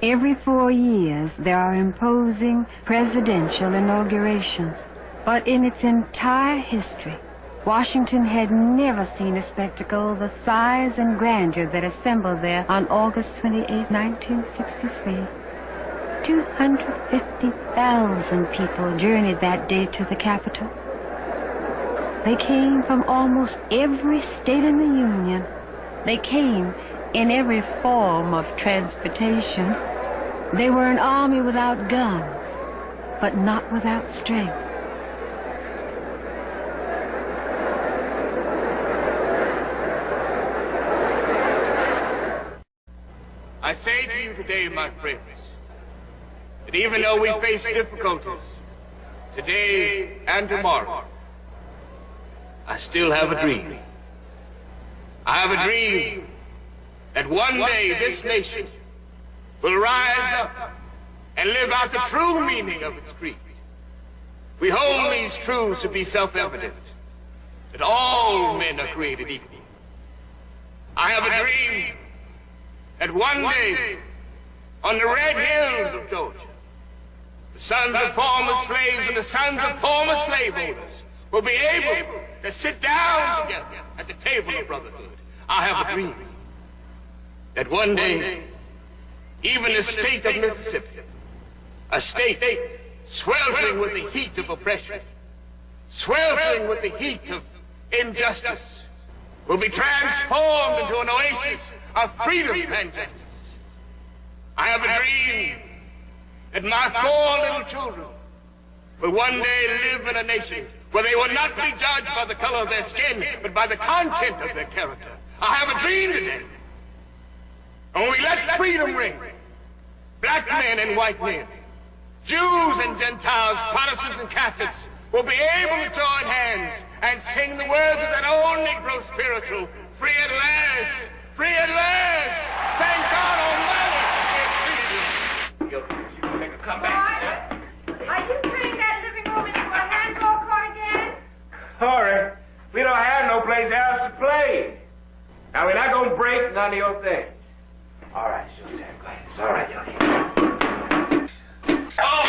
Every 4 years, there are imposing presidential inaugurations. But in its entire history, Washington had never seen a spectacle the size and grandeur that assembled there on August 28, 1963. 250,000 people journeyed that day to the Capitol. They came from almost every state in the Union. They came in every form of transportation. They were an army without guns, but not without strength. I say to you today, my friends, that even though we face difficulties today and tomorrow, I still have a dream. I have a dream that one day this nation will rise up and live out the true meaning of its creed. We hold these truths to be self-evident, that all men are created equal. I have a dream that one day, on the red hills of Georgia, the sons of former slaves and the sons of former slaveholders will be able to sit down together at the table of brotherhood. I have a dream that one day, even the state of Mississippi, a state sweltering with the heat of oppression, sweltering with the heat of injustice, will be transformed into an oasis of freedom and justice. I have a dream that my 4 little children will one day live in a nation where they will not be judged by the color of their skin, but by the content of their character. I have a dream today. And when we let freedom ring, black men and white men, Jews and Gentiles, Protestants and Catholics will be able to join hands and sing the words of that old Negro spiritual, free at last, free at last. Thank God Almighty for freedom. Make a comeback. Are you turning that living room into a handball court again? Hurry. We don't have no place else to play. Now, we're not going to break none of your things. All right, Joseph. Go ahead. It's all right, Yogi. Oh!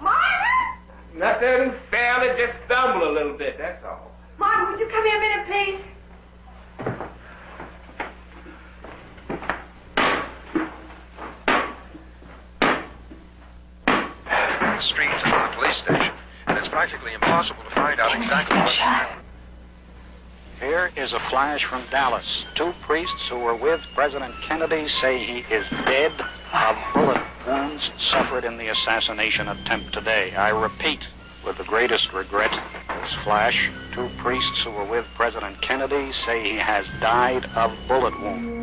Marvin! Nothing. Fairly just stumble a little bit, that's all. Marvin, would you come here a minute, please? The streets of the police station, and it's practically impossible to find out exactly what's happening. Here is a flash from Dallas. 2 priests who were with President Kennedy say he is dead, a bullet wound Americans suffered in the assassination attempt today. I repeat, with the greatest regret, this flash, 2 priests who were with President Kennedy say he has died of bullet wounds.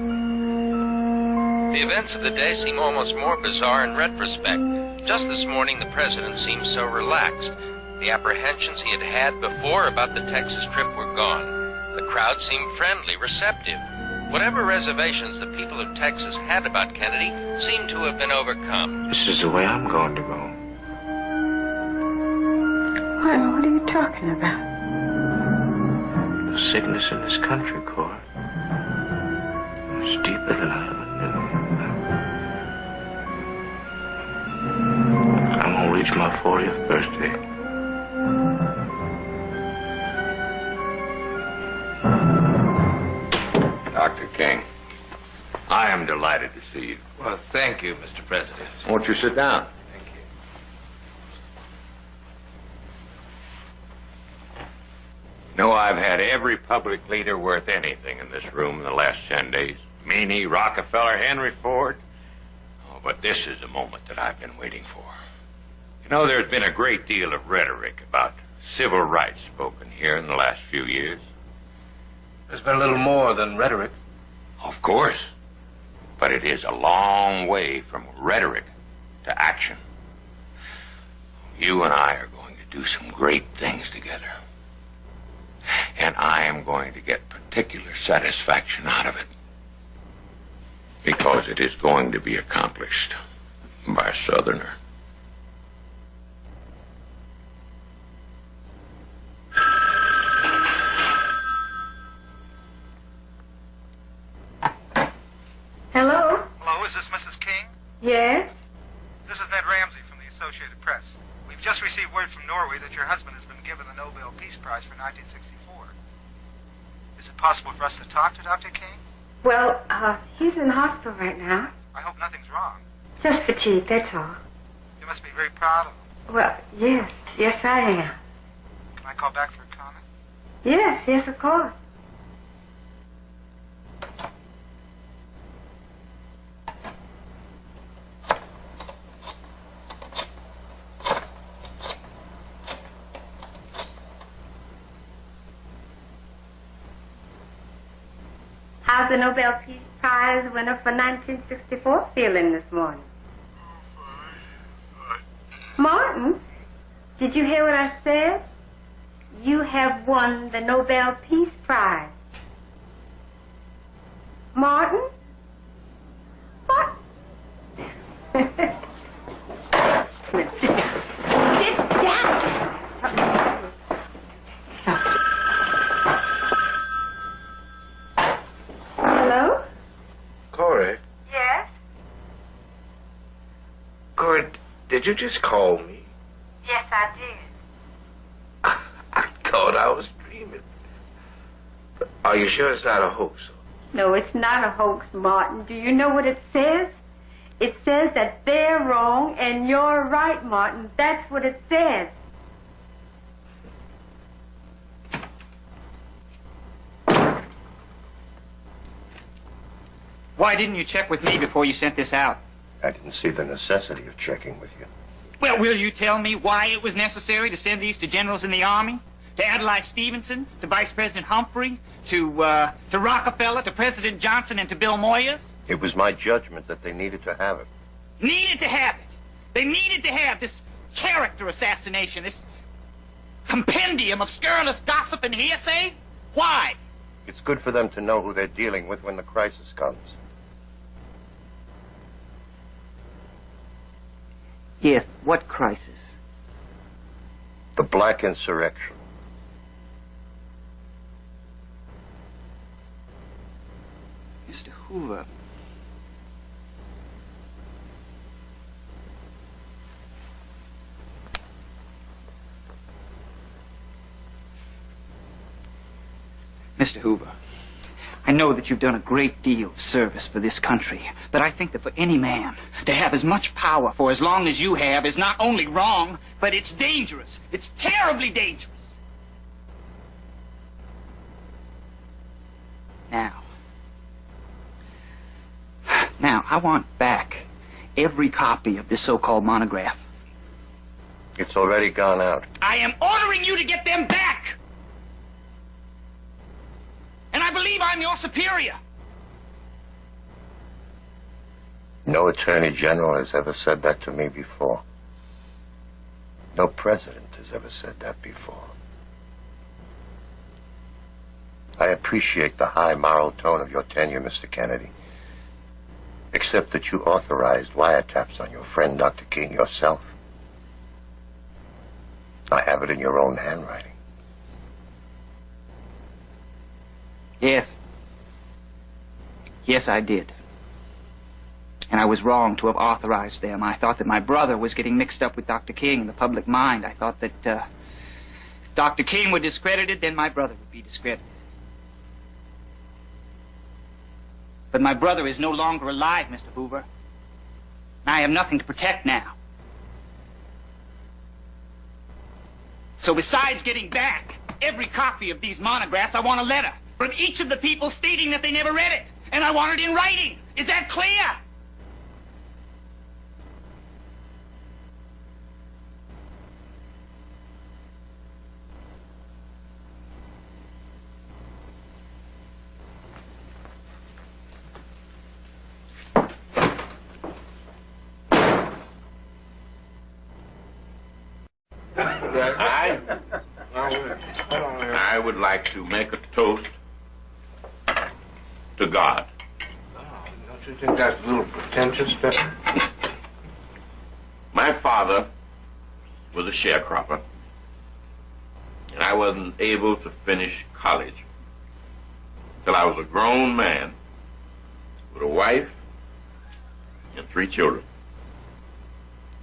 The events of the day seem almost more bizarre in retrospect. Just this morning, the president seemed so relaxed. The apprehensions he had had before about the Texas trip were gone. The crowd seemed friendly, receptive. Whatever reservations the people of Texas had about Kennedy seemed to have been overcome. This is the way I'm going to go. What are you talking about? The sickness in this country, Cora. It's deeper than I ever knew. I'm gonna reach my 40th birthday. Dr. King, I am delighted to see you. Well, thank you, Mr. President. Won't you sit down? Thank you. No, I've had every public leader worth anything in this room in the last 10 days. Meany, Rockefeller, Henry Ford. Oh, but this is the moment that I've been waiting for. You know, there's been a great deal of rhetoric about civil rights spoken here in the last few years. There's been a little more than rhetoric. Of course. But it is a long way from rhetoric to action. You and I are going to do some great things together. And I am going to get particular satisfaction out of it. Because it is going to be accomplished by a Southerner. Hello? Hello, is this Mrs. King? Yes? This is Ned Ramsey from the Associated Press. We've just received word from Norway that your husband has been given the Nobel Peace Prize for 1964. Is it possible for us to talk to Dr. King? Well, he's in hospital right now. I hope nothing's wrong. Just fatigue, that's all. You must be very proud of him. Well, yes. Yes, I am. Can I call back for a comment? Yes, of course. How's the Nobel Peace Prize winner for 1964 feeling this morning? Martin, did you hear what I said? You have won the Nobel Peace Prize. Martin? What? Sit down. Hello? Corey? Yes? Corey, did you just call me? Yes, I did. I thought I was dreaming. But are you sure it's not a hoax? No, it's not a hoax, Martin. Do you know what it says? It says that they're wrong and you're right, Martin. That's what it says. Why didn't you check with me before you sent this out? I didn't see the necessity of checking with you. Well, will you tell me why it was necessary to send these to generals in the Army? To Adlai Stevenson? To Vice President Humphrey? To Rockefeller? To President Johnson? And to Bill Moyers? It was my judgment that they needed to have it. Needed to have it. They needed to have this character assassination, this compendium of scurrilous gossip and hearsay? Why? It's good for them to know who they're dealing with when the crisis comes. Yes, what crisis? The black insurrection. Mr. Hoover. Mr. Hoover, I know that you've done a great deal of service for this country, but I think that for any man to have as much power for as long as you have is not only wrong, but it's dangerous. It's terribly dangerous. Now, I want back every copy of this so-called monograph. It's already gone out. I am ordering you to get them back! And I believe I'm your superior. No attorney general has ever said that to me before. No president has ever said that before. I appreciate the high moral tone of your tenure, Mr. Kennedy. Except that you authorized wiretaps on your friend, Dr. King, yourself. I have it in your own handwriting. Yes. Yes, I did. And I was wrong to have authorized them. I thought that my brother was getting mixed up with Dr. King in the public mind. I thought that if Dr. King were discredited, then my brother would be discredited. But my brother is no longer alive, Mr. Hoover. And I have nothing to protect now. So besides getting back every copy of these monographs, I want a letter from each of the people stating that they never read it. And I want it in writing. Is that clear? I would like to make a toast to God. Don't you think that's a little pretentious, Pepper? My father was a sharecropper, and I wasn't able to finish college till I was a grown man with a wife and 3 children.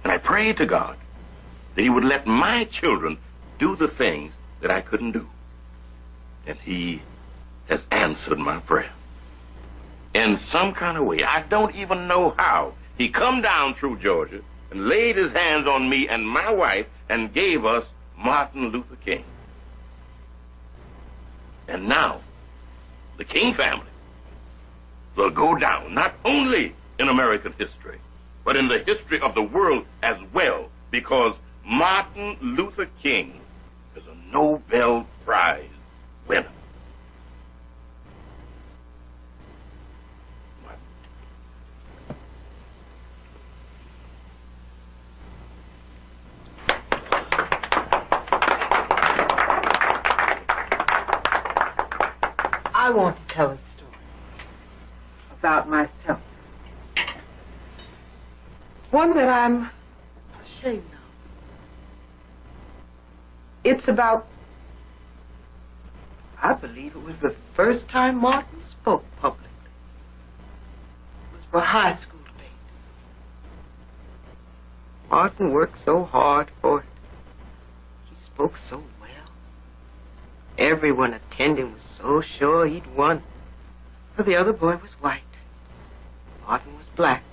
And I prayed to God that he would let my children do the things that I couldn't do. And he has answered my prayer. In some kind of way, I don't even know how, he come down through Georgia and laid his hands on me and my wife and gave us Martin Luther King. And now, the King family will go down not only in American history, but in the history of the world as well, because Martin Luther King is a Nobel Prize winner. I want to tell a story about myself. One that I'm ashamed of. It's about, I believe it was the first time Martin spoke publicly. It was for high school debate. Martin worked so hard for it. He spoke so well. Everyone attending was so sure he'd won. For the other boy was white. Martin was black.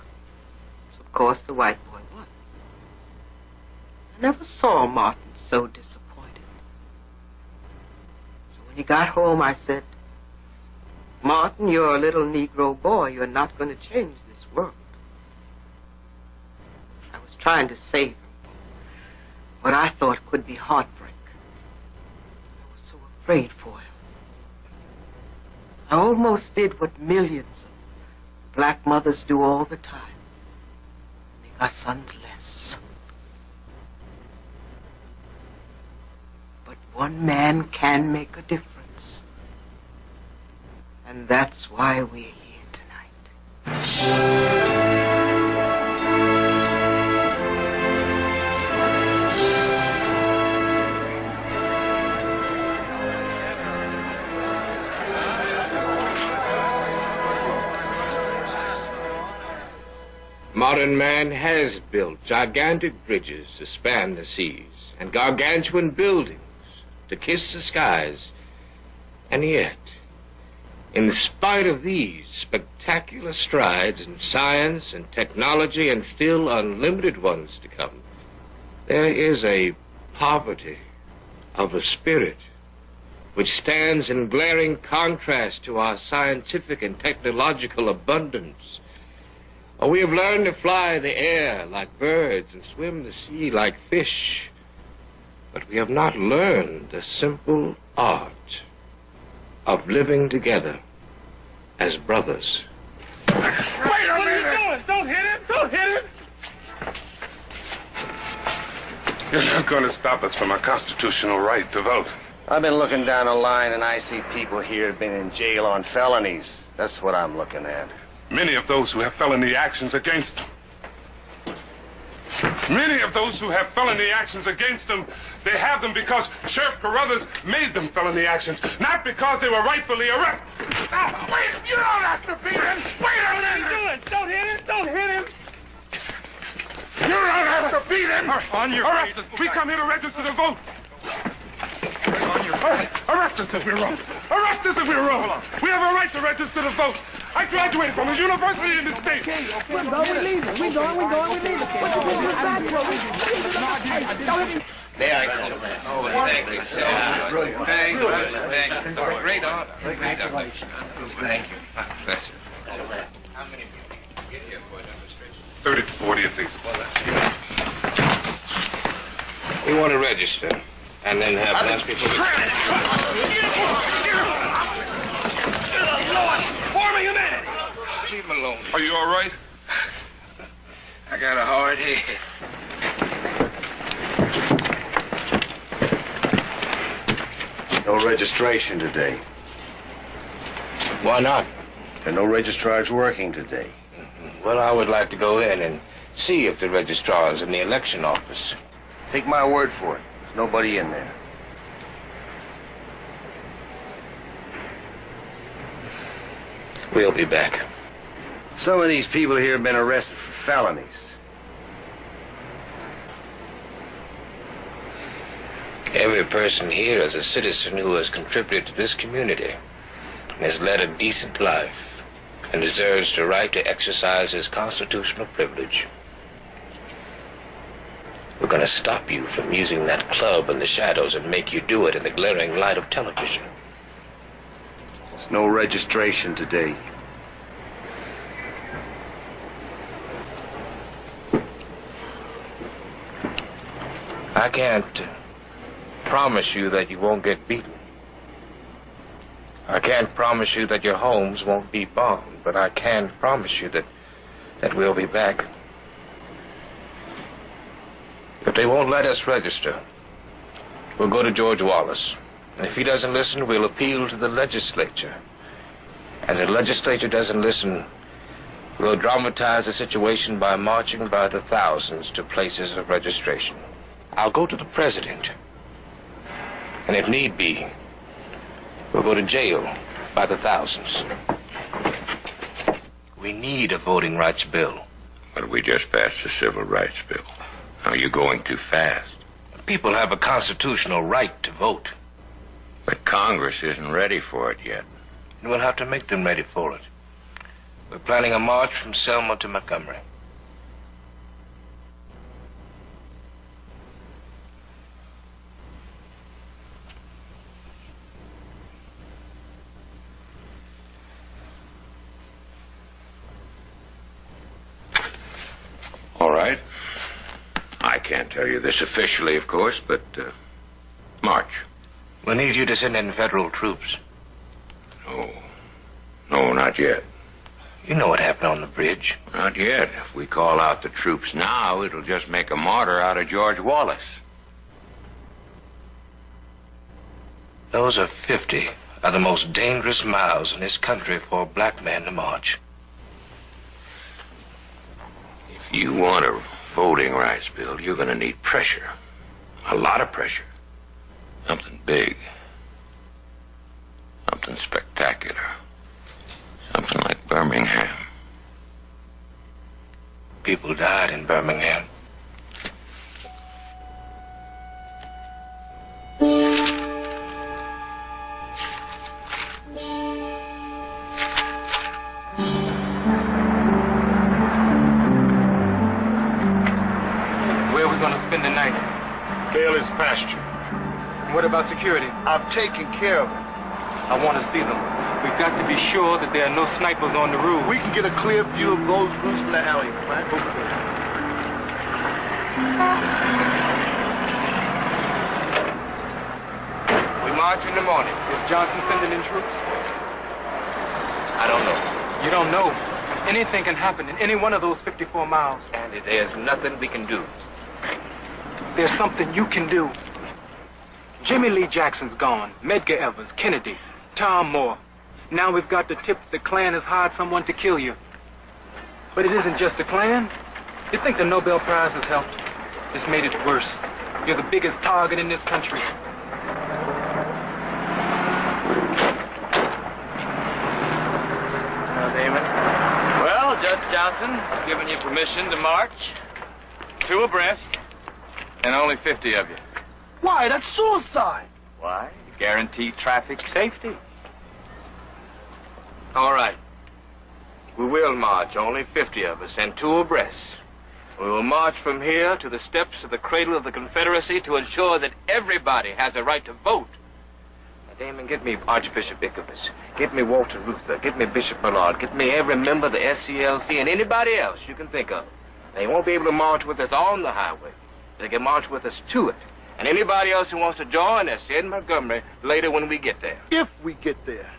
So of course the white boy won. I never saw Martin so disappointed. So when he got home, I said, Martin, you're a little Negro boy. You're not going to change this world. I was trying to save him what I thought could be heartbreak. I was so afraid for him. I almost did what millions of black mothers do all the time. Make our sons less. But one man can make a difference. And that's why we're here tonight. Modern man has built gigantic bridges to span the seas and gargantuan buildings to kiss the skies. And yet, in spite of these spectacular strides in science and technology and still unlimited ones to come, there is a poverty of a spirit which stands in glaring contrast to our scientific and technological abundance. Or we have learned to fly the air like birds and swim the sea like fish. But we have not learned the simple art of living together as brothers. Wait a minute! What are you doing? Don't hit him! Don't hit him! You're not going to stop us from our constitutional right to vote. I've been looking down the line, and I see people here have been in jail on felonies. That's what I'm looking at. Many of those who have felony actions against them. Many of those who have felony actions against them, they have them because Sheriff Carruthers made them felony actions, not because they were rightfully arrested. Wait! You don't have to beat him! Wait a minute! What are you doing? Don't hit him! Don't hit him! You don't have to beat him! On your arrest us! We come here to register to vote! On your arrest us if we're wrong! Arrest us if we're wrong! We have a right to register to vote! I graduated from a university in this state! We're going, we're leaving! We're going, we're leaving! There I go. Oh, thank you so much. Brilliant. Thank you. Thank you. Great honor. Great honor. Thank you. Pleasure. How many people get here for a demonstration? 30 to 40 at least. Well, that's We want to register and then have less people. For humanity! Leave him alone. Are you all right? I got a hard head. No registration today. Why not? There are no registrars working today. Well, I would like to go in and see if the registrar is in the election office. Take my word for it. There's nobody in there. We'll be back. Some of these people here have been arrested for felonies. Every person here is a citizen who has contributed to this community and has led a decent life and deserves the right to exercise his constitutional privilege. We're going to stop you from using that club in the shadows and make you do it in the glaring light of television. There's no registration today. I can't promise you that you won't get beaten. I can't promise you that your homes won't be bombed, but I can promise you that we'll be back. If they won't let us register, we'll go to George Wallace. And if he doesn't listen, we'll appeal to the legislature. And if the legislature doesn't listen, we'll dramatize the situation by marching by the thousands to places of registration. I'll go to the president. And if need be, we'll go to jail by the thousands. We need a voting rights bill. But we just passed a civil rights bill. Are you going too fast? People have a constitutional right to vote. But Congress isn't ready for it yet. And we'll have to make them ready for it. We're planning a march from Selma to Montgomery. All right. I can't tell you this officially, of course, but march. We'll need you to send in federal troops. No, not yet. You know what happened on the bridge. Not yet. If we call out the troops now, it'll just make a martyr out of George Wallace. Those are 50 of the most dangerous miles in this country for a black man to march. If you want a voting rights bill, you're going to need pressure. A lot of pressure. Something big. Something spectacular. Something like Birmingham. People died in Birmingham. Where are we going to spend the night? Bailey's pasture. What about security? I've taken care of it. I want to see them. We've got to be sure that there are no snipers on the roof. We can get a clear view of those roofs from the alley, right? Over there. We march in the morning. Is Johnson sending in troops? I don't know. You don't know. Anything can happen in any one of those 54 miles. Andy, there's nothing we can do. There's something you can do. Jimmy Lee Jackson's gone. Medgar Evers, Kennedy, Tom Moore. Now we've got the tip that the Klan has hired someone to kill you. But it isn't just the Klan. You think the Nobel Prize has helped? It's made it worse. You're the biggest target in this country. Damon. Well, Judge Johnson has given you permission to march 2 abreast and only 50 of you. Why? That's suicide. Why? To guarantee traffic safety. All right. We will march, only 50 of us, and 2 abreast. We will march from here to the steps of the cradle of the Confederacy to ensure that everybody has a right to vote. Now, Damon, get me Archbishop Ichabus. Get me Walter Reuther. Get me Bishop Millard. Get me every member of the SCLC and anybody else you can think of. They won't be able to march with us on the highway. They can march with us to it. And anybody else who wants to join us in Montgomery later when we get there. If we get there.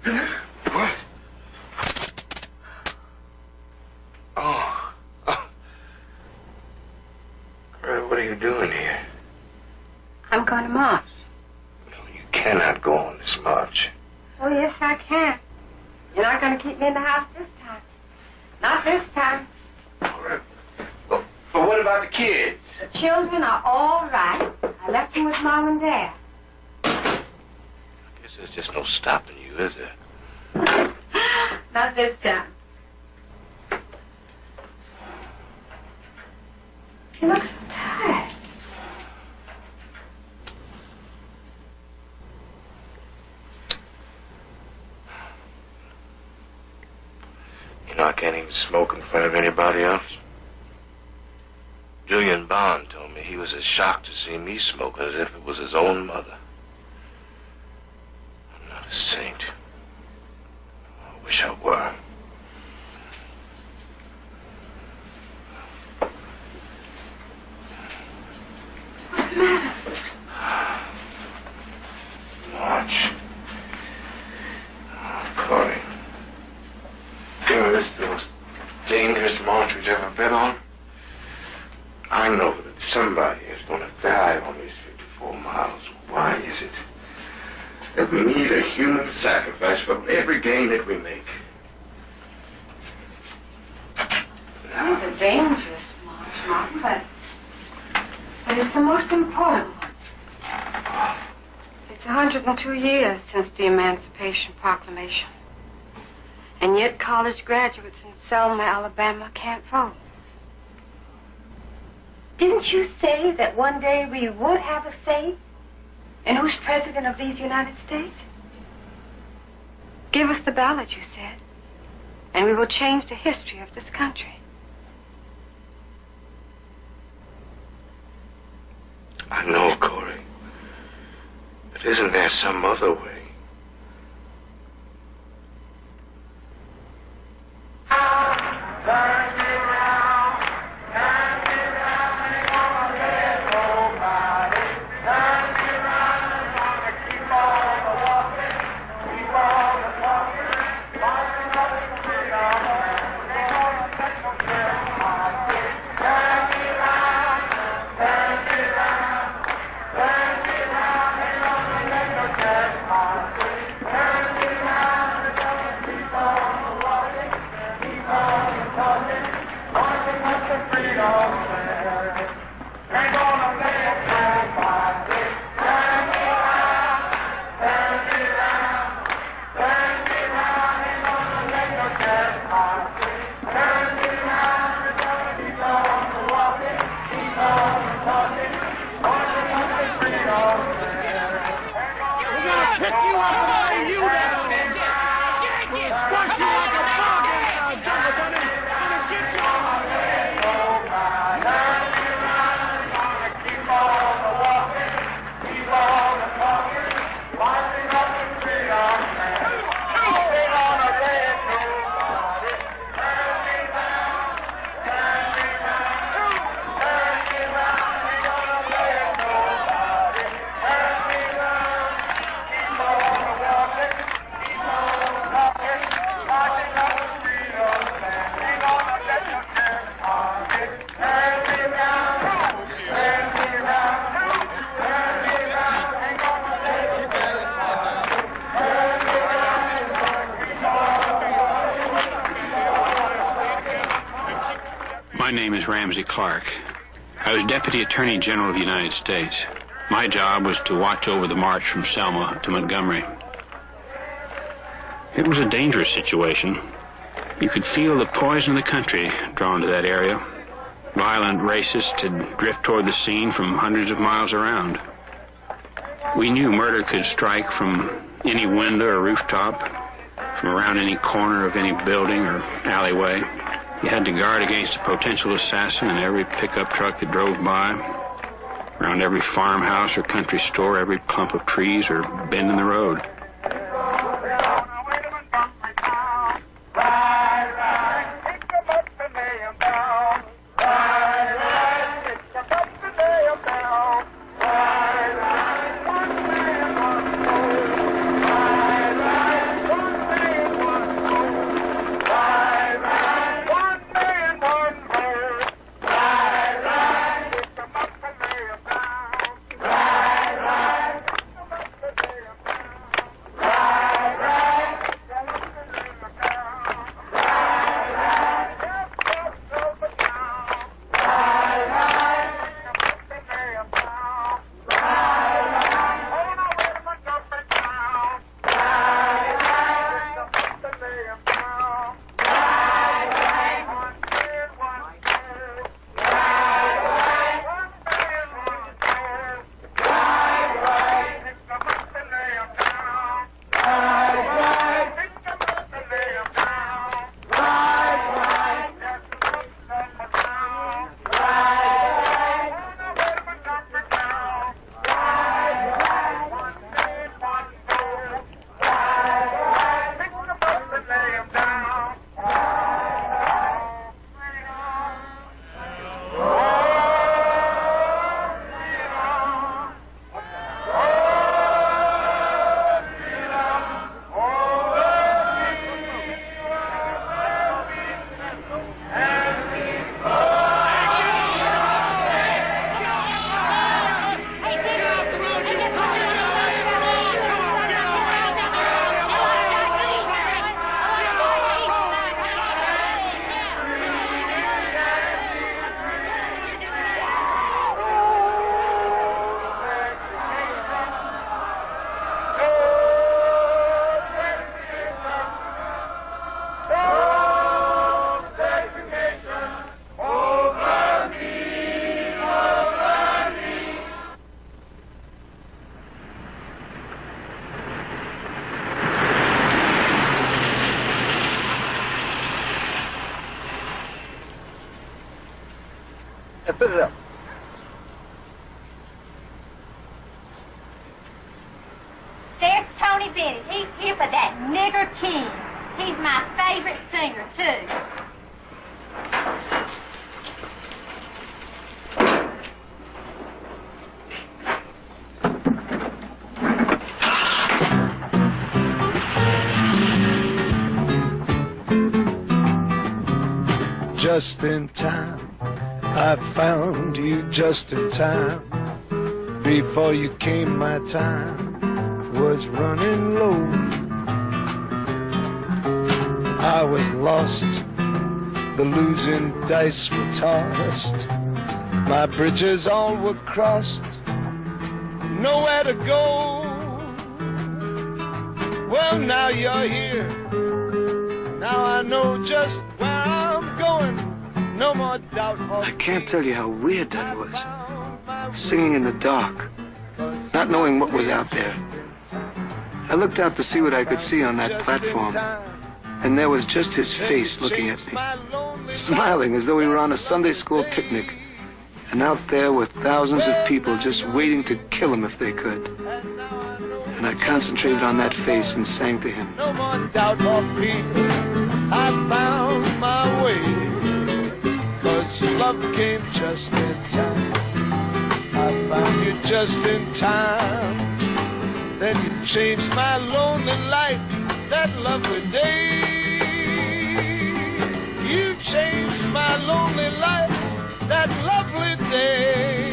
What? Oh. Coretta, what are you doing here? I'm going to march. You cannot go on this march. Oh, yes, I can. You're not going to keep me in the house this time. Not this time. But what about the kids? The children are all right. I left them with Mom and Dad. I guess there's just no stopping you, is there? Not this time. You look so tired. You know, I can't even smoke in front of anybody else. Julian Bond told me he was as shocked to see me smoke as if it was his own mother. I'm not a saint. I wish I were. What's the matter? March. Oh, Corey. You know, this is the most dangerous march we've ever been on. I know that somebody is going to die on these 54 miles. Why is it that we need a human sacrifice for every gain that we make? It's a dangerous march, Martin, but it's the most important one. It's 102 years since the Emancipation Proclamation. And yet college graduates in Selma, Alabama can't vote. Didn't you say that one day we would have a say in who's president of these United States? Give us the ballot, you said, and we will change the history of this country. I know, Corey. But isn't there some other way? Marching name is Ramsey Clark. I was Deputy Attorney General of the United States. My job was to watch over the march from Selma to Montgomery. It was a dangerous situation. You could feel the poison of the country drawn to that area. Violent racists had drifted toward the scene from hundreds of miles around. We knew murder could strike from any window or rooftop, from around any corner of any building or alleyway. You had to guard against a potential assassin in every pickup truck that drove by, around every farmhouse or country store, every clump of trees or bend in the road. Put it up. There's Tony Bennett. He's here for that nigger king. He's my favorite singer, too. Just in time, I found you just in time. Before you came, my time was running low. I was lost, the losing dice were tossed. My bridges all were crossed, nowhere to go. Well, now you're here, now I know just where I'm going. No more doubt. I can't tell you how weird that was. Singing in the dark, not knowing what was out there. I looked out to see what I could see on that platform, and there was just his face looking at me, smiling as though we were on a Sunday school picnic. And out there were thousands of people just waiting to kill him if they could. And I concentrated on that face and sang to him. No more doubt or fear, I found my way. 'Cause love came just in time. I found you just in time. Then you changed my lonely life that lovely day. You changed my lonely life that lovely day.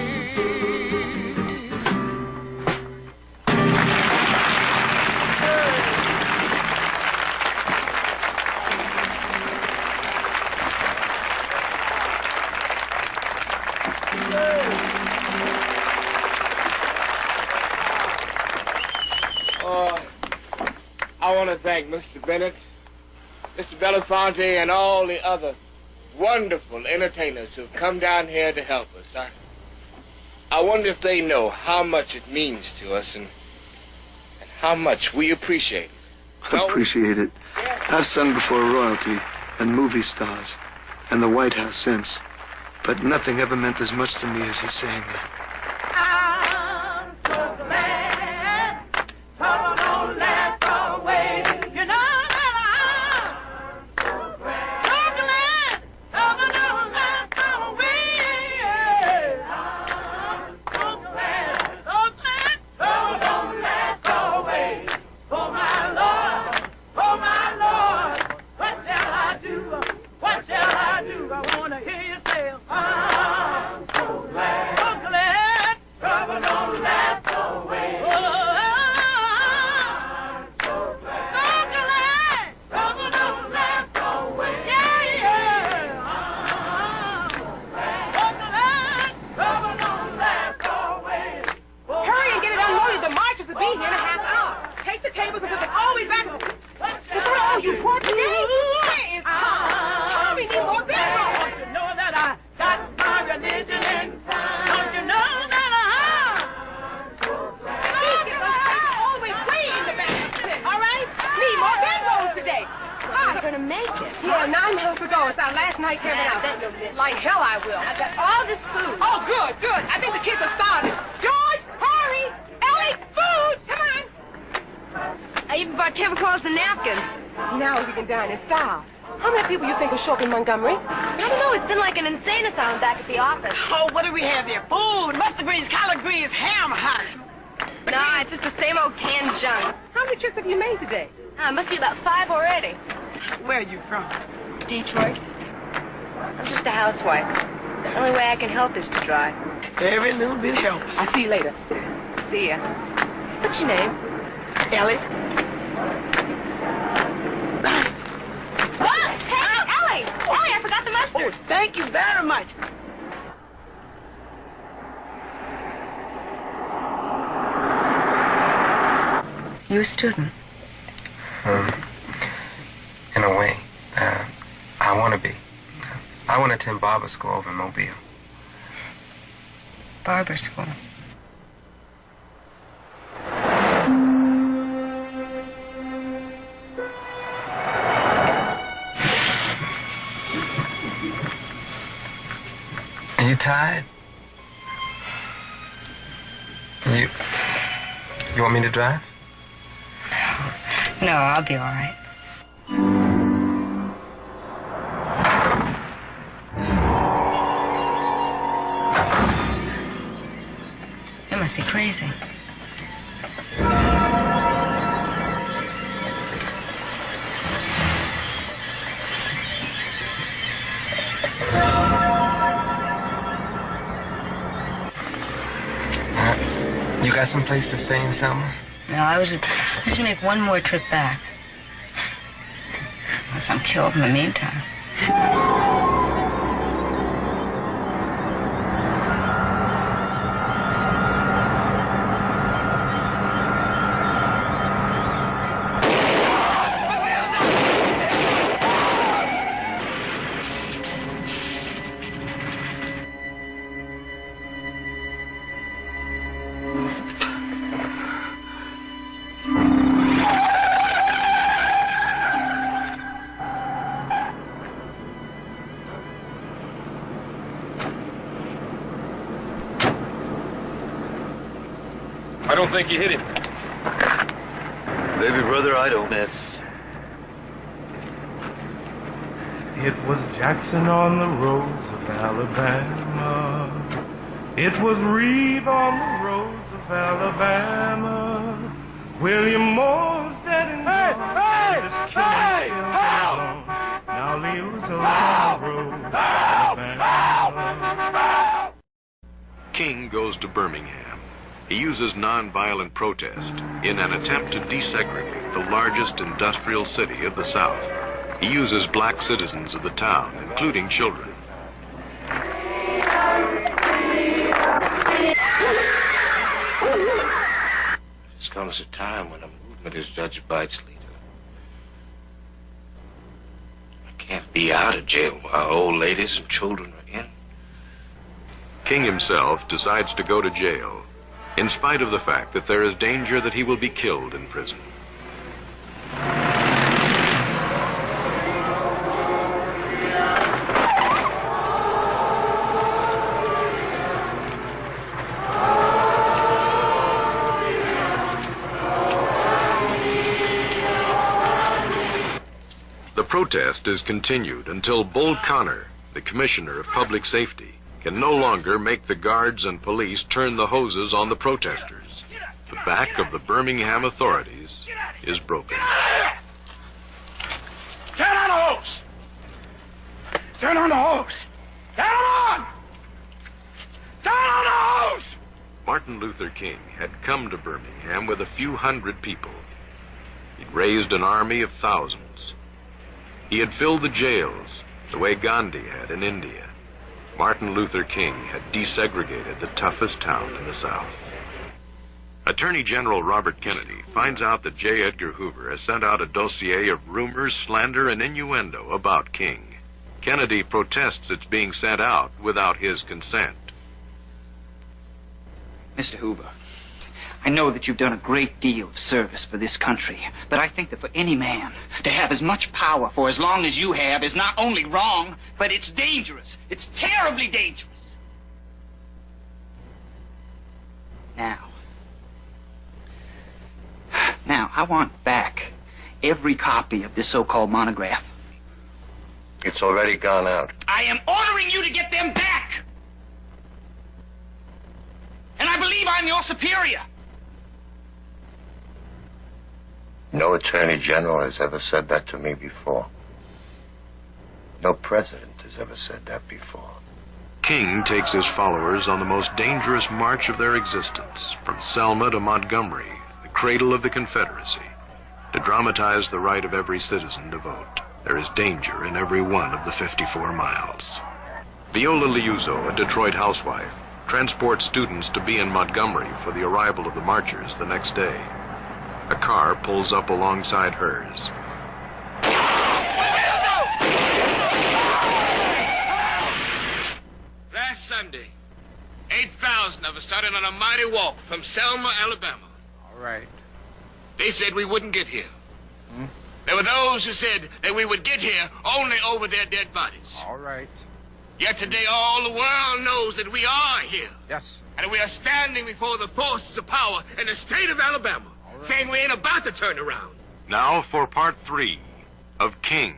thank Mr. Bennett, Mr. Belafonte, and all the other wonderful entertainers who've come down here to help us. I wonder if they know how much it means to us and how much we appreciate it. Appreciate it. I've sung before royalty and movie stars and the White House since, but nothing ever meant as much to me as he sang that. I'm so glad trouble don't last always. You know that I'm so glad trouble don't last always. I'm so glad trouble don't last always. Oh my Lord, what shall I do? What shall I do? I wanna hear you say, I'm so glad trouble don't last always. Oh, I'm so glad trouble don't last always. Yeah, yeah. I'm so glad trouble don't last always. Hurry and get it unloaded. The marchers will be here in a half hour. Take the tables and put them all the way back. Oh, you poor today. Where is Tom? We need more people. Don't you know that I got my religion in time? Don't you know that I'm so glad? All the way way in the back. All right? Need more bangos today. You're gonna make it. Yeah, 9 minutes to go. It's our last night here now. Like hell I will. I've got all this food. Oh, good, good. I think the kids are starving. George, hurry. Ellie, food. Come on. I even brought tablecloths and napkins. Now we can dine in style. How many people you think will show up in Montgomery? I don't know. It's been like an insane asylum back at the office. Oh, what do we have there? Food, mustard greens, collard greens, ham hocks. No, it's just the same old canned junk. How many trips have you made today? Must be about 5 already. Where are you from? Detroit. I'm just a housewife. The only way I can help is to drive. Every little bit helps. I'll see you later. See ya. What's your name? Ellie. Hey, Ellie! Ellie, I forgot the mustard. Oh, thank you very much. You a student? In a way, I want to be. I want to attend barber school over in Mobile. Barber school. Are you tired? You want me to drive? No, I'll be all right. You must be crazy. You got some place to stay in Selma? No, I was to make one more trip back. Unless I'm killed in the meantime. I don't think you hit him. Baby brother, I don't miss. It was Jackson on the roads of Alabama. It was Reeve on the roads of Alabama. William Moore's dead and gone. Now Leo's on the road of Alabama. King goes to Birmingham. He uses nonviolent protest in an attempt to desegregate the largest industrial city of the South. He uses black citizens of the town, including children. This comes a time when a movement is judged by its leader. Can't be out of jail while old ladies and children are in. King himself decides to go to jail, in spite of the fact that there is danger that he will be killed in prison. The protest is continued until Bull Connor, the Commissioner of Public Safety, can no longer make the guards and police turn the hoses on the protesters. The back of the Birmingham authorities is broken. Turn on the hose! Turn on the hose! Turn on! Turn on the hose! Martin Luther King had come to Birmingham with a few hundred people. He'd raised an army of thousands. He had filled the jails the way Gandhi had in India. Martin Luther King had desegregated the toughest town in the South. Attorney General Robert Kennedy finds out that J. Edgar Hoover has sent out a dossier of rumors, slander, and innuendo about King. Kennedy protests its being sent out without his consent. Mr. Hoover, I know that you've done a great deal of service for this country, but I think that for any man to have as much power for as long as you have is not only wrong, but it's dangerous. It's terribly dangerous. Now, I want back every copy of this so-called monograph. It's already gone out. I am ordering you to get them back! And I believe I'm your superior. No attorney general has ever said that to me before. No president has ever said that before. King takes his followers on the most dangerous march of their existence, from Selma to Montgomery, the cradle of the Confederacy, to dramatize the right of every citizen to vote. There is danger in every one of the 54 miles. Viola Liuzzo, a Detroit housewife, transports students to be in Montgomery for the arrival of the marchers the next day. A car pulls up alongside hers. Last Sunday, 8,000 of us started on a mighty walk from Selma, Alabama. All right. They said we wouldn't get here. There were those who said that we would get here only over their dead bodies. All right. Yet today all the world knows that we are here. Yes. And we are standing before the forces of power in the state of Alabama, saying we ain't about to turn around. Now for part 3 of King.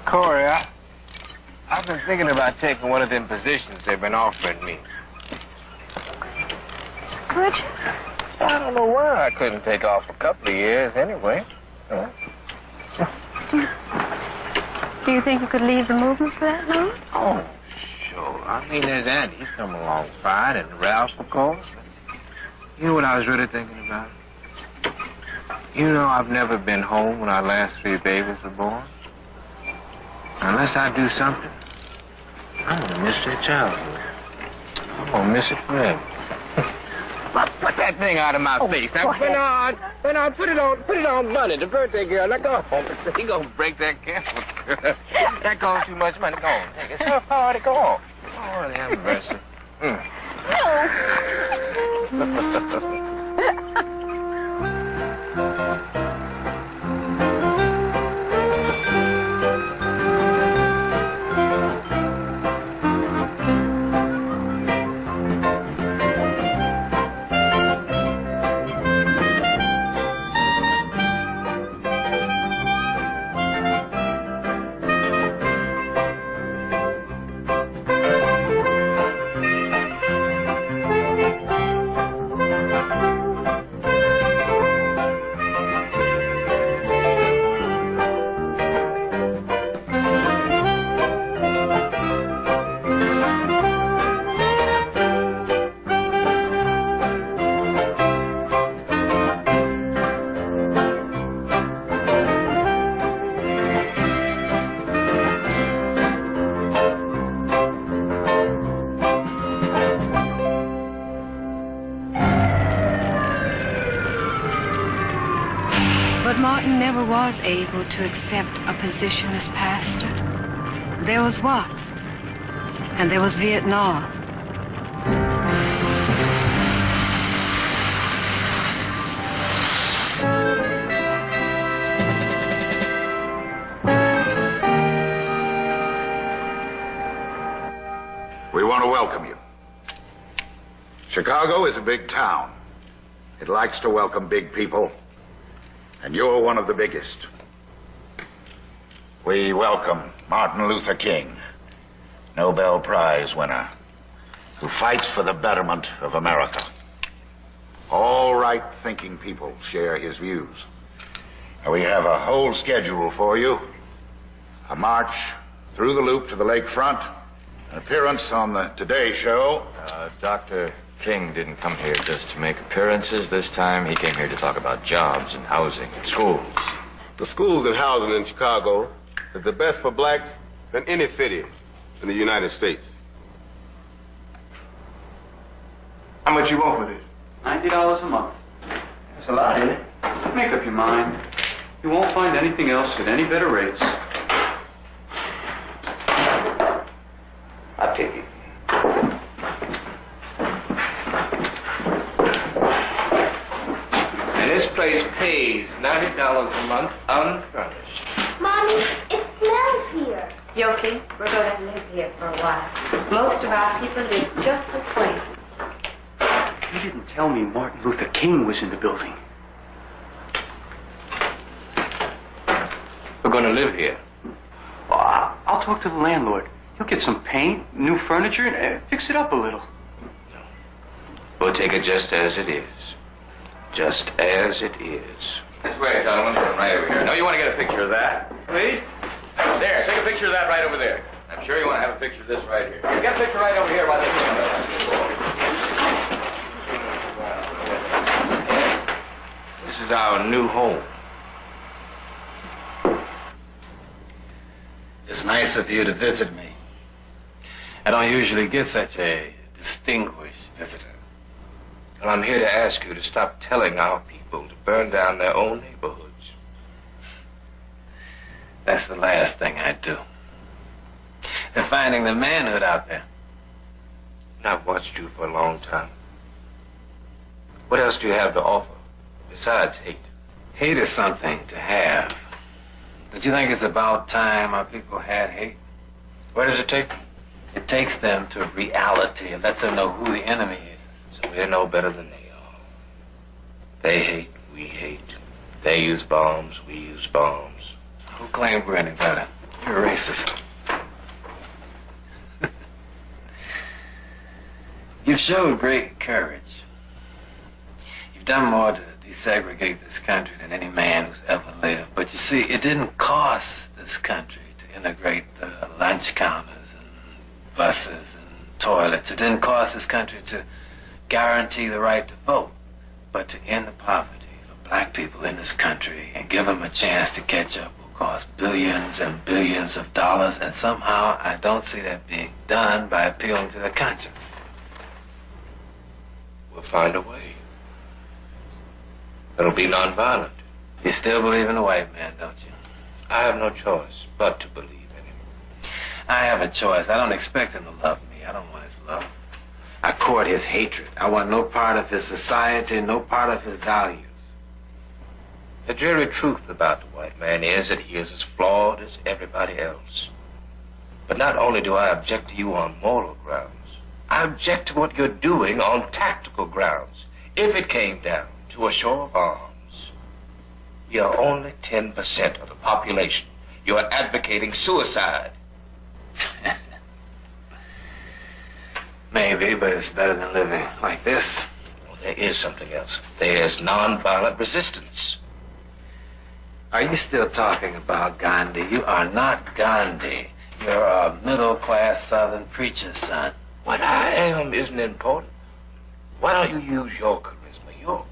Corey, I've been thinking about taking one of them positions they've been offering me. Could you? I don't know why I couldn't take off a couple of years anyway. Do you think you could leave the movement for that long? Oh, sure. I mean, there's Andy. He's coming along fine, and Ralph, of course. You know what I was really thinking about? You know I've never been home when our last 3 babies were born. Unless I do something, I'm gonna miss their childhood. I'm gonna miss it forever. Put that thing out of my face. Now, Bernard, put it on money, the birthday girl. Now go home. He gonna break that candle. That costs too much money. Go on, take it. It's her party. Go on. Oh, have mercy. Was able to accept a position as pastor. There was Watts, and there was Vietnam. We want to welcome you. Chicago is a big town. It likes to welcome big people. And you're one of the biggest. We welcome Martin Luther King, Nobel Prize winner, who fights for the betterment of America. All right-thinking people share his views. And we have a whole schedule for you. A march through the loop to the lakefront, an appearance on the Today Show. Dr. King didn't come here just to make appearances. This time he came here to talk about jobs and housing and schools. The schools and housing in Chicago is the best for blacks than any city in the United States. How much you want for this? $90 a month. That's a lot, isn't it? Make up your mind. You won't find anything else at any better rates. I'll take it. This place pays $90 a month unfurnished. Mommy, it smells here. Yoki, we're going to live here for a while. Most of our people live just this way. You didn't tell me Martin Luther King was in the building. We're going to live here. Oh, I'll talk to the landlord. He'll get some paint, new furniture, and fix it up a little. We'll take it just as it is. Just as it is. This way, gentlemen. Right over here. No, you want to get a picture of that? Please? There, take a picture of that right over there. I'm sure you want to have a picture of this right here. Get a picture right over here while they're doing it. This is our new home. It's nice of you to visit me. I don't usually get such a distinguished visitor. Well, I'm here to ask you to stop telling our people to burn down their own neighborhoods. That's the last thing I'd do. They're finding the manhood out there. I've watched you for a long time. What else do you have to offer besides hate? Hate is something to have. Don't you think it's about time our people had hate? Where does it take them? It takes them to reality. It lets them know who the enemy is. So we're no better than they are. They hate, we hate. They use bombs, we use bombs. Who claimed we're any better? You're a racist. You've showed great courage. You've done more to desegregate this country than any man who's ever lived. But you see, it didn't cost this country to integrate the lunch counters and buses and toilets. It didn't cost this country to guarantee the right to vote, but to end the poverty for black people in this country and give them a chance to catch up will cost billions and billions of dollars, and somehow I don't see that being done by appealing to their conscience. We'll find a way. It'll be nonviolent. You still believe in the white man, don't you? I have no choice but to believe in him. I have a choice. I don't expect him to love me. I don't want his love. I court his hatred. I want no part of his society, no part of his values. The dreary truth about the white man is that he is as flawed as everybody else. But not only do I object to you on moral grounds, I object to what you're doing on tactical grounds. If it came down to a show of arms, you're only 10% of the population. You're advocating suicide. Maybe, but it's better than living like this. Well, there is something else. There's nonviolent resistance. Are you still talking about Gandhi? You are not Gandhi. You're a middle-class Southern preacher's son. What I am isn't important. Why don't you use your charisma,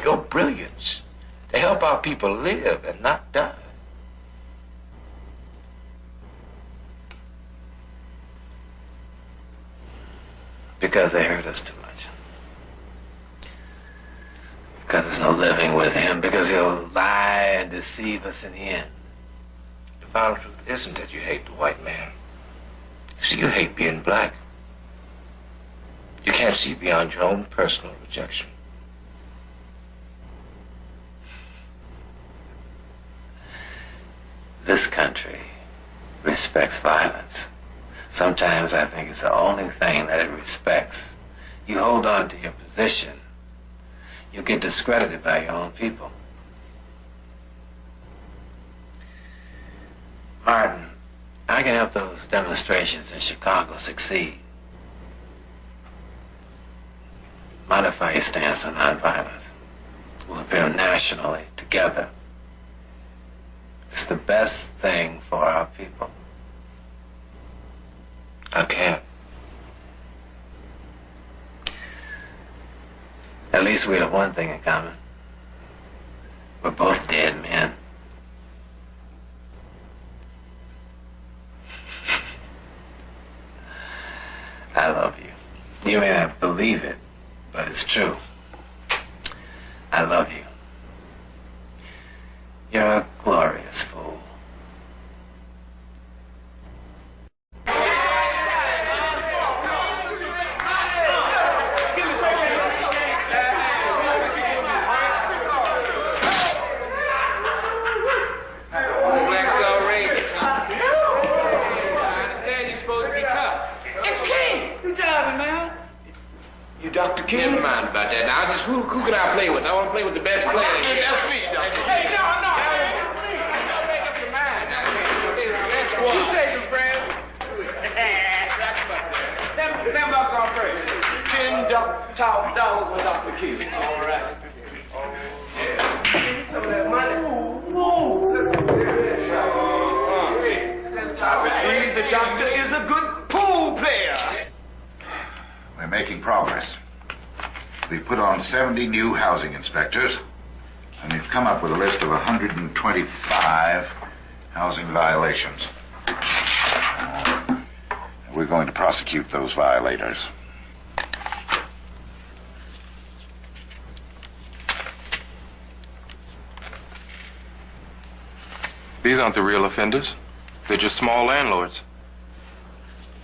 your brilliance, to help our people live and not die? Because they hurt us too much. Because there's no living with him. Because he'll lie and deceive us in the end. The final truth isn't that you hate the white man. See, you hate being black. You can't see beyond your own personal rejection. This country respects violence. Sometimes I think it's the only thing that it respects. You hold on to your position, you'll get discredited by your own people. Martin, I can help those demonstrations in Chicago succeed. Modify your stance on nonviolence. We'll appear nationally together. It's the best thing for our people. I can't. At least we have one thing in common. We're both dead men. I love you. You may not believe it, but it's true. I love you. You're a glorious fool. Dr. King? Never mind about that. Now, just who can I play with? I want to play with the best player. That's me, Dr. King. Hey, no. Make up your mind. That's one. You take him, friend. $10 off first. $10 with Dr. King. All right. I believe the doctor is a good pool player. We're making progress. We've put on 70 new housing inspectors, and we've come up with a list of 125 housing violations. We're going to prosecute those violators. These aren't the real offenders. They're just small landlords.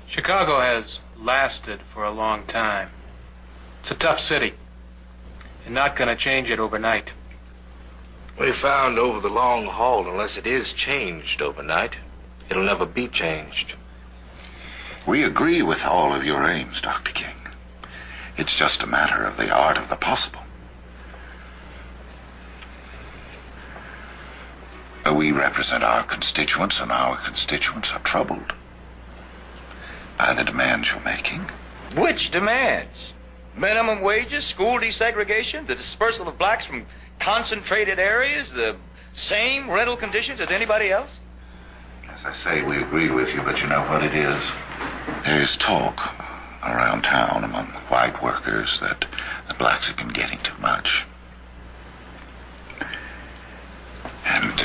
Chicago has lasted for a long time. It's a tough city. You're not going to change it overnight. We found over the long haul, unless it is changed overnight, it'll never be changed. We agree with all of your aims, Dr. King. It's just a matter of the art of the possible. We represent our constituents, and our constituents are troubled by the demands you're making. Which demands? Minimum wages, school desegregation, the dispersal of blacks from concentrated areas, the same rental conditions as anybody else? As I say, we agree with you, but you know what it is? There's talk around town among white workers that the blacks have been getting too much. And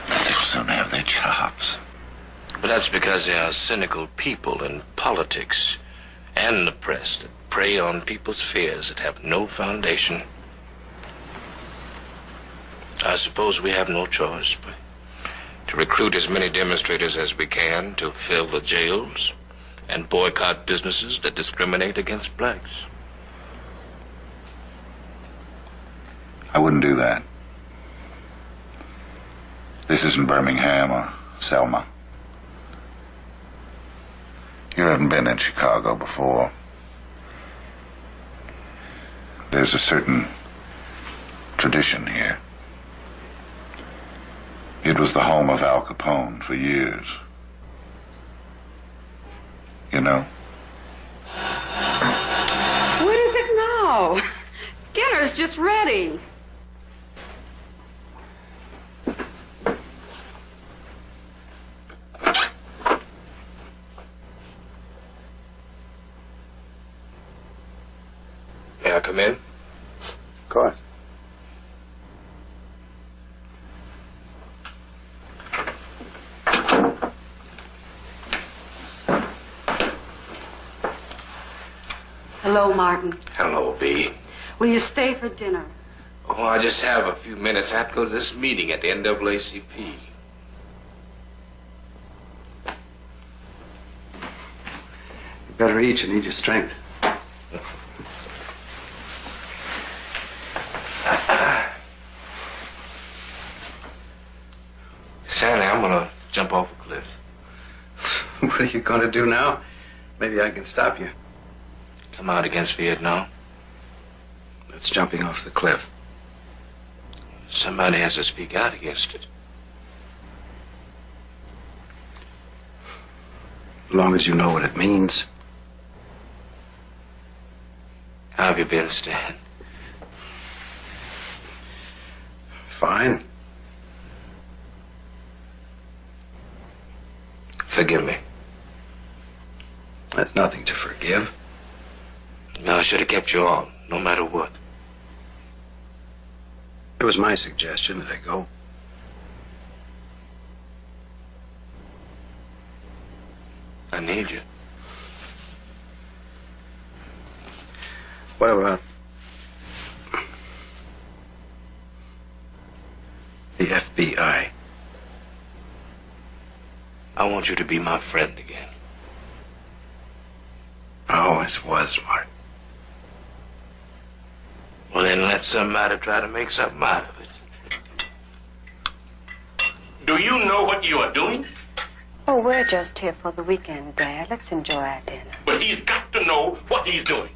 they'll soon have their jobs. But that's because they are cynical people in politics and the press that prey on people's fears that have no foundation. I suppose we have no choice but to recruit as many demonstrators as we can to fill the jails and boycott businesses that discriminate against blacks. I wouldn't do that. This isn't Birmingham or Selma. You haven't been in Chicago before. There's a certain tradition here. It was the home of Al Capone for years. You know? What is it now? Dinner's just ready. May I come in? Of course. Hello, Martin. Hello, B. Will you stay for dinner? Oh, I just have a few minutes. I have to go to this meeting at the NAACP. You better eat. You need your strength. Sandy, I'm gonna jump off a cliff. What are you going to do now? Maybe I can stop you. Come out against Vietnam. That's jumping off the cliff. Somebody has to speak out against it. As long as you know what it means. How have you been, Stan? Fine. Forgive me. There's nothing to forgive. No, I should have kept you on, no matter what. It was my suggestion that I go. I need you. What about the FBI? I want you to be my friend again. I always was, Martin. Well, then let somebody try to make something out of it. Do you know what you are doing? Oh, we're just here for the weekend, Dad. Let's enjoy our dinner. But he's got to know what he's doing.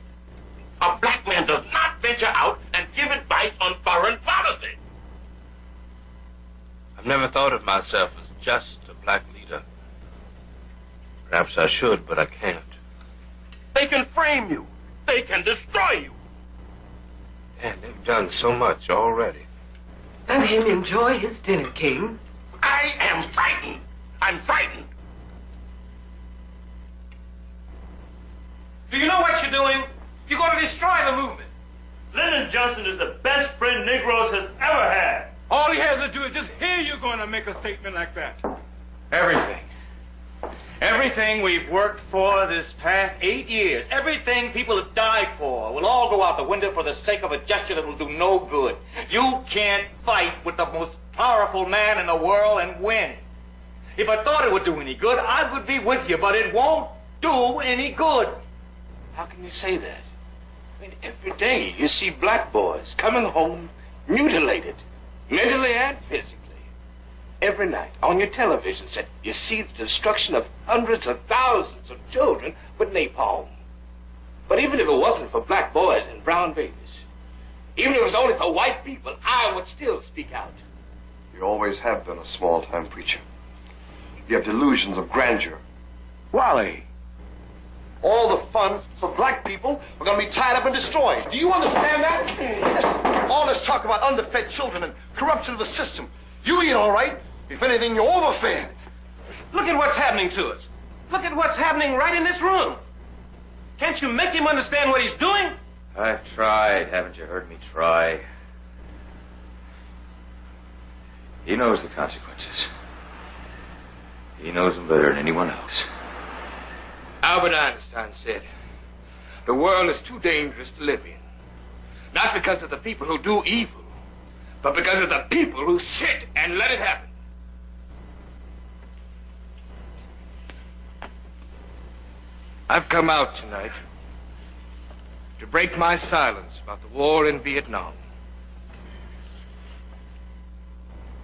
A black man does not venture out and give advice on foreign policy. I've never thought of myself as just a black leader. Perhaps I should, but I can't. They can frame you. They can destroy you. Man, they've done so much already. Let him enjoy his dinner, King. I am frightened. I'm frightened. Do you know what you're doing? You're going to destroy the movement. Lyndon Johnson is the best friend Negroes has ever had. All he has to do is just hear you going to make a statement like that. Everything. Everything we've worked for this past 8 years, everything people have died for, will all go out the window for the sake of a gesture that will do no good. You can't fight with the most powerful man in the world and win. If I thought it would do any good, I would be with you, but it won't do any good. How can you say that? I mean, every day you see black boys coming home mutilated, mentally and physically. Every night on your television set, you see the destruction of hundreds of thousands of children with napalm. But even if it wasn't for black boys and brown babies, even if it was only for white people, I would still speak out. You always have been a small-time preacher. You have delusions of grandeur. Wally. All the funds for black people are going to be tied up and destroyed. Do you understand that? Yes. All this talk about underfed children and corruption of the system. You eat all right. If anything, you're overfed. Look at what's happening to us. Look at what's happening right in this room. Can't you make him understand what he's doing? I've tried. Haven't you heard me try? He knows the consequences. He knows them better than anyone else. Albert Einstein said, the world is too dangerous to live in. Not because of the people who do evil, but because of the people who sit and let it happen. I've come out tonight to break my silence about the war in Vietnam.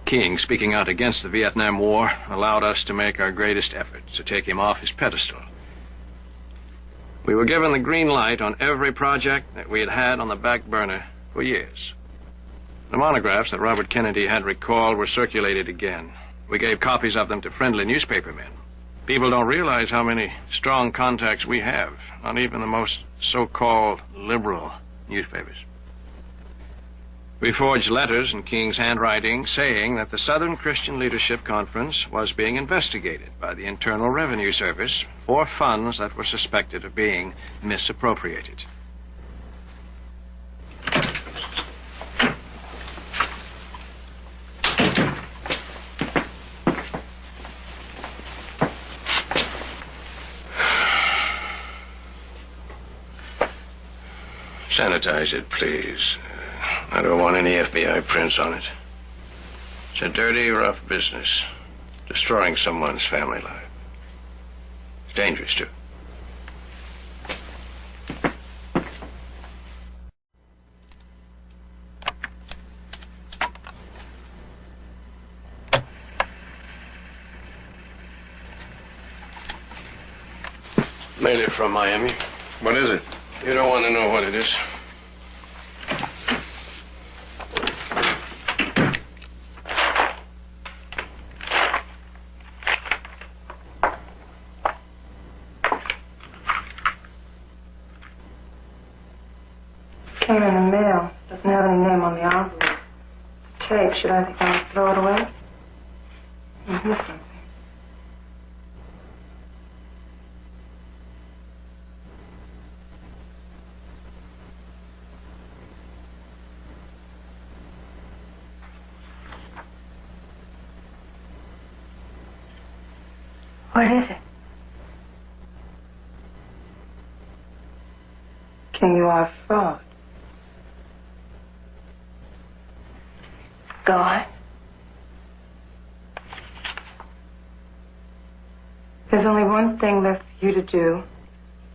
King, speaking out against the Vietnam War, allowed us to make our greatest efforts to take him off his pedestal. We were given the green light on every project that we had had on the back burner for years. The monographs that Robert Kennedy had recalled were circulated again. We gave copies of them to friendly newspapermen. People don't realize how many strong contacts we have on even the most so-called liberal newspapers. We forged letters in King's handwriting saying that the Southern Christian Leadership Conference was being investigated by the Internal Revenue Service for funds that were suspected of being misappropriated. Sanitize it, please. I don't want any FBI prints on it. It's a dirty, rough business. Destroying someone's family life. It's dangerous, too. Mail it from Miami. What is it? You don't want to know what it is. Came in the mail. Doesn't have any name on the envelope. It's a tape. Should I think I would throw it away? I missed something. What is it? King, you are a fraud. Go on. There's only one thing left for you to do.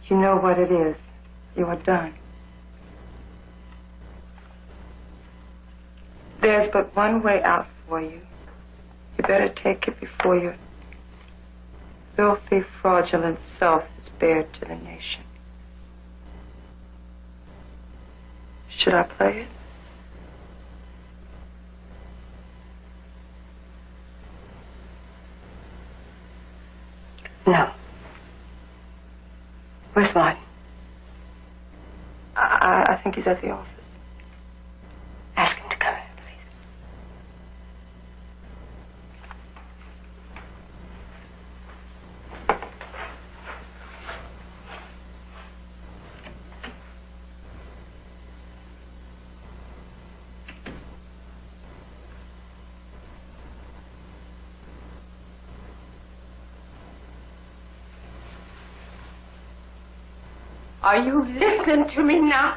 You know what it is. You are done. There's but one way out for you. You better take it before your filthy, fraudulent self is bared to the nation. Should I play it? No. Where's Martin? I think he's at the office. Ask him to come in, please. Are you listening to me now?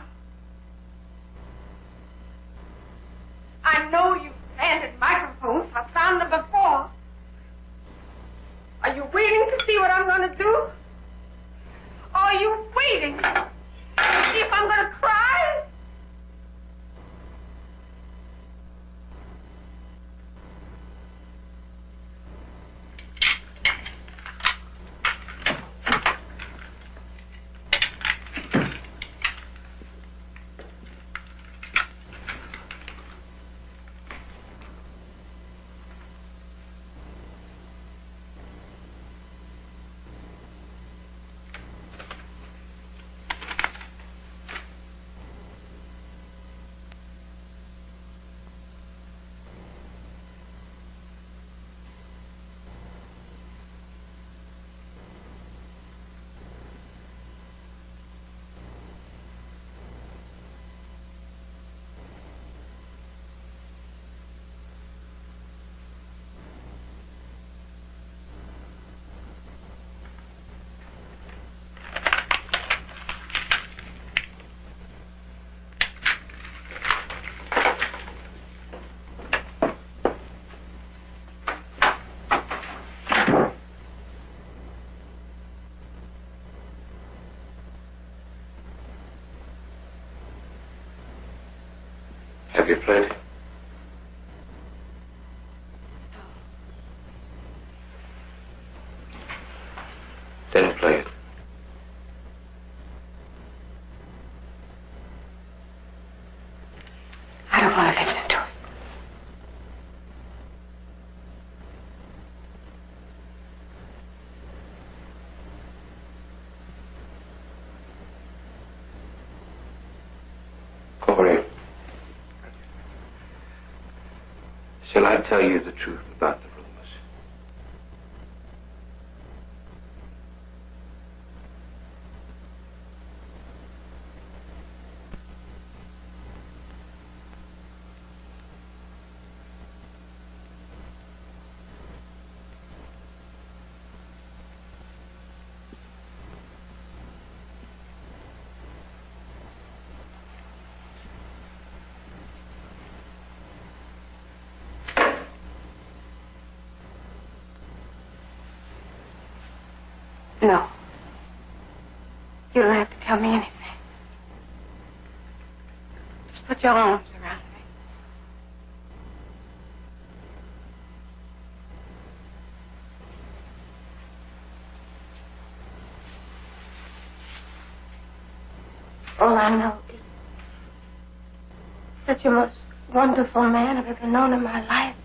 I know you've planted microphones. I found them before. Are you waiting to see what I'm going to do? Or are you waiting to see if I'm going to cry? Have you played? Then play it. I don't want to listen to it. Corey, shall I tell you the truth about the rumors? No. You don't have to tell me anything. Just put your arms around me. All I know is that you're the most wonderful man I've ever known in my life.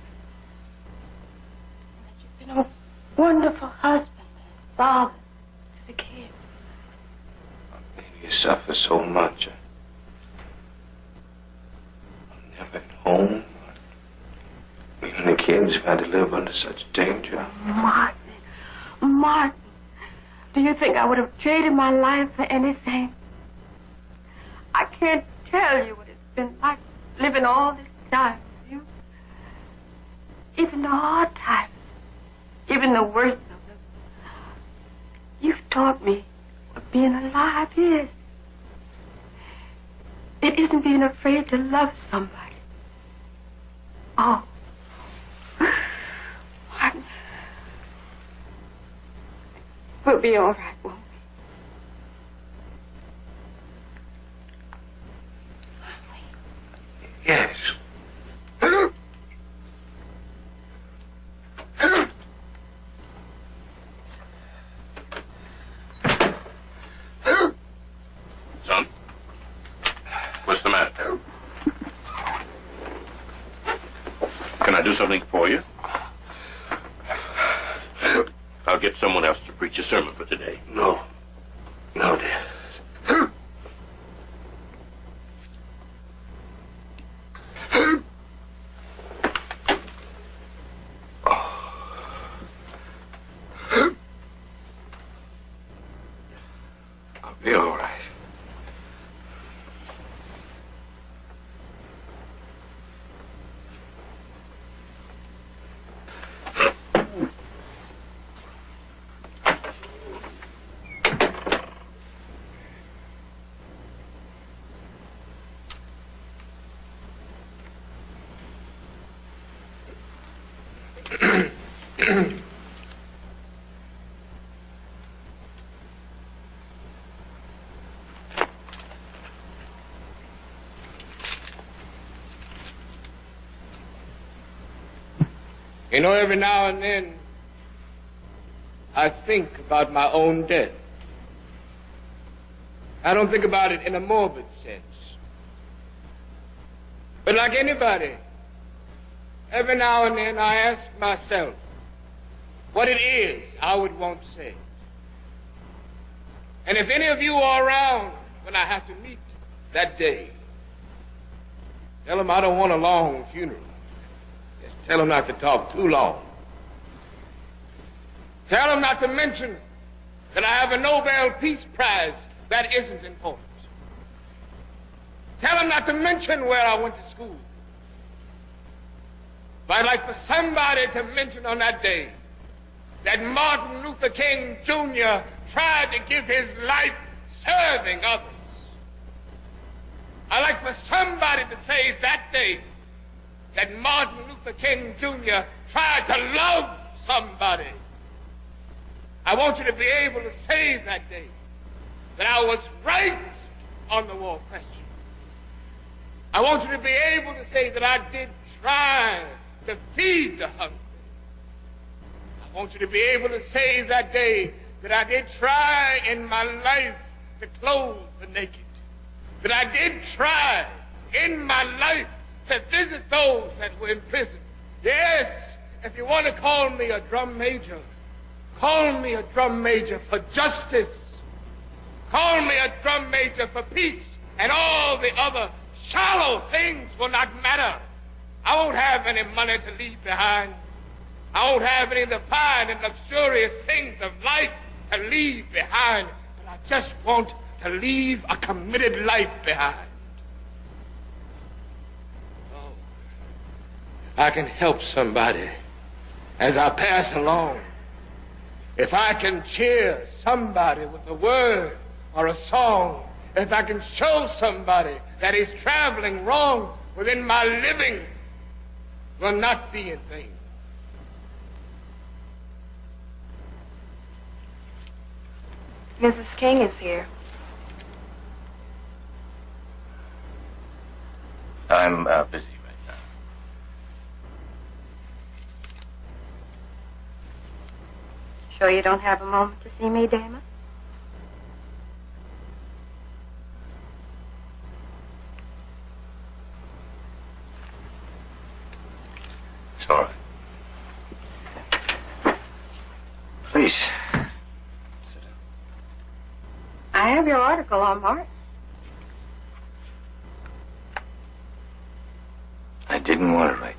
And that you've been a wonderful husband and father. The kid. You suffer so much. I'm never at home. Even the kids have had to live under such danger. Martin, do you think I would have traded my life for anything? I can't tell you what it's been like living all this time with you. Even the hard times, even the worst of them. You've taught me what being alive is. It isn't being afraid to love somebody. Oh. Martin. We'll be all right, won't we? Yes. Son, what's the matter? Can I do something for you? I'll get someone else to preach a sermon for today. No. No, dear. I'll be all right. You know, every now and then, I think about my own death. I don't think about it in a morbid sense. But like anybody, every now and then I ask myself what it is I would want to say. And if any of you are around when I have to meet that day, tell them I don't want a long funeral. Tell them not to talk too long. Tell them not to mention that I have a Nobel Peace Prize that isn't important. Tell them not to mention where I went to school. But I'd like for somebody to mention on that day that Martin Luther King Jr. tried to give his life serving others. I'd like for somebody to say that day that Martin Luther King Jr. tried to love somebody. I want you to be able to say that day that I was right on the war question. I want you to be able to say that I did try to feed the hungry. I want you to be able to say that day that I did try in my life to clothe the naked. That I did try in my life to visit those that were in prison. Yes, if you want to call me a drum major, call me a drum major for justice. Call me a drum major for peace, and all the other shallow things will not matter. I won't have any money to leave behind. I won't have any of the fine and luxurious things of life to leave behind. But I just want to leave a committed life behind. Oh, I can help somebody as I pass along. If I can cheer somebody with a word or a song, if I can show somebody that is traveling wrong, within my living will not be in vain. Mrs. King is here. I'm busy right now. Sure you don't have a moment to see me, Damon? It's all right. Please. I have your article on Martin. I didn't want to write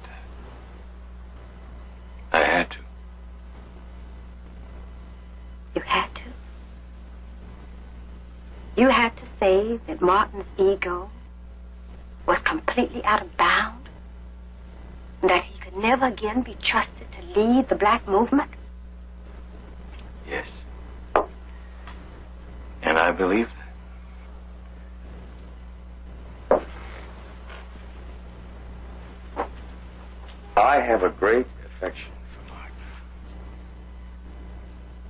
that. I had to. You had to? You had to say that Martin's ego was completely out of bounds? And that he could never again be trusted to lead the black movement? Yes. And I believe that. I have a great affection for Martin.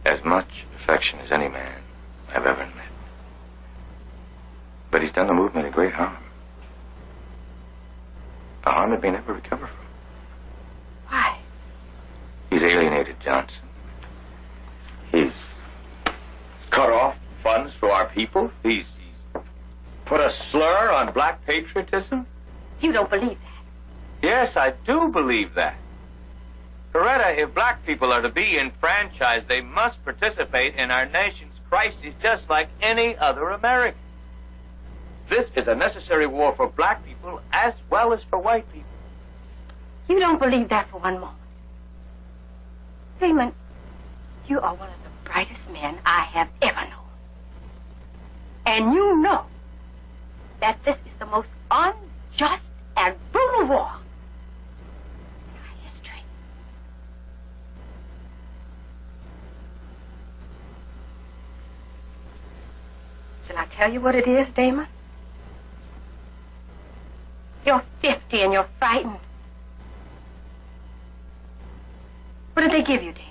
As much affection as any man I've ever met. But he's done the movement a great harm. A harm that may never recover from. Why? He's alienated Johnson. He's cut off funds for our people. He's put a slur on black patriotism. You don't believe that? Yes, I do believe that. Coretta, if black people are to be enfranchised, they must participate in our nation's crises just like any other American. This is a necessary war for black people as well as for white people. You don't believe that for one moment. Damon, you are one of the brightest men I have ever known. And you know that this is the most unjust and brutal war in our history. Shall I tell you what it is, Damon? You're 50 and you're frightened. What did they give you, Damon?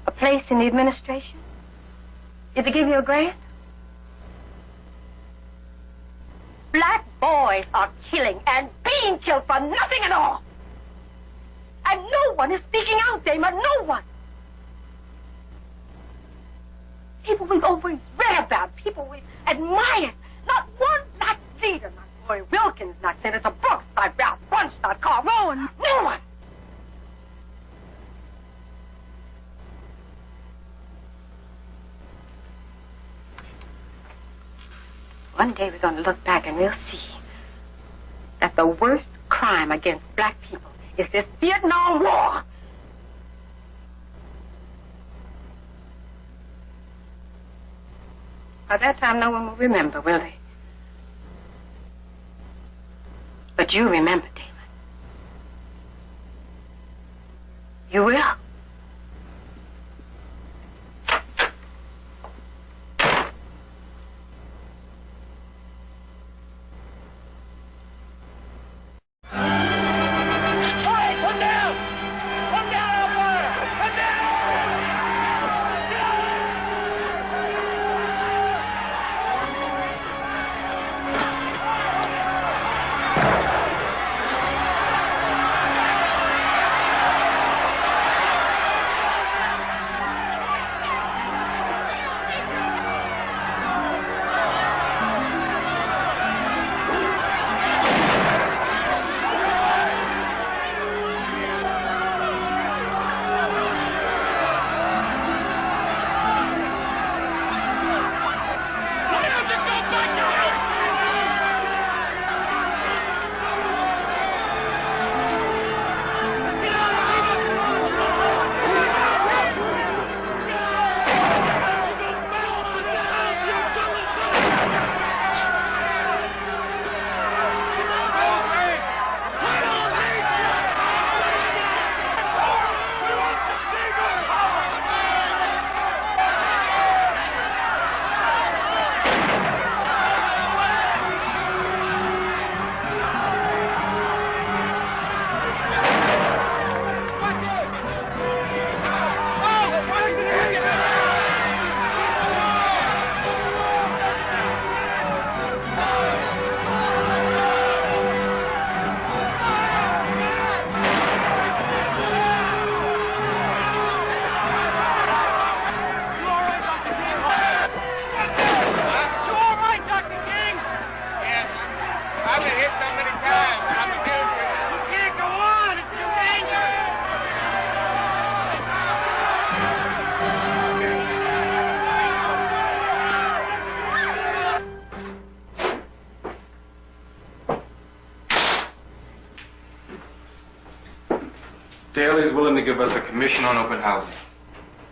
A place in the administration? Did they give you a grant? Black boys are killing and being killed for nothing at all. And no one is speaking out, Damon, no one. People we've always read about, people we've admired. Not one black leader, not Roy Wilkins, not Senator Brooks, not Ralph Bunche, not Carl Rowan, no one. One day we're going to look back and we'll see that the worst crime against black people is this Vietnam War. By that time, no one will remember, will they? But you remember, Damon. You will. to give us a commission on open housing.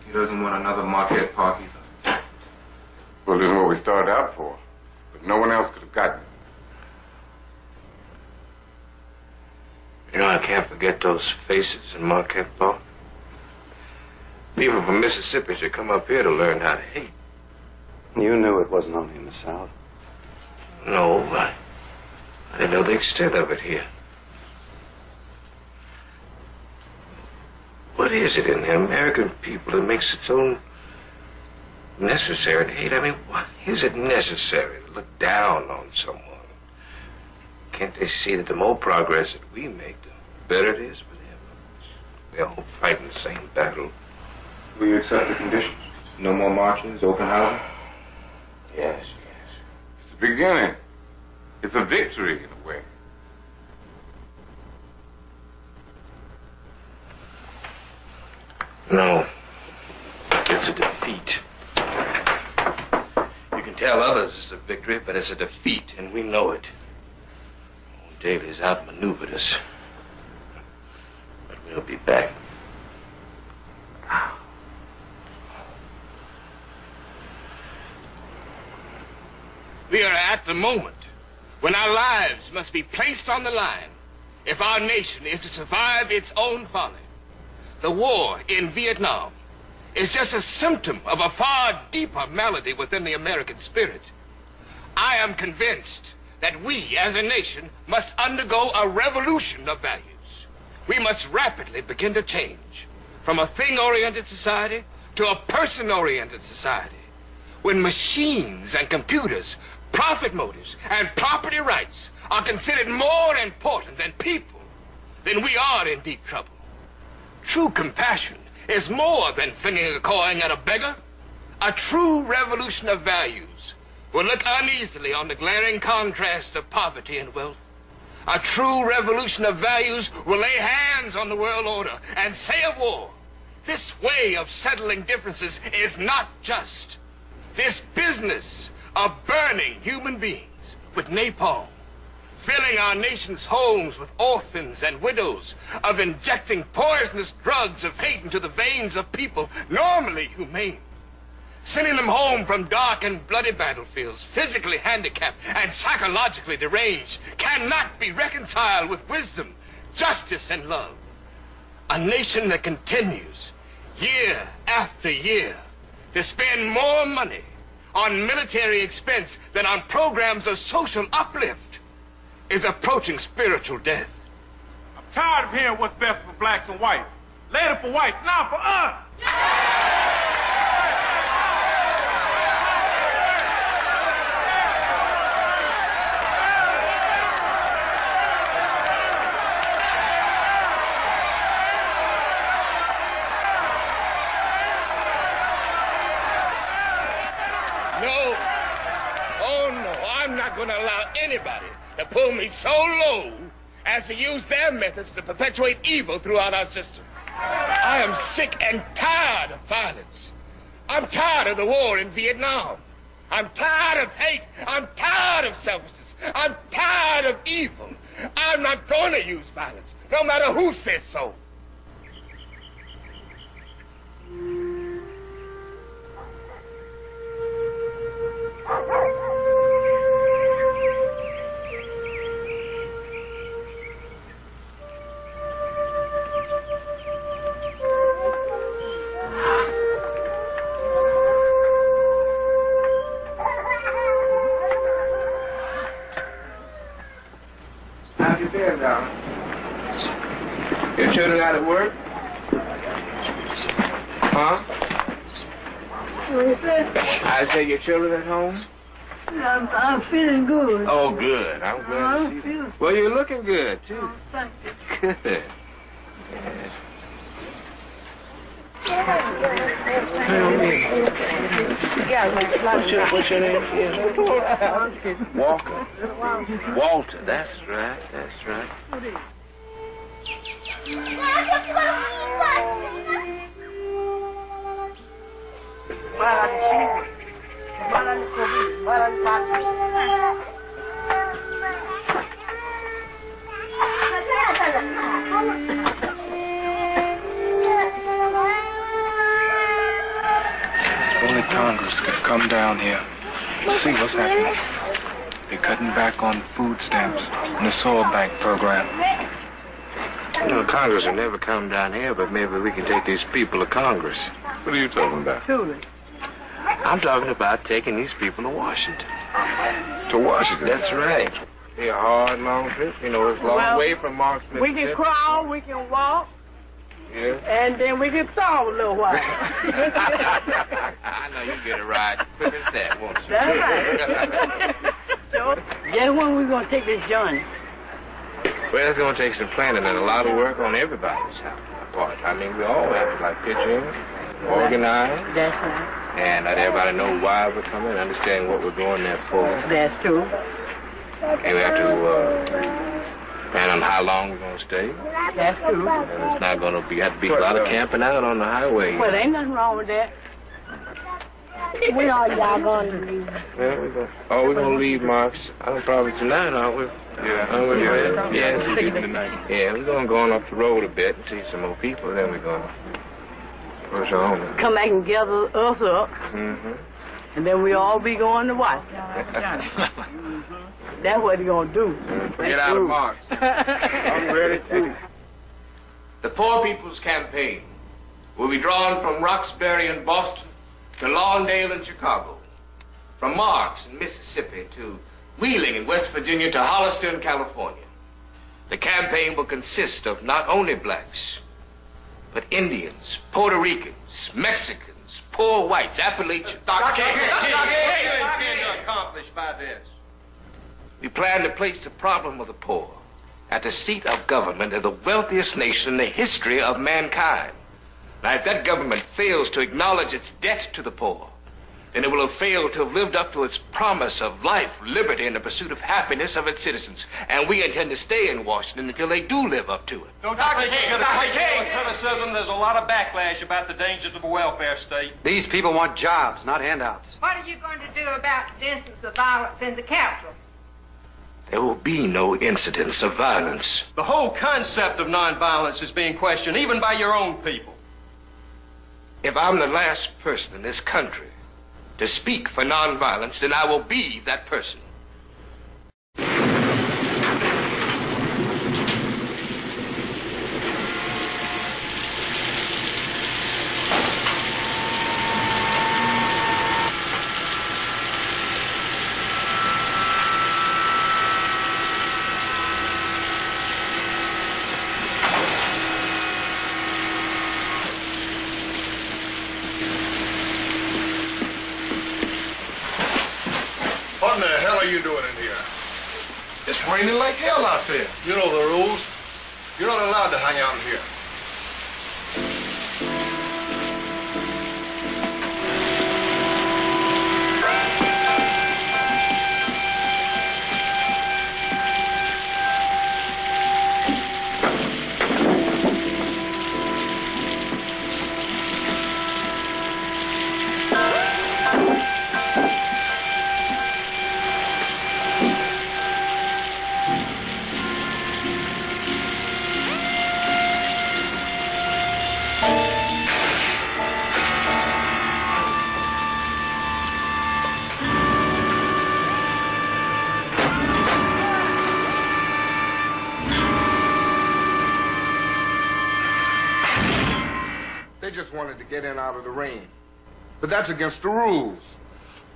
He doesn't want another Marquette Park either. Well, this is what we started out for. But no one else could have gotten it. You know, I can't forget those faces in Marquette Park. People from Mississippi should come up here to learn how to hate. You knew it wasn't only in the South. No, I didn't know the extent of it here. What is it in the American people that makes it so necessary to hate? I mean, why is it necessary to look down on someone? Can't they see that the more progress that we make, the better it is for them? They're all fighting the same battle. Will you accept the conditions? No more marches, open housing? Yes. It's the beginning. It's a victory, in a way. No. It's a defeat. You can tell others it's a victory, but it's a defeat, and we know it. Daly's outmaneuvered us. But we'll be back. We are at the moment when our lives must be placed on the line if our nation is to survive its own folly. The war in Vietnam is just a symptom of a far deeper malady within the American spirit. I am convinced that we, as a nation, must undergo a revolution of values. We must rapidly begin to change from a thing-oriented society to a person-oriented society. When machines and computers, profit motives, and property rights are considered more important than people, then we are in deep trouble. True compassion is more than flinging a coin at a beggar. A true revolution of values will look uneasily on the glaring contrast of poverty and wealth. A true revolution of values will lay hands on the world order and say of war, this way of settling differences is not just. This business of burning human beings with napalm, filling our nation's homes with orphans and widows, of injecting poisonous drugs of hate into the veins of people normally humane, sending them home from dark and bloody battlefields, physically handicapped and psychologically deranged, cannot be reconciled with wisdom, justice, and love. A nation that continues, year after year, to spend more money on military expense than on programs of social uplift is approaching spiritual death. I'm tired of hearing what's best for blacks and whites. Later for whites, now for us! No. Oh, no. I'm not going to allow anybody to pull me so low as to use their methods to perpetuate evil throughout our system. I am sick and tired of violence. I'm tired of the war in Vietnam. I'm tired of hate. I'm tired of selfishness. I'm tired of evil. I'm not going to use violence, no matter who says so. How you been, darling? Your children out at work? Huh? What you say? I say your children at home? I'm feeling good. Oh, good. I'm glad to see you. Well, you're looking good, too. Oh, thank you. Good. Yes. What's your name? Yes. Walker. Walter, that's right, that's right. Congress could come down here and see what's happening. They're cutting back on food stamps and the soil bank program. You know, Congress will never come down here, but maybe we can take these people to Congress. What are you talking about? I'm talking about taking these people to Washington. To Washington? That's right. Be a hard, long trip. You know, it's a long way from Marks, We can crawl, we can walk, Yeah. and then we can solve a little while. I know you get a ride quick as that, won't you? That's right. So, just when we going to take this journey? Well, it's going to take some planning and a lot of work on everybody's part. I mean, we all have to, like, pitch in, organize. That's right. And let everybody know why we're coming, understand what we're going there for. That's true. And we have to plan on how long we're going to stay. That's true. And it's not going to be, have to be a lot of camping out on the highway. Well, ain't nothing wrong with that. When are y'all going to leave? Well, we're going to leave, Marks. Probably tonight, aren't we? Yeah. Yes, We're leaving tonight. Yeah, we're going to go on up the road a bit and see some more people, then we're going to push on. Come back and gather us up, Mm-hmm. and then we all be going to Washington. That's what you're going to do. Get out of Marks. I'm ready, too. The Poor People's Campaign will be drawn from Roxbury in Boston to Lawndale in Chicago, from Marks in Mississippi to Wheeling in West Virginia to Hollister in California. The campaign will consist of not only blacks, but Indians, Puerto Ricans, Mexicans, poor whites, Appalachians. What do you intend to accomplish by this? We plan to place the problem of the poor at the seat of government of the wealthiest nation in the history of mankind. Now, if that government fails to acknowledge its debt to the poor, then it will have failed to have lived up to its promise of life, liberty, and the pursuit of happiness of its citizens. And we intend to stay in Washington until they do live up to it. Don't you think you're going to face criticism? There's a lot of backlash about the dangers of a welfare state. These people want jobs, not handouts. What are you going to do about the instance of violence in the Capitol? There will be no incidents of violence. The whole concept of nonviolence is being questioned, even by your own people. If I'm the last person in this country to speak for nonviolence, then I will be that person. What in the hell are you doing in here? It's raining like hell out there. You know the rules. You're not allowed to hang out in here. Just wanted to get in out of the rain. But that's against the rules.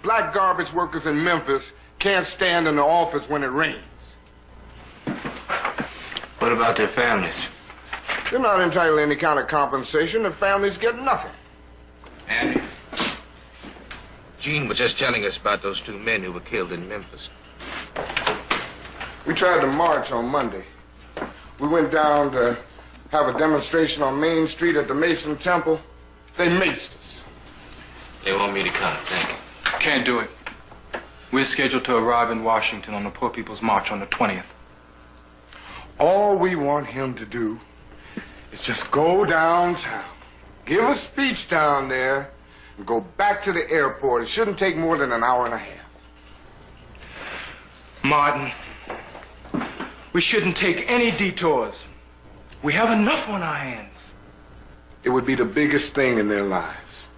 Black garbage workers in Memphis can't stand in the office when it rains. What about their families? They're not entitled to any kind of compensation. Their families get nothing. Andy, Gene was just telling us about those two men who were killed in Memphis. We tried to march on Monday. We went down to have a demonstration on Main Street at the Mason Temple. They maced us. They want me to come, thank you. Can't do it. We're scheduled to arrive in Washington on the Poor People's March on the 20th. All we want him to do is just go downtown, give a speech down there, and go back to the airport. It shouldn't take more than an hour and a half. Martin, we shouldn't take any detours. We have enough on our hands. It would be the biggest thing in their lives.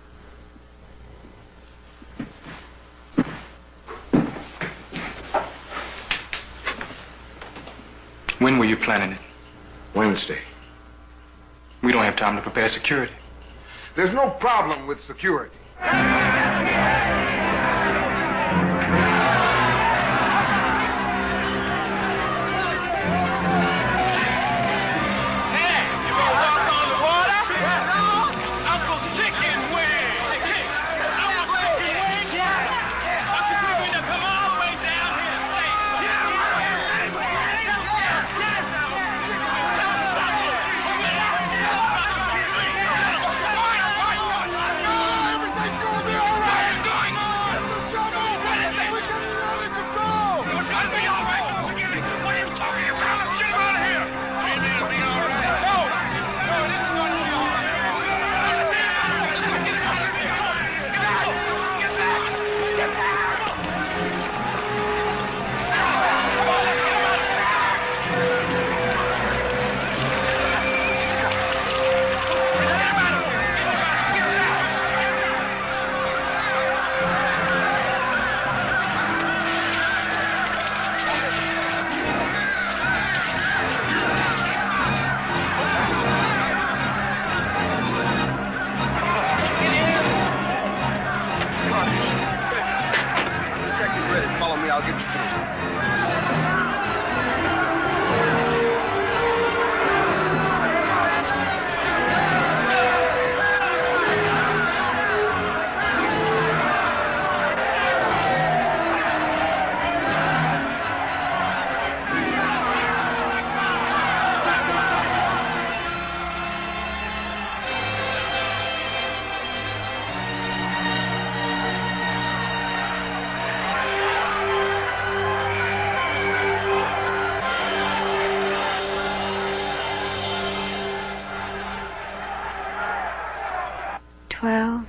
are you planning it? Wednesday. We don't have time to prepare security. There's no problem with security.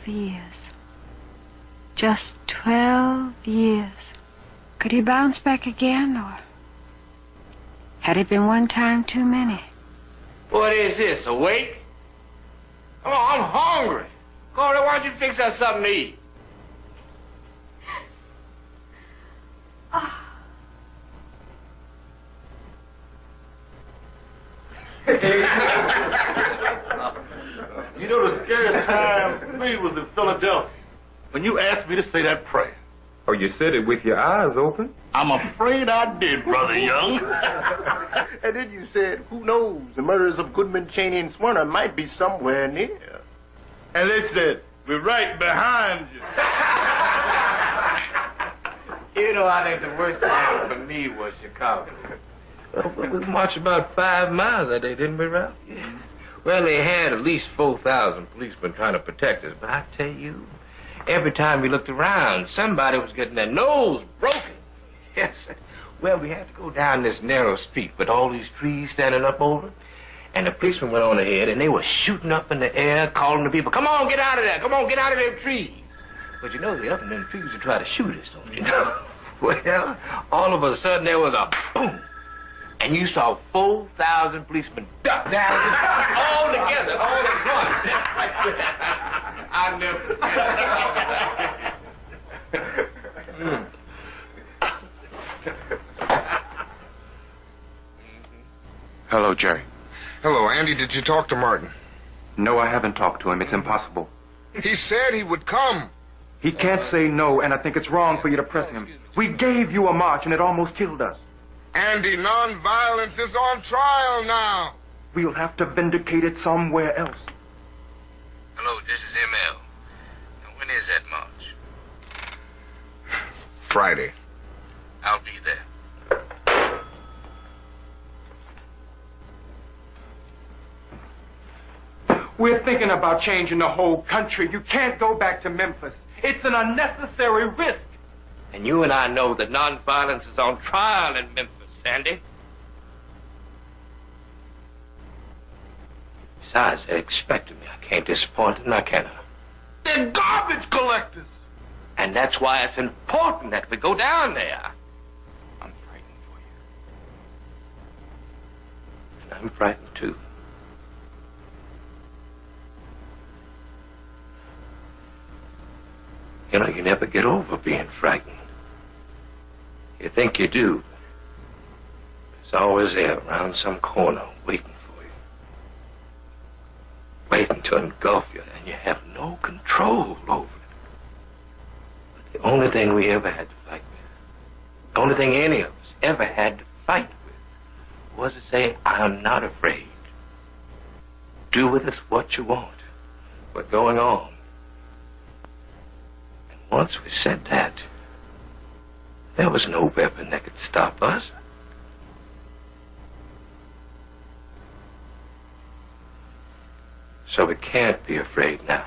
Years. Just 12 years. Could he bounce back again, or had it been one time too many? What is this, a wake? Come on, I'm hungry. Coretta, why don't you fix us something to eat? You know, the scariest time for me was in Philadelphia when you asked me to say that prayer. Oh, you said it with your eyes open? I'm afraid I did, Brother Young. And then you said, who knows, the murders of Goodman, Cheney, and Smyrna might be somewhere near. And they said, we're right behind you. You know, I think the worst time for me was Chicago. Well, we marched about 5 miles that day, didn't we, Ralph? Yeah. Well, they had at least 4,000 policemen trying to protect us. But I tell you, every time we looked around, somebody was getting their nose broken. Yes. Well, we had to go down this narrow street with all these trees standing up over it. And the policemen went on ahead, and they were shooting up in the air, calling the people, come on, get out of there. Come on, get out of them trees. But you know, they're up in them trees to try to shoot us, don't you know? Well, all of a sudden, there was a boom. And you saw 4,000 policemen duck down all together, all at once. I never. Hello, Jerry. Hello, Andy. Did you talk to Martin? No, I haven't talked to him. It's impossible. He said he would come. He can't say no, and I think it's wrong for you to press him. We gave you a march, and it almost killed us. Andy, nonviolence is on trial now. We'll have to vindicate it somewhere else. Hello, this is ML. Now, when is that march? Friday. I'll be there. We're thinking about changing the whole country. You can't go back to Memphis. It's an unnecessary risk. And you and I know that nonviolence is on trial in Memphis, Sandy. Besides, they're expecting me. I can't disappoint them, now can I? They're garbage collectors. And that's why it's important that we go down there. I'm frightened for you. And I'm frightened, too. You know, you never get over being frightened. You think you do. It's always there around some corner waiting for you. Waiting to engulf you, and you have no control over it. But the only thing we ever had to fight with, the only thing any of us ever had to fight with, was to say, I'm not afraid. Do with us what you want. We're going on. And once we said that, there was no weapon that could stop us. So we can't be afraid now.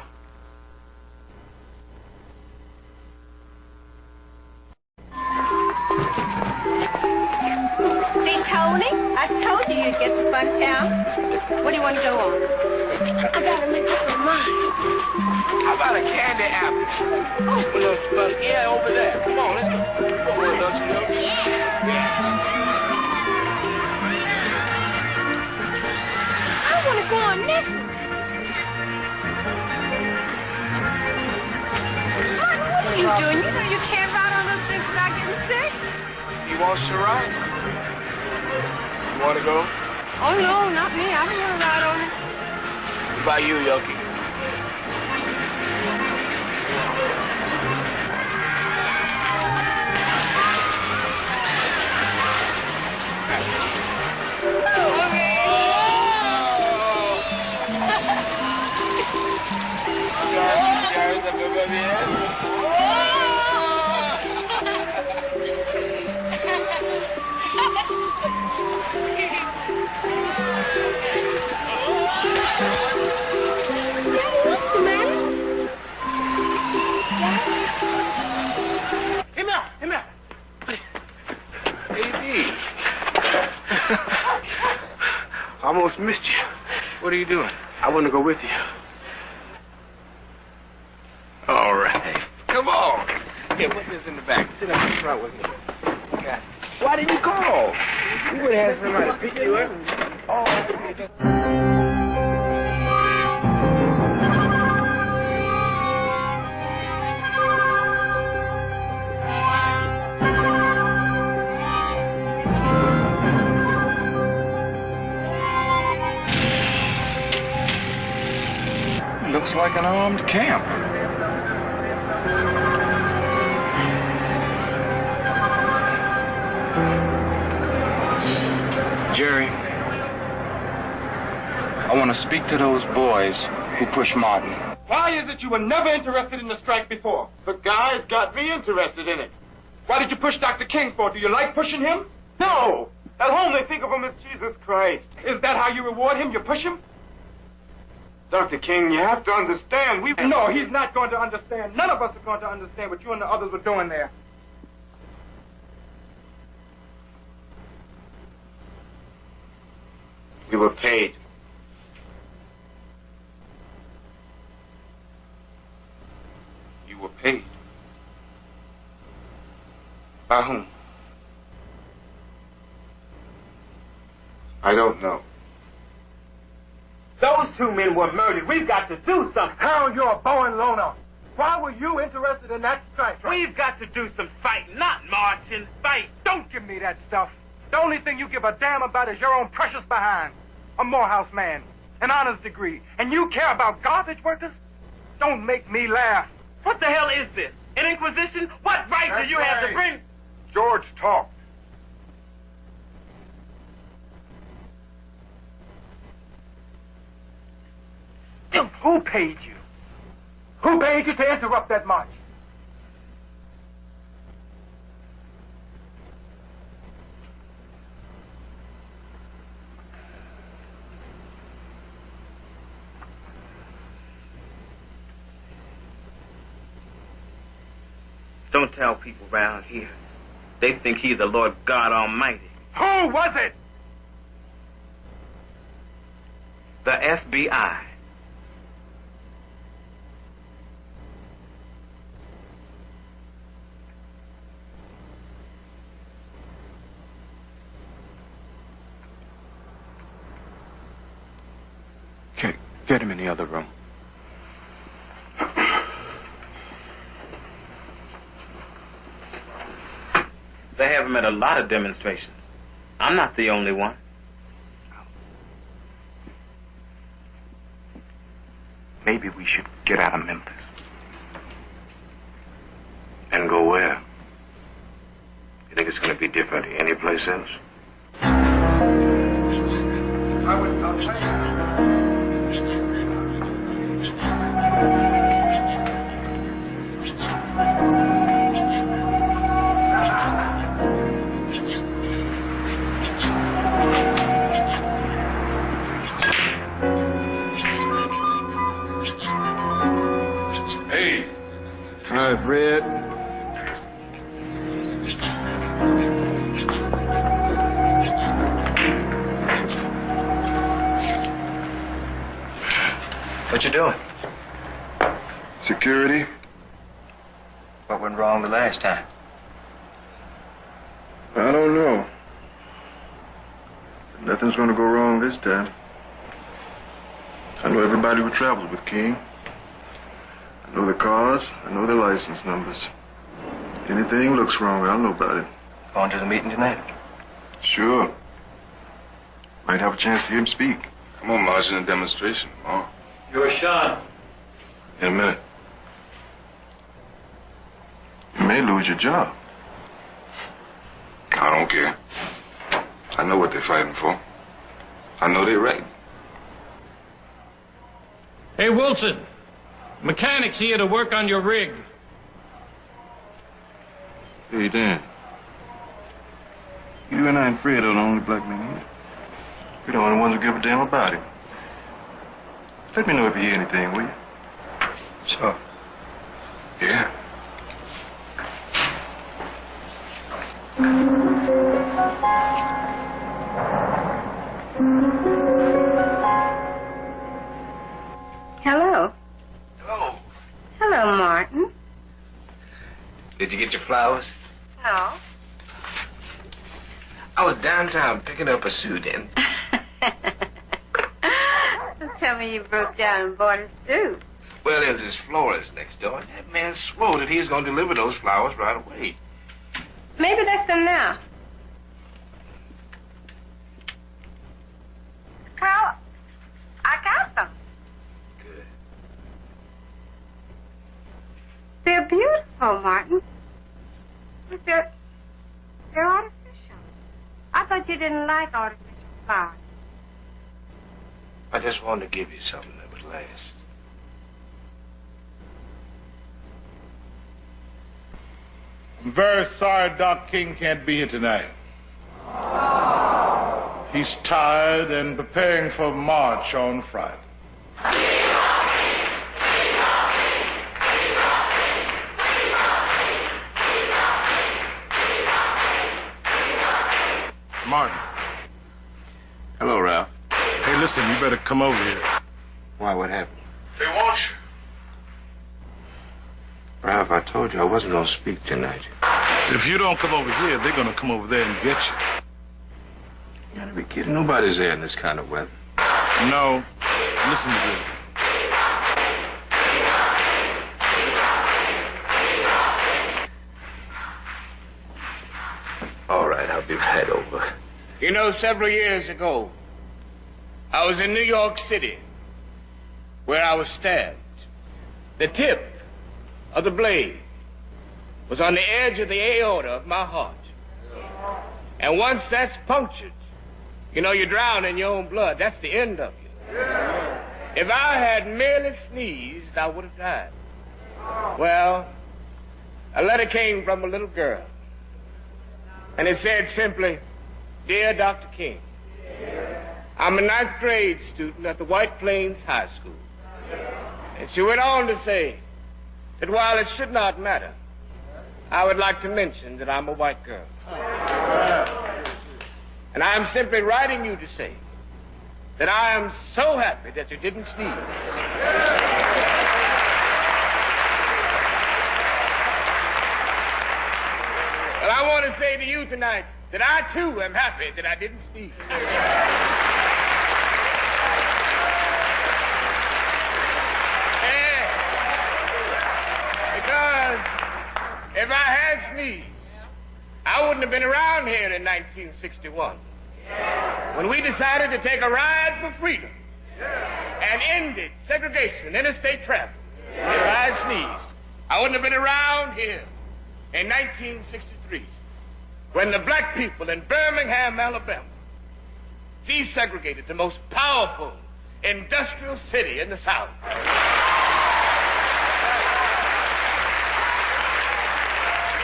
See, Tony? I told you you'd get to Funtown. What do you want to go on? I gotta make up my mind. How about a candy apple? Oh, a little spun. Yeah, over there. Come on, let's go. Come on, don't you know? I want to go on this one. What are you doing? You know you can't ride on those things without getting sick. He wants to ride. You want to go? Oh, no, not me. I don't want to ride on it. What about you, Yogi? Him out. A.D. Almost missed you. What are you doing? I want to go with you. All right. Come on. Here, put this in the back. Sit up in front with me. Okay. Why didn't you call? You would have had somebody pick you up. Looks like an armed camp. Jerry, I want to speak to those boys who pushed Martin. Why is it you were never interested in the strike before? The guys got me interested in it. What did you push Dr. King for? Do you like pushing him? No. At home they think of him as Jesus Christ. Is that how you reward him? You push him? Dr. King, you have to understand. No, he's not going to understand. None of us are going to understand what you and the others were doing there. We were paid. You were paid. By whom? I don't know. Those two men were murdered. We've got to do something. Harold, you're a Bowen loner. Why were you interested in that strike? We've got to do some fighting, not marching. Fight. Don't give me that stuff. The only thing you give a damn about is your own precious behind. A Morehouse man, an honors degree, and you care about garbage workers? Don't make me laugh. What the hell is this? An inquisition? What right do you have to bring... George talked. Still, who paid you? Who paid you to interrupt that march? Don't tell people around here. They think he's the Lord God Almighty. Who was it? The FBI. Get him in the other room. They have him at a lot of demonstrations. I'm not the only one. Maybe we should get out of Memphis. And go where? You think it's going to be different any place else? I'll tell Hey. Hi, Fred. What you doing? Security. What went wrong the last time? I don't know. But nothing's going to go wrong this time. I know everybody who travels with King. I know their cars. I know their license numbers. Anything looks wrong, I'll know about it. Going to the meeting tonight? Sure. Might have a chance to hear him speak. Come on, march in a demonstration. Oh. You're Sean. In a minute. You may lose your job. I don't care. I know what they're fighting for. I know they're right. Hey, Wilson. Mechanic's here to work on your rig. Hey, Dan. You and I and Fred are the only black men here. We're the only ones who give a damn about him. Let me know if you hear anything, will you? Sure. Yeah. Hello. Hello. Hello, Martin. Did you get your flowers? No. I was downtown picking up a suit and... Don't tell me you broke down and bought a suit. Well, there's this florist next door, and that man swore that he was going to deliver those flowers right away. Maybe that's them now. Carl, I got them. Good. They're beautiful, Martin. But they're artificial. I thought you didn't like artificial flowers. I just wanted to give you something that would last. I'm very sorry Doc King can't be here tonight. He's tired and preparing for march on Friday. Martin. Hello, Ralph. Hey, listen, you better come over here. Why, what happened? They want you. Ralph, I told you I wasn't going to speak tonight. If you don't come over here, they're going to come over there and get you. You gotta be kidding. Nobody's there in this kind of weather. No. Listen to this. All right, I'll be right over. You know, several years ago, I was in New York City, where I was stabbed. The tip of the blade was on the edge of the aorta of my heart. And once that's punctured, you know, you drown in your own blood. That's the end of you. If I had merely sneezed, I would have died. Well, a letter came from a little girl. And it said simply, "Dear Dr. King, I'm a 9th grade student at the White Plains High School." And she went on to say that while it should not matter, I would like to mention that I'm a white girl. And I'm simply writing you to say that I am so happy that you didn't sneeze. Well, I want to say to you tonight that I, too, am happy that I didn't sneeze. Because if I had sneezed, I wouldn't have been around here in 1961. When we decided to take a ride for freedom and ended segregation in interstate traffic, here I sneezed. I wouldn't have been around here in 1963 when the black people in Birmingham, Alabama, desegregated the most powerful industrial city in the South.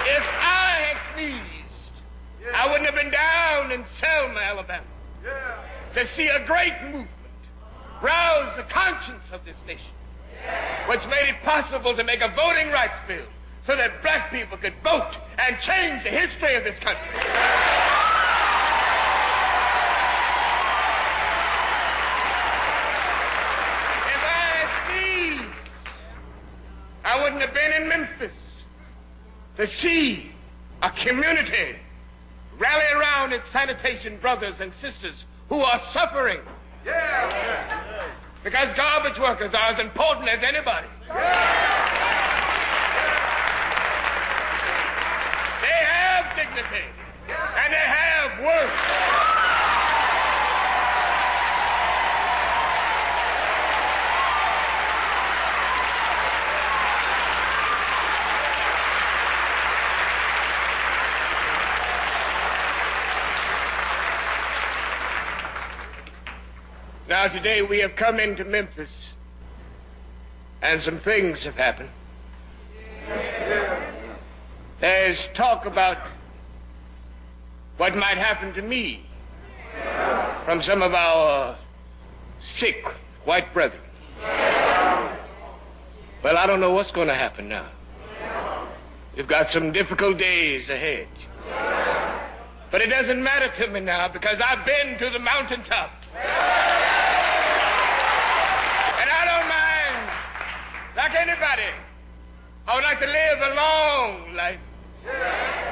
If I had sneezed, I wouldn't have been down in Selma, Alabama, to see a great movement rouse the conscience of this nation, which made it possible to make a voting rights bill so that black people could vote and change the history of this country. If I had sneezed, I wouldn't have been in Memphis to see a community rally around its sanitation brothers and sisters who are suffering. Because garbage workers are as important as anybody. They have dignity, and they have worth. Now, today we have come into Memphis, and some things have happened. There's talk about what might happen to me from some of our sick white brethren. Well, I don't know what's going to happen now. We've got some difficult days ahead. But it doesn't matter to me now because I've been to the mountaintop. And I don't mind, like anybody. I would like to live a long life.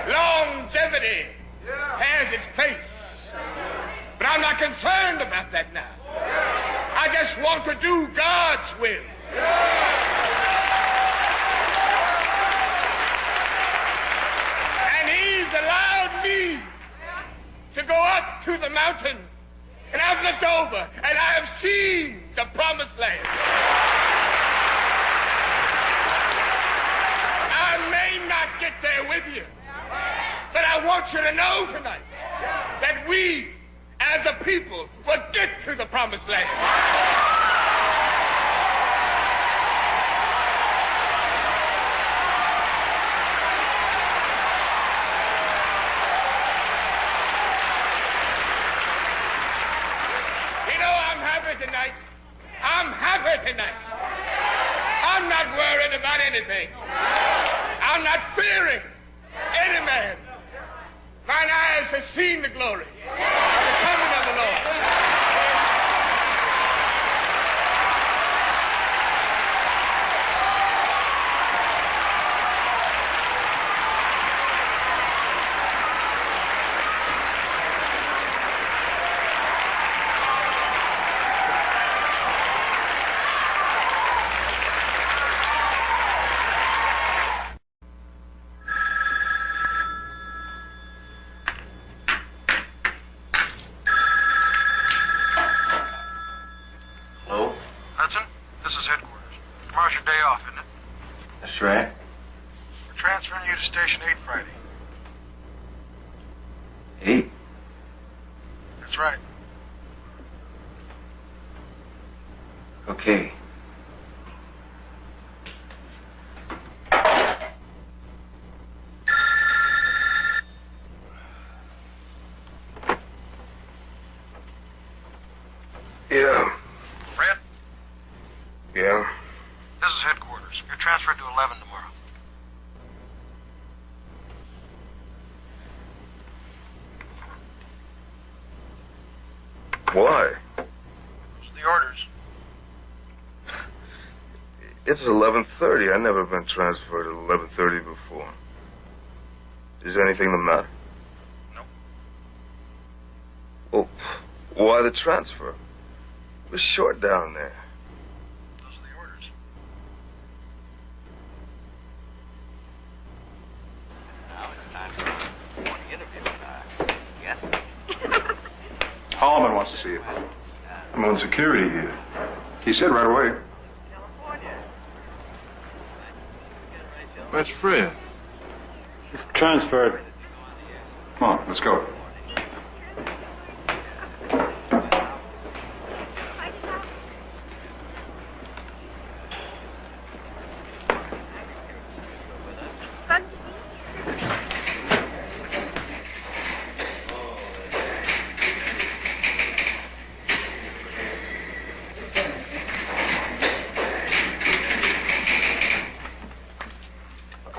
Longevity has its place. But I'm not concerned about that now. I just want to do God's will. And He's allowed me to go up to the mountain. And I've looked over, and I have seen the promised land. I may not get there with you, but I want you to know tonight that we, as a people, will get to the promised land. Tonight. I'm happy tonight. I'm not worried about anything. I'm not fearing any man. Mine eyes have seen the glory of the coming of the Lord. This is headquarters. Tomorrow's your day off, isn't it? That's right. We're transferring you to Station 8 Friday. 8? That's right. Okay. Yeah. Fred? Yeah? This is headquarters. You're transferred to 11 tomorrow. Why? Those are the orders. It's 11:30. I've never been transferred at 11:30 before. Is anything the matter? No. Well, why the transfer? We're short down there. Those are the orders. Now it's time for the interview. Yes? wants to see you. I'm on security here. He said right away. Where's Fred? He's transferred. Come on, let's go.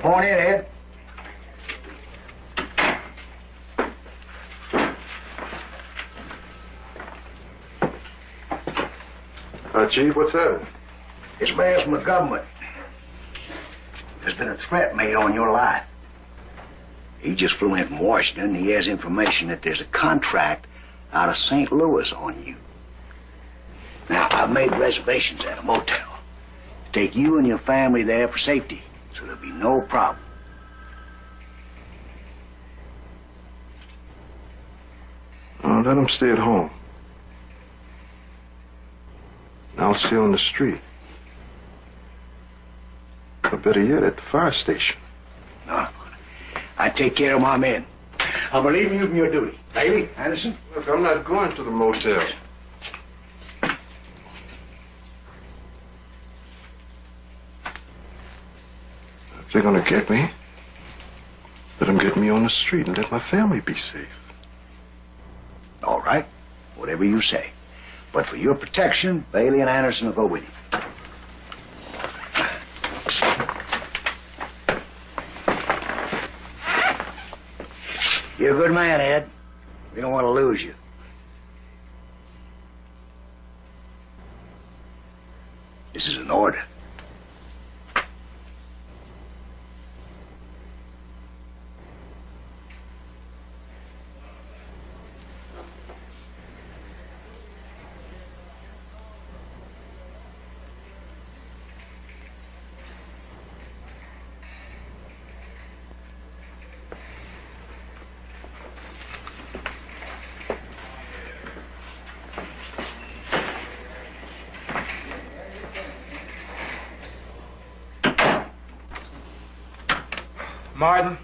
Come on in, Ed. Chief, what's that? This man's from the government. There's been a threat made on your life. He just flew in from Washington. He has information that there's a contract out of St. Louis on you. Now, I've made reservations at a motel to take you and your family there for safety, so there'll be no problem. Let him stay at home. I'll stay on the street. Or better yet, at the fire station. No, I take care of my men. I'm relieving you from your duty. Bailey, Anderson? Look, I'm not going to the motel. If they're gonna get me, let them get me on the street and let my family be safe. All right, whatever you say. But for your protection, Bailey and Anderson will go with you. You're a good man, Ed. We don't want to lose you. This is an order. Martin?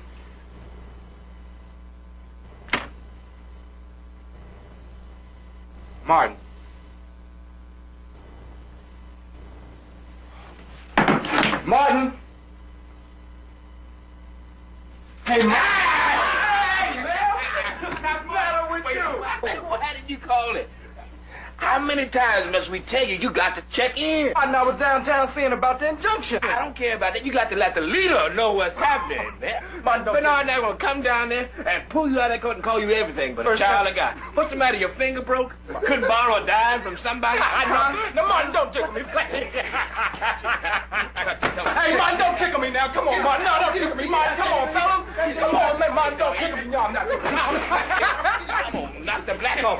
Martin? Martin? Hey, Martin! Hey, what's the matter with you? Why did you call it? How many times must we tell you got to check in? I was downtown seeing about the injunction. I don't care about that. You got to let the leader know what's happening, man. Bernard, they're going to come down there and pull you out of that coat and call you everything but a child of God. What's the matter? Your finger broke? Couldn't borrow a dime from somebody? No, Martin, don't tickle me. Hey, Martin, don't tickle me now. Come on, Martin. No, don't tickle me, Martin. Come on, fellas. Come on, man. Martin, don't tickle me. No, I'm not tickling. I'm going to knock the black off.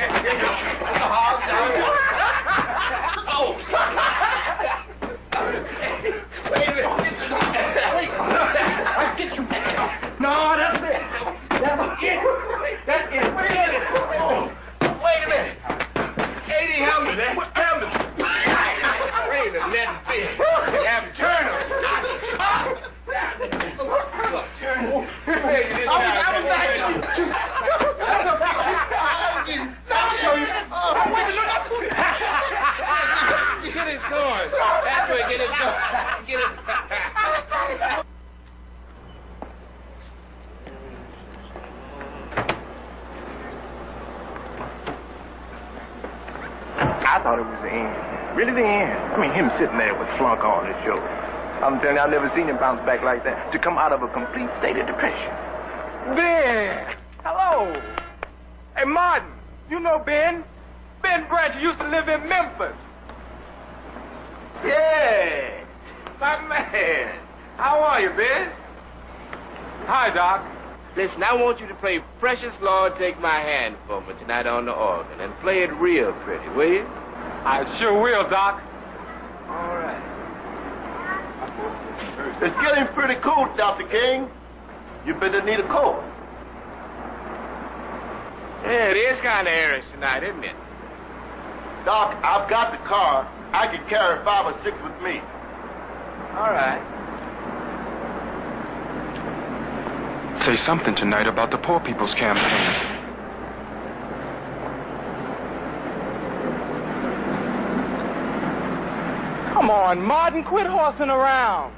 Oh! Wait a minute. I'll get you. No, that's it. That's it. That's it. Wait a minute. Wait a minute. 80 Hamlin, eh? Hamlin. Wait a minute. Have him turn him. Turn him. I was I'll show you. Get his corn. That's where get his corn. Get his. I thought it was the end. Really the end. I mean, him sitting there with flunk on his shoulder. I'm telling you, I've never seen him bounce back like that. To come out of a complete state of depression. Ben! Hello! Hey, Martin, you know Ben? Ben Branch used to live in Memphis. Yes, my man. How are you, Ben? Hi, Doc. Listen, I want you to play Precious Lord Take My Hand for me tonight on the organ and play it real pretty, will you? I sure will, Doc. All right. It's getting pretty cold, Dr. King. You better need a coat. Yeah, it is kind of airish tonight, isn't it? Doc, I've got the car. I can carry 5 or 6 with me. All right. Say something tonight about the Poor People's Campaign. Come on, Martin, quit horsing around.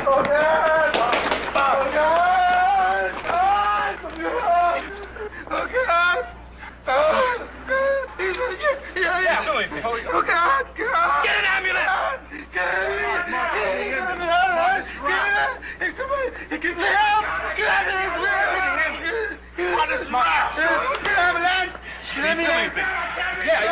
Oh, God! Oh, God! Oh, God! Oh, God! He's gonna get... Yeah. Oh, God! God! Get an ambulance! Get an ambulance! He can help! Get an ambulance! What is my... Get an ambulance! Get an ambulance! Yeah.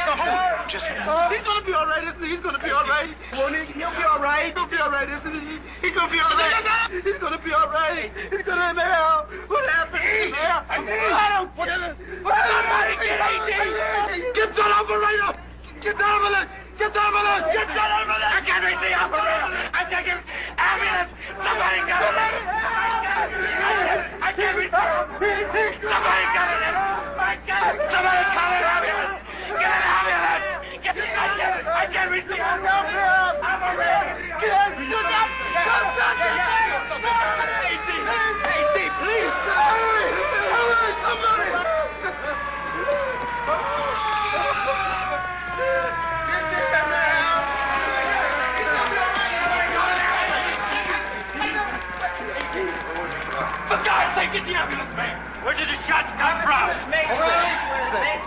Come on. Just... He's gonna be all right, isn't he? He's gonna be all right. Won't he? He'll be all right. He'll be all right, isn't he? He's gonna be all right. He's gonna be all right. He's gonna in the hell. What happened? I don't get it. Get the operator! Get the ambulance! Get the ambulance! Get the ambulance! I can't reach the operator! I can't get ambulance! Somebody got it! I can't reach the ambulance! Somebody got it! Somebody call an ambulance! Get an ambulance! I can't reach the ambulance! Operator! Get up! AT, please! Somebody! For God's sake, get the ambulance, man! Where did the shots come from? Make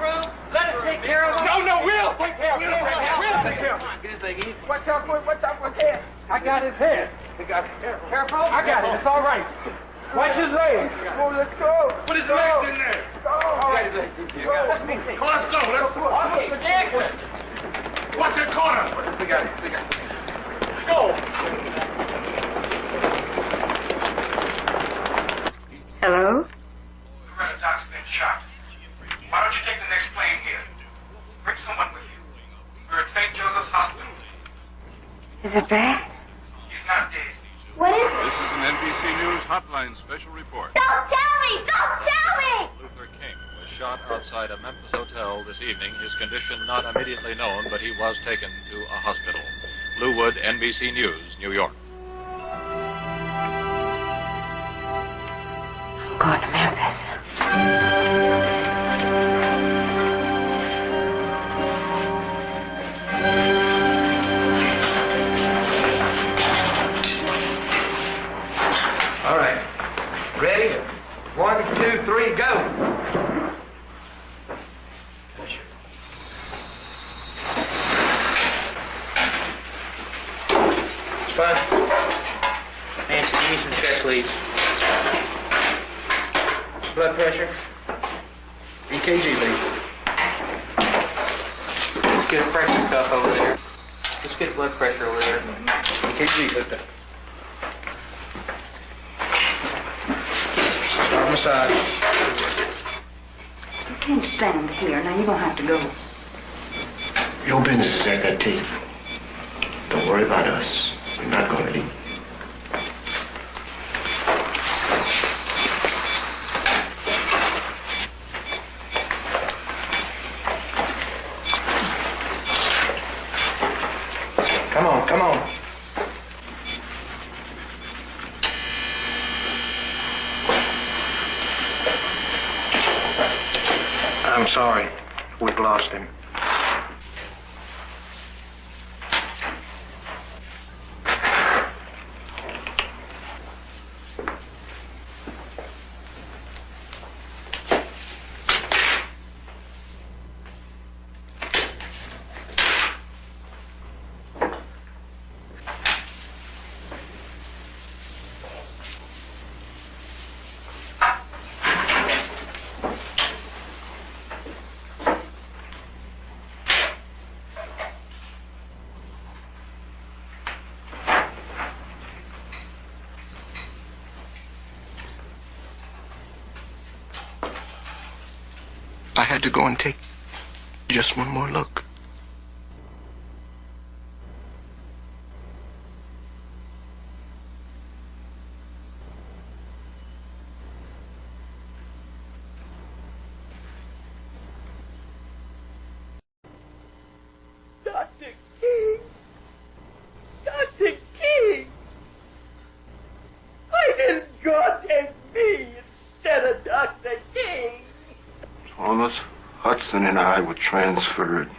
room. Let us take care of him. No, we'll take care of him. We'll take care of him. Get his leg easy. What's up with head? I got his head. Careful. I got it. It's all right. Watch his legs. Oh, let's go. Put his legs in there. All right. Let's go. Let's go. Okay, Watch that corner. We got it. Go. Hello? Coretta Doc's been shot. Why don't you take the next plane here? Bring someone with you. We're at St. Joseph's Hospital. Is it bad? He's not dead. What is it? This is an NBC News Hotline special report. Don't tell me! Don't tell me! Luther King was shot outside a Memphis hotel this evening. His condition not immediately known, but he was taken to a hospital. Lou Wood, NBC News, New York. I'm going to Memphis. All right. Ready? 1, 2, 3, go. Fine. Nancy, give me some check, please. Blood pressure. EKG, please. Let's get a pressure cuff over there. Let's get blood pressure over there. EKG, lift up. Start massage. You can't stand here. Now you're going to have to go. Your business is at that table. Don't worry about us. We're not going to leave. Come on. I'm sorry. We've lost him. I had to go and take just one more look. Thomas, Hudson and I were transferred.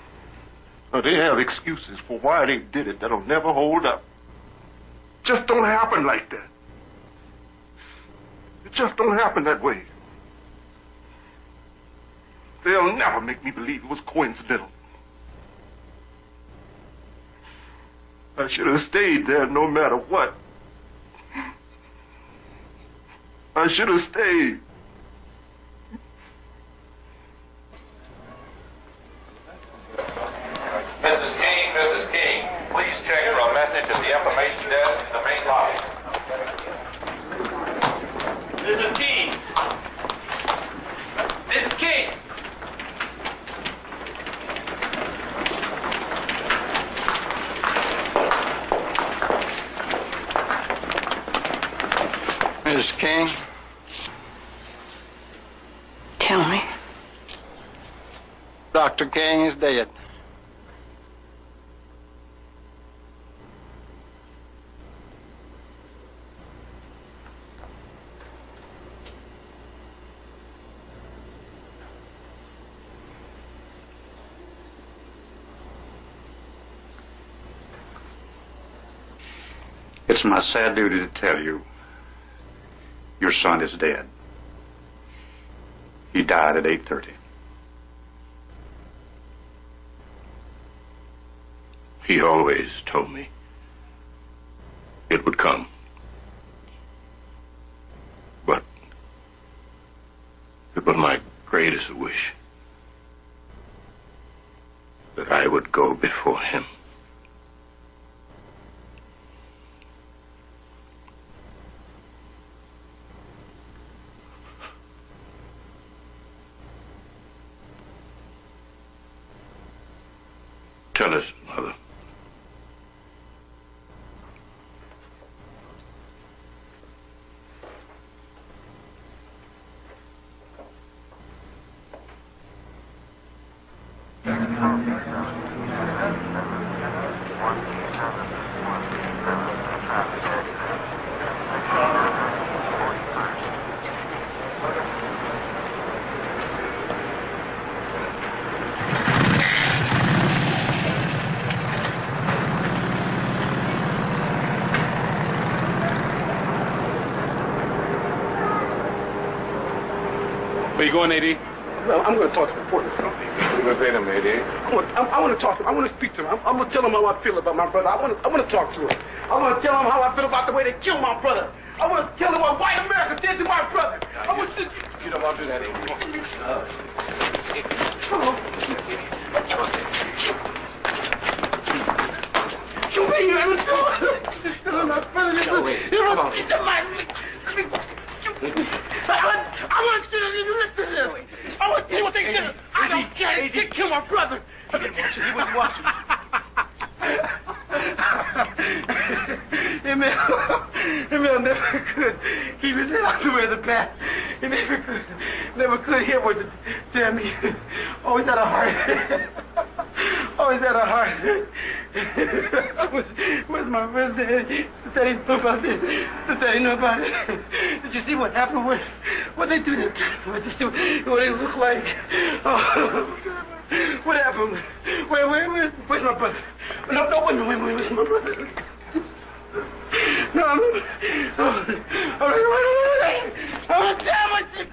Now, they have excuses for why they did it that'll never hold up. Just don't happen like that. It just don't happen that way. They'll never make me believe it was coincidental. I should have stayed there no matter what. I should have stayed. Mrs. King, please check for a message at the information desk in the main lobby. Mrs. King! Mrs. King! Mrs. King? Tell me. Dr. King is dead. It's my sad duty to tell you, your son is dead. He died at 8:30. He always told me it would come. But it was my greatest wish that I would go before him. Tell us, Mother. Where you going, AD? Well, I'm going to talk to the reporters. What are you going to say to him, AD? I want to talk to him. I want to speak to him. I'm going to tell him how I feel about my brother. I want to talk to him. I want to tell him how I feel about the way they killed my brother. I want to tell him what white America did to my brother. I want you to... You don't want to do that, AD. You mean you're going to do I want to listen to this. I want to hear what they said. I don't care. They killed my brother. He didn't watch it. He wasn't watching. Emil never could keep his head out the way of the path. He never could hear what the damn he always had a heart. Always had a heart. Where's my first daddy? The daddy know about this. The daddy know about it. Did you see what happened? What they do? What they look like? Oh, what happened? Where's my brother? No, wait, where's my brother? No, damn it!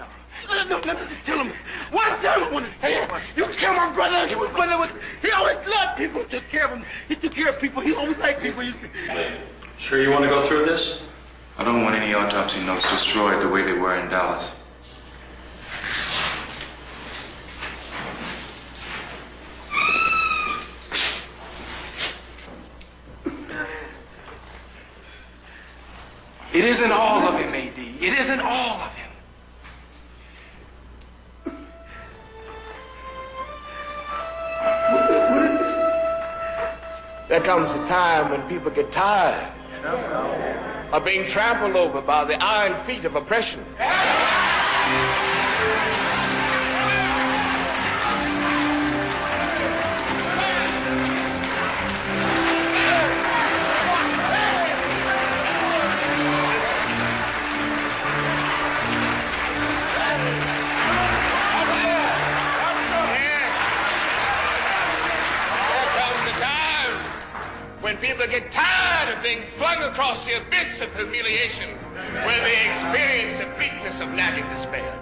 No, let me just tell him. One time I wanted to tell you, you killed my brother. He always loved people, took care of them. He took care of people. He always liked people. Sure you want to go through this? I don't want any autopsy notes destroyed the way they were in Dallas. It isn't all of him, MoeDee. It isn't all of him. There comes a time when people get tired of being trampled over by the iron feet of oppression. people get tired of being flung across the abyss of humiliation where they experience the bleakness of nagging despair.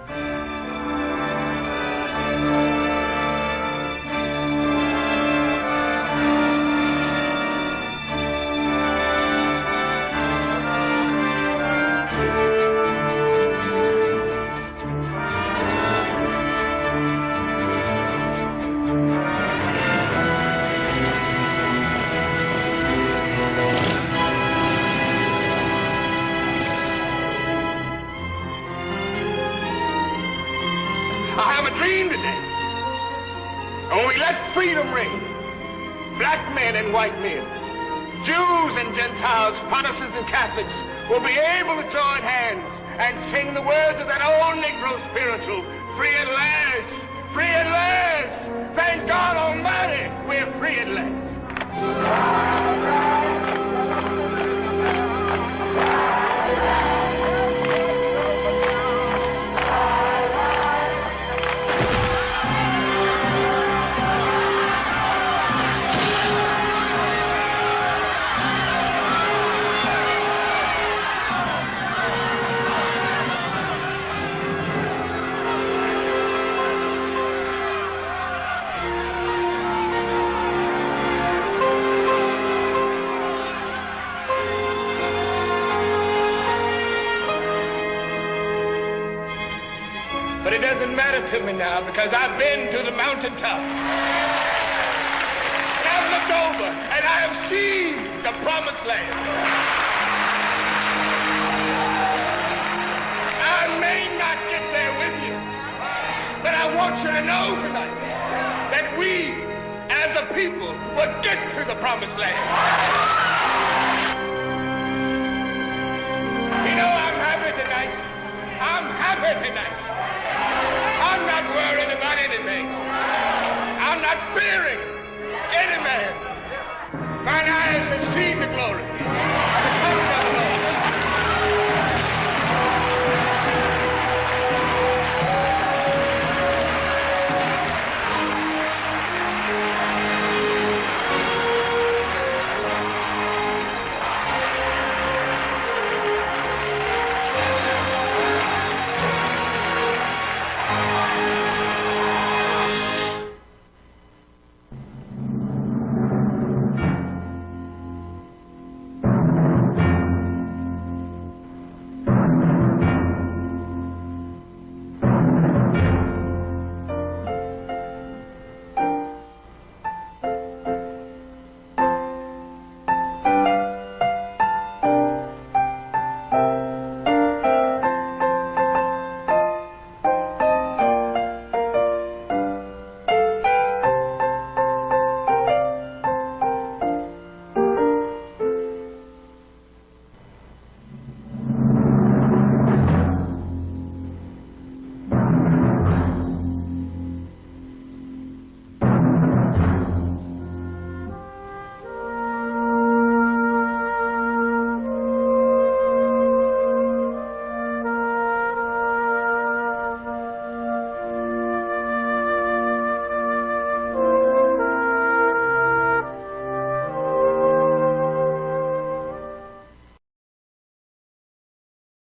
I have a dream today. And when we let freedom ring, black men and white men, Jews and Gentiles, Protestants and Catholics will be able to join hands and sing the words of that old Negro spiritual, free at last, free at last. Thank God Almighty, we're free at last. But it doesn't matter to me now because I've been to the mountaintop. And I've looked over and I have seen the promised land. I may not get there with you, but I want you to know tonight that we as a people will get to the promised land. You know, I'm happy tonight. I'm happy tonight. I'm not worrying about anything. I'm not fearing any man. Mine eyes have seen